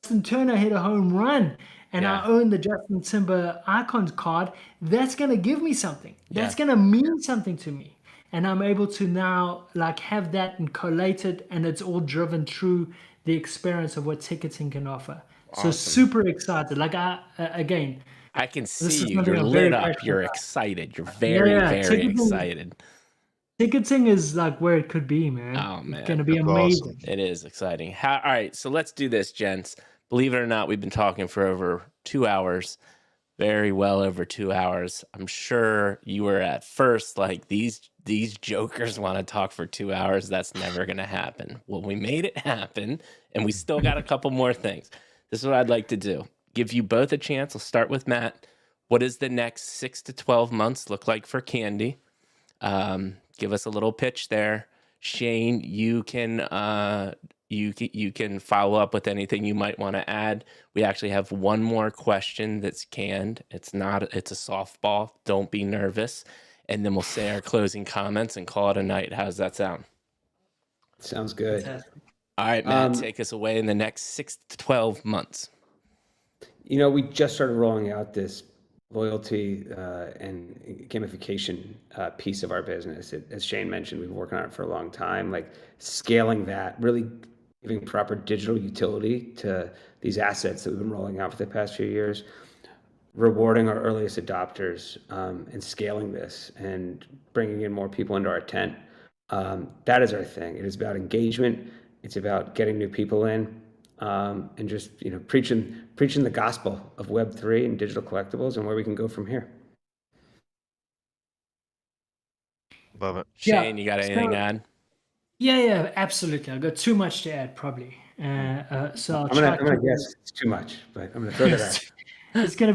Justin Turner hit a home run and I own the Justin Timber Icons card. That's going to give me something. That's going to mean something to me. And I'm able to now have that and collate it, and it's all driven through the experience of what ticketing can offer. Awesome. So super excited. I can see you. You're lit up. You're excited. You're very, very excited. Ticketing is where it could be, man. Oh, man. It's going to be amazing. Awesome. It is exciting. All right, so let's do this, gents. Believe it or not, we've been talking for over 2 hours. Very well over 2 hours. I'm sure you were at first like, these jokers want to talk for 2 hours. That's never going to happen. Well, we made it happen, and we still got a couple more things. This is what I'd like to do. Give you both a chance. I'll start with Matt. What does the next 6 to 12 months look like for Candy? Give us a little pitch there. Shane, you can follow up with anything you might want to add. We actually have one more question that's canned. It's a softball. Don't be nervous. And then we'll say our closing comments and call it a night. How's that sound? Sounds good. Fantastic. All right, Matt, take us away in the next 6 to 12 months. We just started rolling out this loyalty and gamification piece of our business. As Shane mentioned, we've been working on it for a long time, scaling that, really giving proper digital utility to these assets that we've been rolling out for the past few years, rewarding our earliest adopters, and scaling this and bringing in more people into our tent. That is our thing. It is about engagement. It's about getting new people in, and just preaching the gospel of web3 and digital collectibles and where we can go from here. Love it. Shane, you got anything to add? Yeah, absolutely. I've got too much to add, probably. So I'm gonna guess it's too much, but I'm gonna throw that out. It's gonna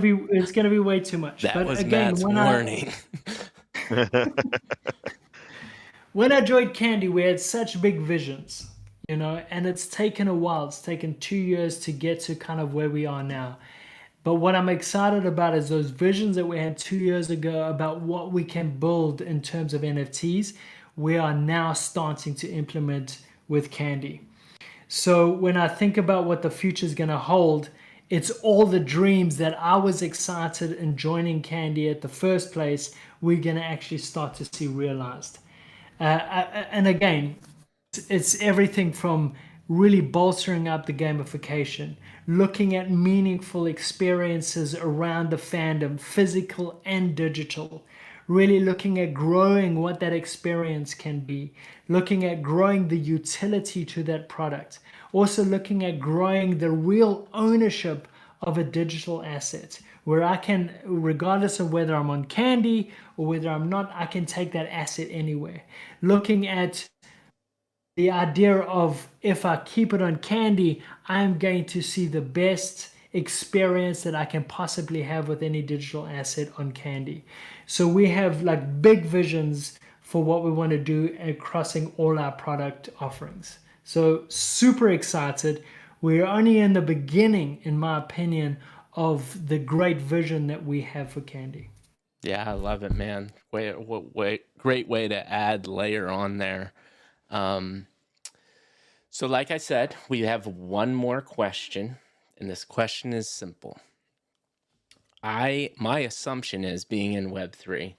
be way too much. That was Matt's warning. When I joined Candy, we had such big visions, and it's taken a while. It's taken 2 years to get to kind of where we are now. But what I'm excited about is those visions that we had 2 years ago about what we can build in terms of NFTs. We are now starting to implement with Candy. So when I think about what the future is going to hold, it's all the dreams that I was excited in joining Candy at the first place, we're going to actually start to see realized. And again, it's everything from really bolstering up the gamification, looking at meaningful experiences around the fandom, physical and digital, really looking at growing what that experience can be, looking at growing the utility to that product, also looking at growing the real ownership of a digital asset, where I can, regardless of whether I'm on Candy or whether I'm not, I can take that asset anywhere. Looking at the idea of, if I keep it on Candy, I'm going to see the best experience that I can possibly have with any digital asset on Candy. So we have like big visions for what we want to do and crossing all our product offerings. So super excited. We're only in the beginning, in my opinion, of the great vision that we have for Candy. Yeah, I love it, man. Great way to add layer on there. So like I said, we have one more question, and this question is simple. My assumption is, being in Web3,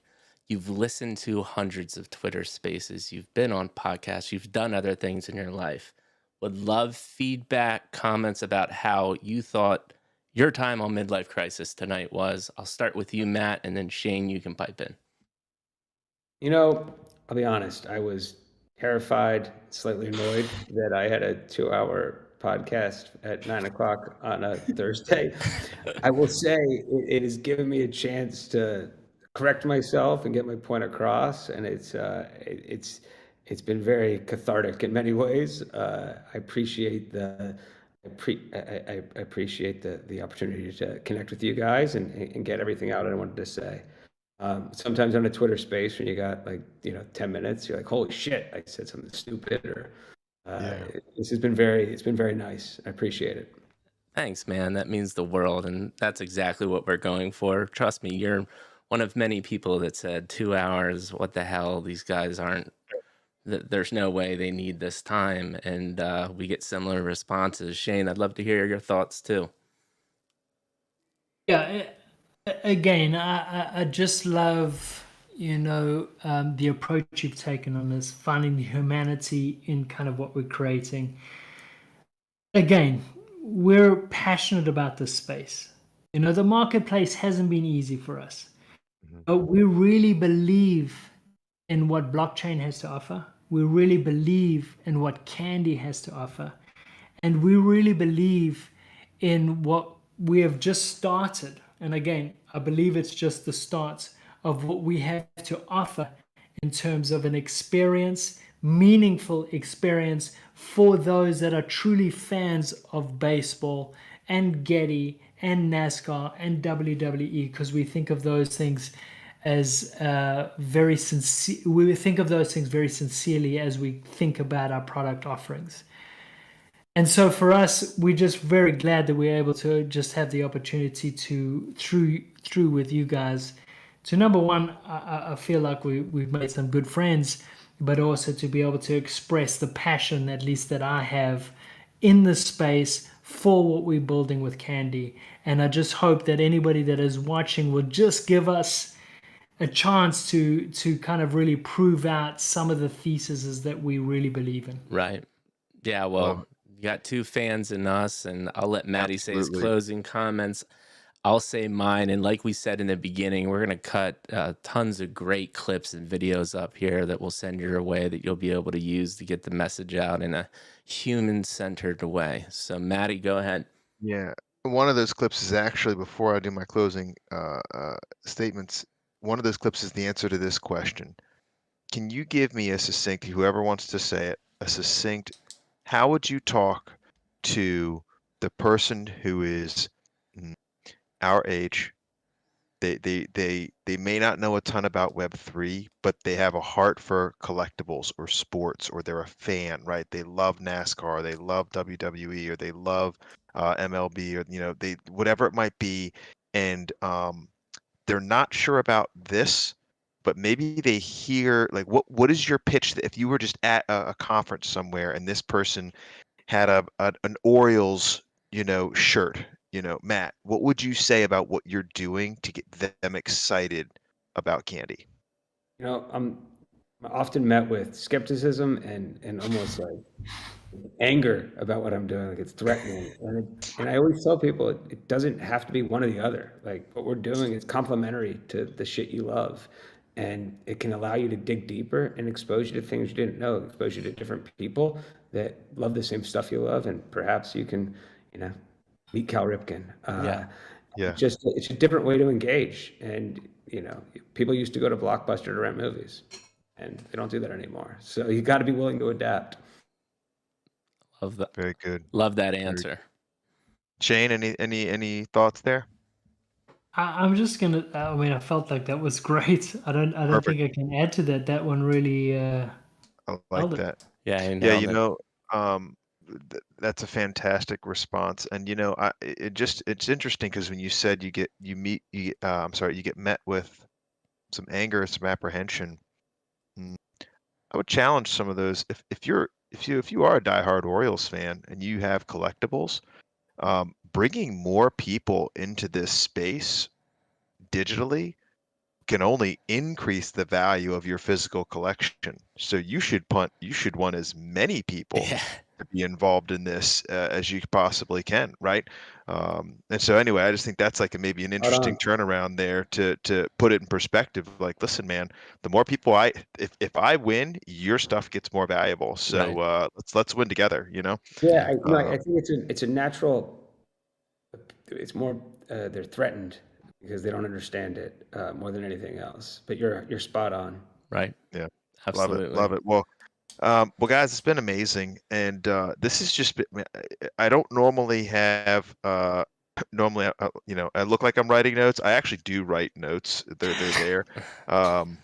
you've listened to hundreds of Twitter spaces, you've been on podcasts, you've done other things in your life. Would love feedback, comments about how you thought your time on Midlife Crisis tonight was. I'll start with you, Matt, and then Shane, you can pipe in. You know, I'll be honest, I was terrified, slightly annoyed that I had a 2-hour podcast at 9 o'clock on a Thursday. I will say it has given me a chance to correct myself and get my point across, and it's been very cathartic in many ways. I appreciate I appreciate the opportunity to connect with you guys and get everything out I wanted to say. Sometimes on a Twitter space, when you got 10 minutes, you're like, holy shit, I said something stupid, or this has been it's been very nice. I appreciate it. Thanks, man. That means the world, and that's exactly what we're going for. Trust me, you're one of many people that said 2 hours, what the hell, these guys aren't, there's no way they need this time, and we get similar responses. Shane, I'd love to hear your thoughts too. Yeah, again, I just love, the approach you've taken on this, finding the humanity in kind of what we're creating. Again, we're passionate about this space. The marketplace hasn't been easy for us, but we really believe in what blockchain has to offer. We really believe in what Candy has to offer. And we really believe in what we have just started. And again, I believe it's just the start of what we have to offer in terms of an experience, meaningful experience for those that are truly fans of baseball and Getty and NASCAR and WWE, because we think of those things as very sincere. We think of those things very sincerely as we think about our product offerings. And so for us, we're just very glad that we're able to just have the opportunity to, through with you guys, to number one, I feel like we've made some good friends, but also to be able to express the passion, at least that I have in the space for what we're building with Candy. And I just hope that anybody that is watching will just give us a chance to kind of really prove out some of the theses that we really believe in. Right. Yeah, well, you got two fans in us, and I'll let Maddie say his Absolutely. closing comments. I'll say mine, and like we said in the beginning, we're going to cut tons of great clips and videos up here that we'll send your way that you'll be able to use to get the message out in a human-centered way. So, Maddie, go ahead. Yeah. One of those clips is actually, before I do my closing statements, one of those clips is the answer to this question. Can you give me a succinct, whoever wants to say it, a succinct, how would you talk to the person who is our age? They may not know a ton about Web3, but they have a heart for collectibles or sports, or they're a fan, right? They love NASCAR, they love WWE, or they love MLB, or they, whatever it might be, and they're not sure about this, but maybe they hear, like, what is your pitch that if you were just at a conference somewhere and this person had an Orioles shirt, Matt, what would you say about what you're doing to get them excited about Candy? I'm often met with skepticism and almost like anger about what I'm doing. Like, it's threatening. And I always tell people it doesn't have to be one or the other. Like, what we're doing is complementary to the shit you love. And it can allow you to dig deeper and expose you to things you didn't know, expose you to different people that love the same stuff you love. And perhaps you can, meet Cal Ripken. Yeah. It's a different way to engage. And, people used to go to Blockbuster to rent movies, and they don't do that anymore. So you got to be willing to adapt. Love that. Very good. Love that answer. Shane, any thoughts there? I'm just gonna. I mean, I felt like that was great. I don't Perfect. think I can add to that. That one really I like nailed it. that. Yeah, you Yeah, nailed it. um, that's a fantastic response. And it's interesting because when you said I'm sorry, you get met with some anger, some apprehension. mm, I would challenge some of those. If you are a diehard Orioles fan and you have collectibles, bringing more people into this space digitally can only increase the value of your physical collection. So you should want as many people Yeah, to be involved in this as you possibly can, right? And so anyway, I just think that's like maybe an Hold interesting on. turnaround there to put it in perspective. Like, listen, man, the more people if I win, your stuff gets more valuable. right. So let's win together, you know? Yeah, I Um, think it's a natural. It's more they're threatened because they don't understand it more than anything else. But you're spot on. Right. yeah, love it, Absolutely. love it. Well, guys, it's been amazing, and this has just been. I don't normally have. Normally, I look like I'm writing notes. I actually do write notes. They're there. Um,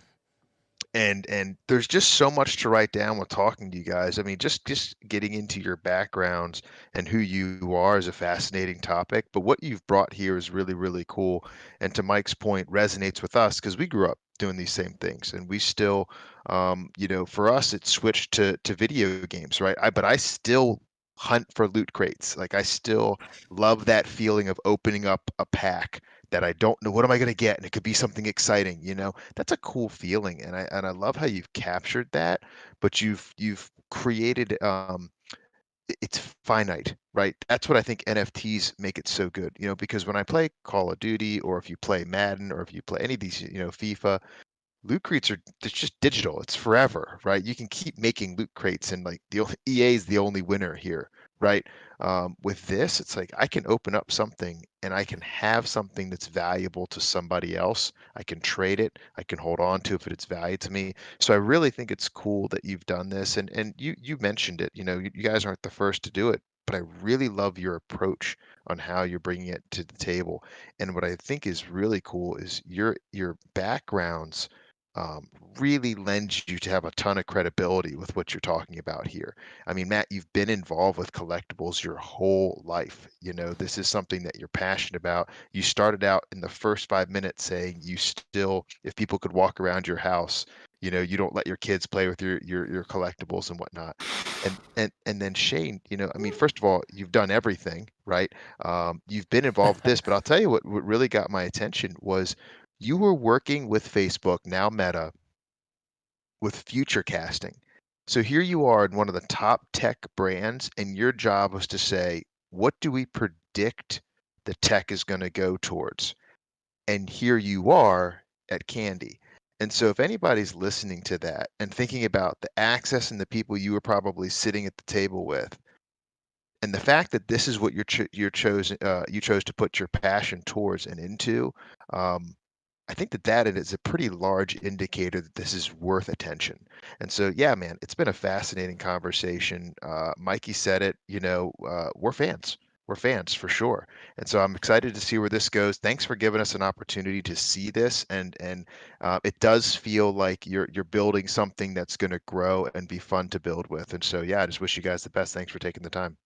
and there's just so much to write down with talking to you guys. I mean, just getting into your backgrounds and who you are is a fascinating topic, but what you've brought here is really, really cool. And to Mike's point, resonates with us because we grew up doing these same things, and we still, for us, it switched to video games, right? But I still hunt for loot crates. Like, I still love that feeling of opening up a pack that I don't know what am I going to get, and it could be something exciting. That's a cool feeling, and I love how you've captured that, but you've created it's finite, right? That's what I think NFTs make it so good, because when I play Call of Duty, or if you play Madden, or if you play any of these, FIFA, loot crates it's just digital. It's forever, right? You can keep making loot crates, and like EA is the only winner here, right? With this, it's like I can open up something and I can have something that's valuable to somebody else. I can trade it. I can hold on to if it's value to me. So I really think it's cool that you've done this, and you mentioned it. You guys aren't the first to do it, but I really love your approach on how you're bringing it to the table. And what I think is really cool is your backgrounds um, really lends you to have a ton of credibility with what you're talking about here. I mean, Matt, you've been involved with collectibles your whole life. This is something that you're passionate about. You started out in the first 5 minutes saying if people could walk around your house, you don't let your kids play with your collectibles and whatnot. And then Shane, I mean, first of all, you've done everything, right? You've been involved with this, but I'll tell you what really got my attention was you were working with Facebook, now Meta, with future casting. So here you are in one of the top tech brands, and your job was to say, what do we predict the tech is going to go towards? And here you are at Candy. And so if anybody's listening to that and thinking about the access and the people you were probably sitting at the table with, and the fact that this is what you chose to put your passion towards and into, I think that is a pretty large indicator that this is worth attention. And so, yeah, man, it's been a fascinating conversation. Mikey said it, we're fans. We're fans for sure. And so I'm excited to see where this goes. Thanks for giving us an opportunity to see this. And it does feel like you're building something that's going to grow and be fun to build with. And so, yeah, I just wish you guys the best. Thanks for taking the time.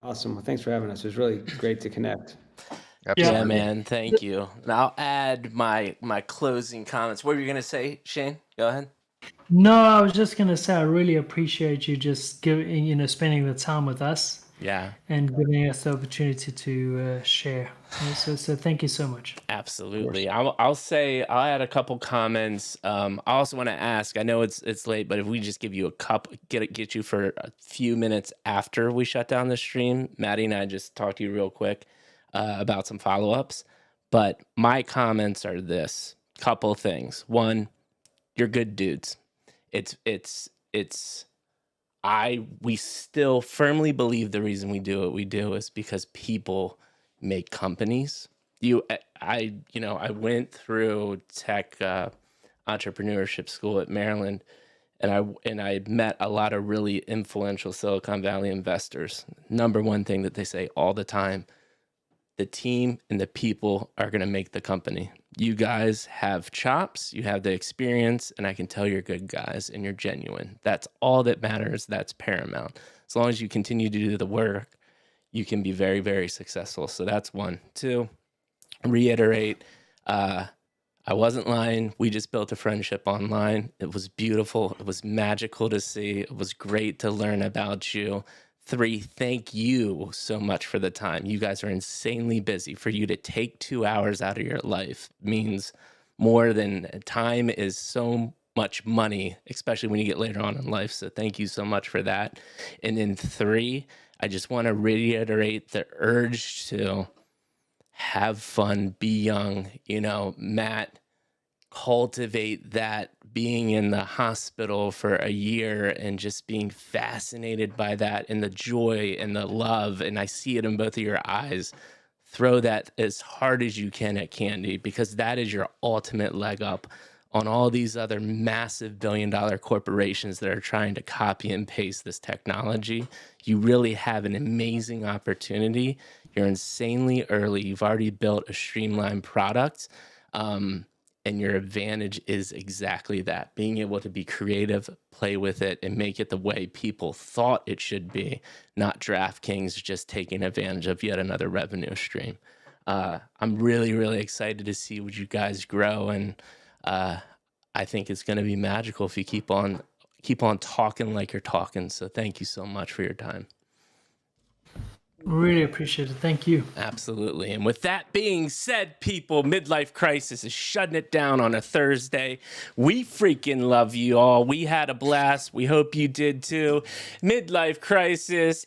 Awesome. Well, thanks for having us. It was really great to connect. Yeah, Yeah. Absolutely. man. Thank you. And I'll add my closing comments. What were you gonna say, Shane? Go ahead. No, I was just gonna say I really appreciate you just giving, spending the time with us Yeah, and giving us the opportunity to share. So thank you so much. Of course. absolutely. I'll say I'll add a couple comments. I also want to ask. I know it's late, but if we just give you a couple, get you for a few minutes after we shut down the stream, Maddie and I just talked to you real quick about some follow ups. But my comments are this couple things. One, you're good dudes. It's we still firmly believe the reason we do what we do is because people make companies. I went through tech entrepreneurship school at Maryland, and I met a lot of really influential Silicon Valley investors. Number one thing that they say all the time: the team and the people are going to make the company. You guys have chops, you have the experience, and I can tell you're good guys and you're genuine. That's all that matters. That's paramount. As long as you continue to do the work, you can be very, very successful. So that's one. Two, reiterate, I wasn't lying. We just built a friendship online. It was beautiful. It was magical to see. It was great to learn about you. Three, thank you so much for the time. You guys are insanely busy. For you to take 2 hours out of your life means more than time is so much money, especially when you get later on in life. So thank you so much for that. And then three, I just want to reiterate the urge to have fun, be young. You know, Matt, cultivate that being in the hospital for a year and just being fascinated by that and the joy and the love. And I see it in both of your eyes. Throw that as hard as you can at Candy, because that is your ultimate leg up on all these other massive billion-dollar corporations that are trying to copy and paste this technology. You really have an amazing opportunity. You're insanely early. You've already built a streamlined product. And your advantage is exactly that: being able to be creative, play with it, and make it the way people thought it should be, not DraftKings just taking advantage of yet another revenue stream. I'm really, really excited to see what you guys grow, and I think it's going to be magical if you keep on talking like you're talking. So thank you so much for your time. Really appreciate it. Thank you. Absolutely. And with that being said, people, Midlife Crisis is shutting it down on a Thursday. We freaking love you all. We had a blast. We hope you did too. Midlife Crisis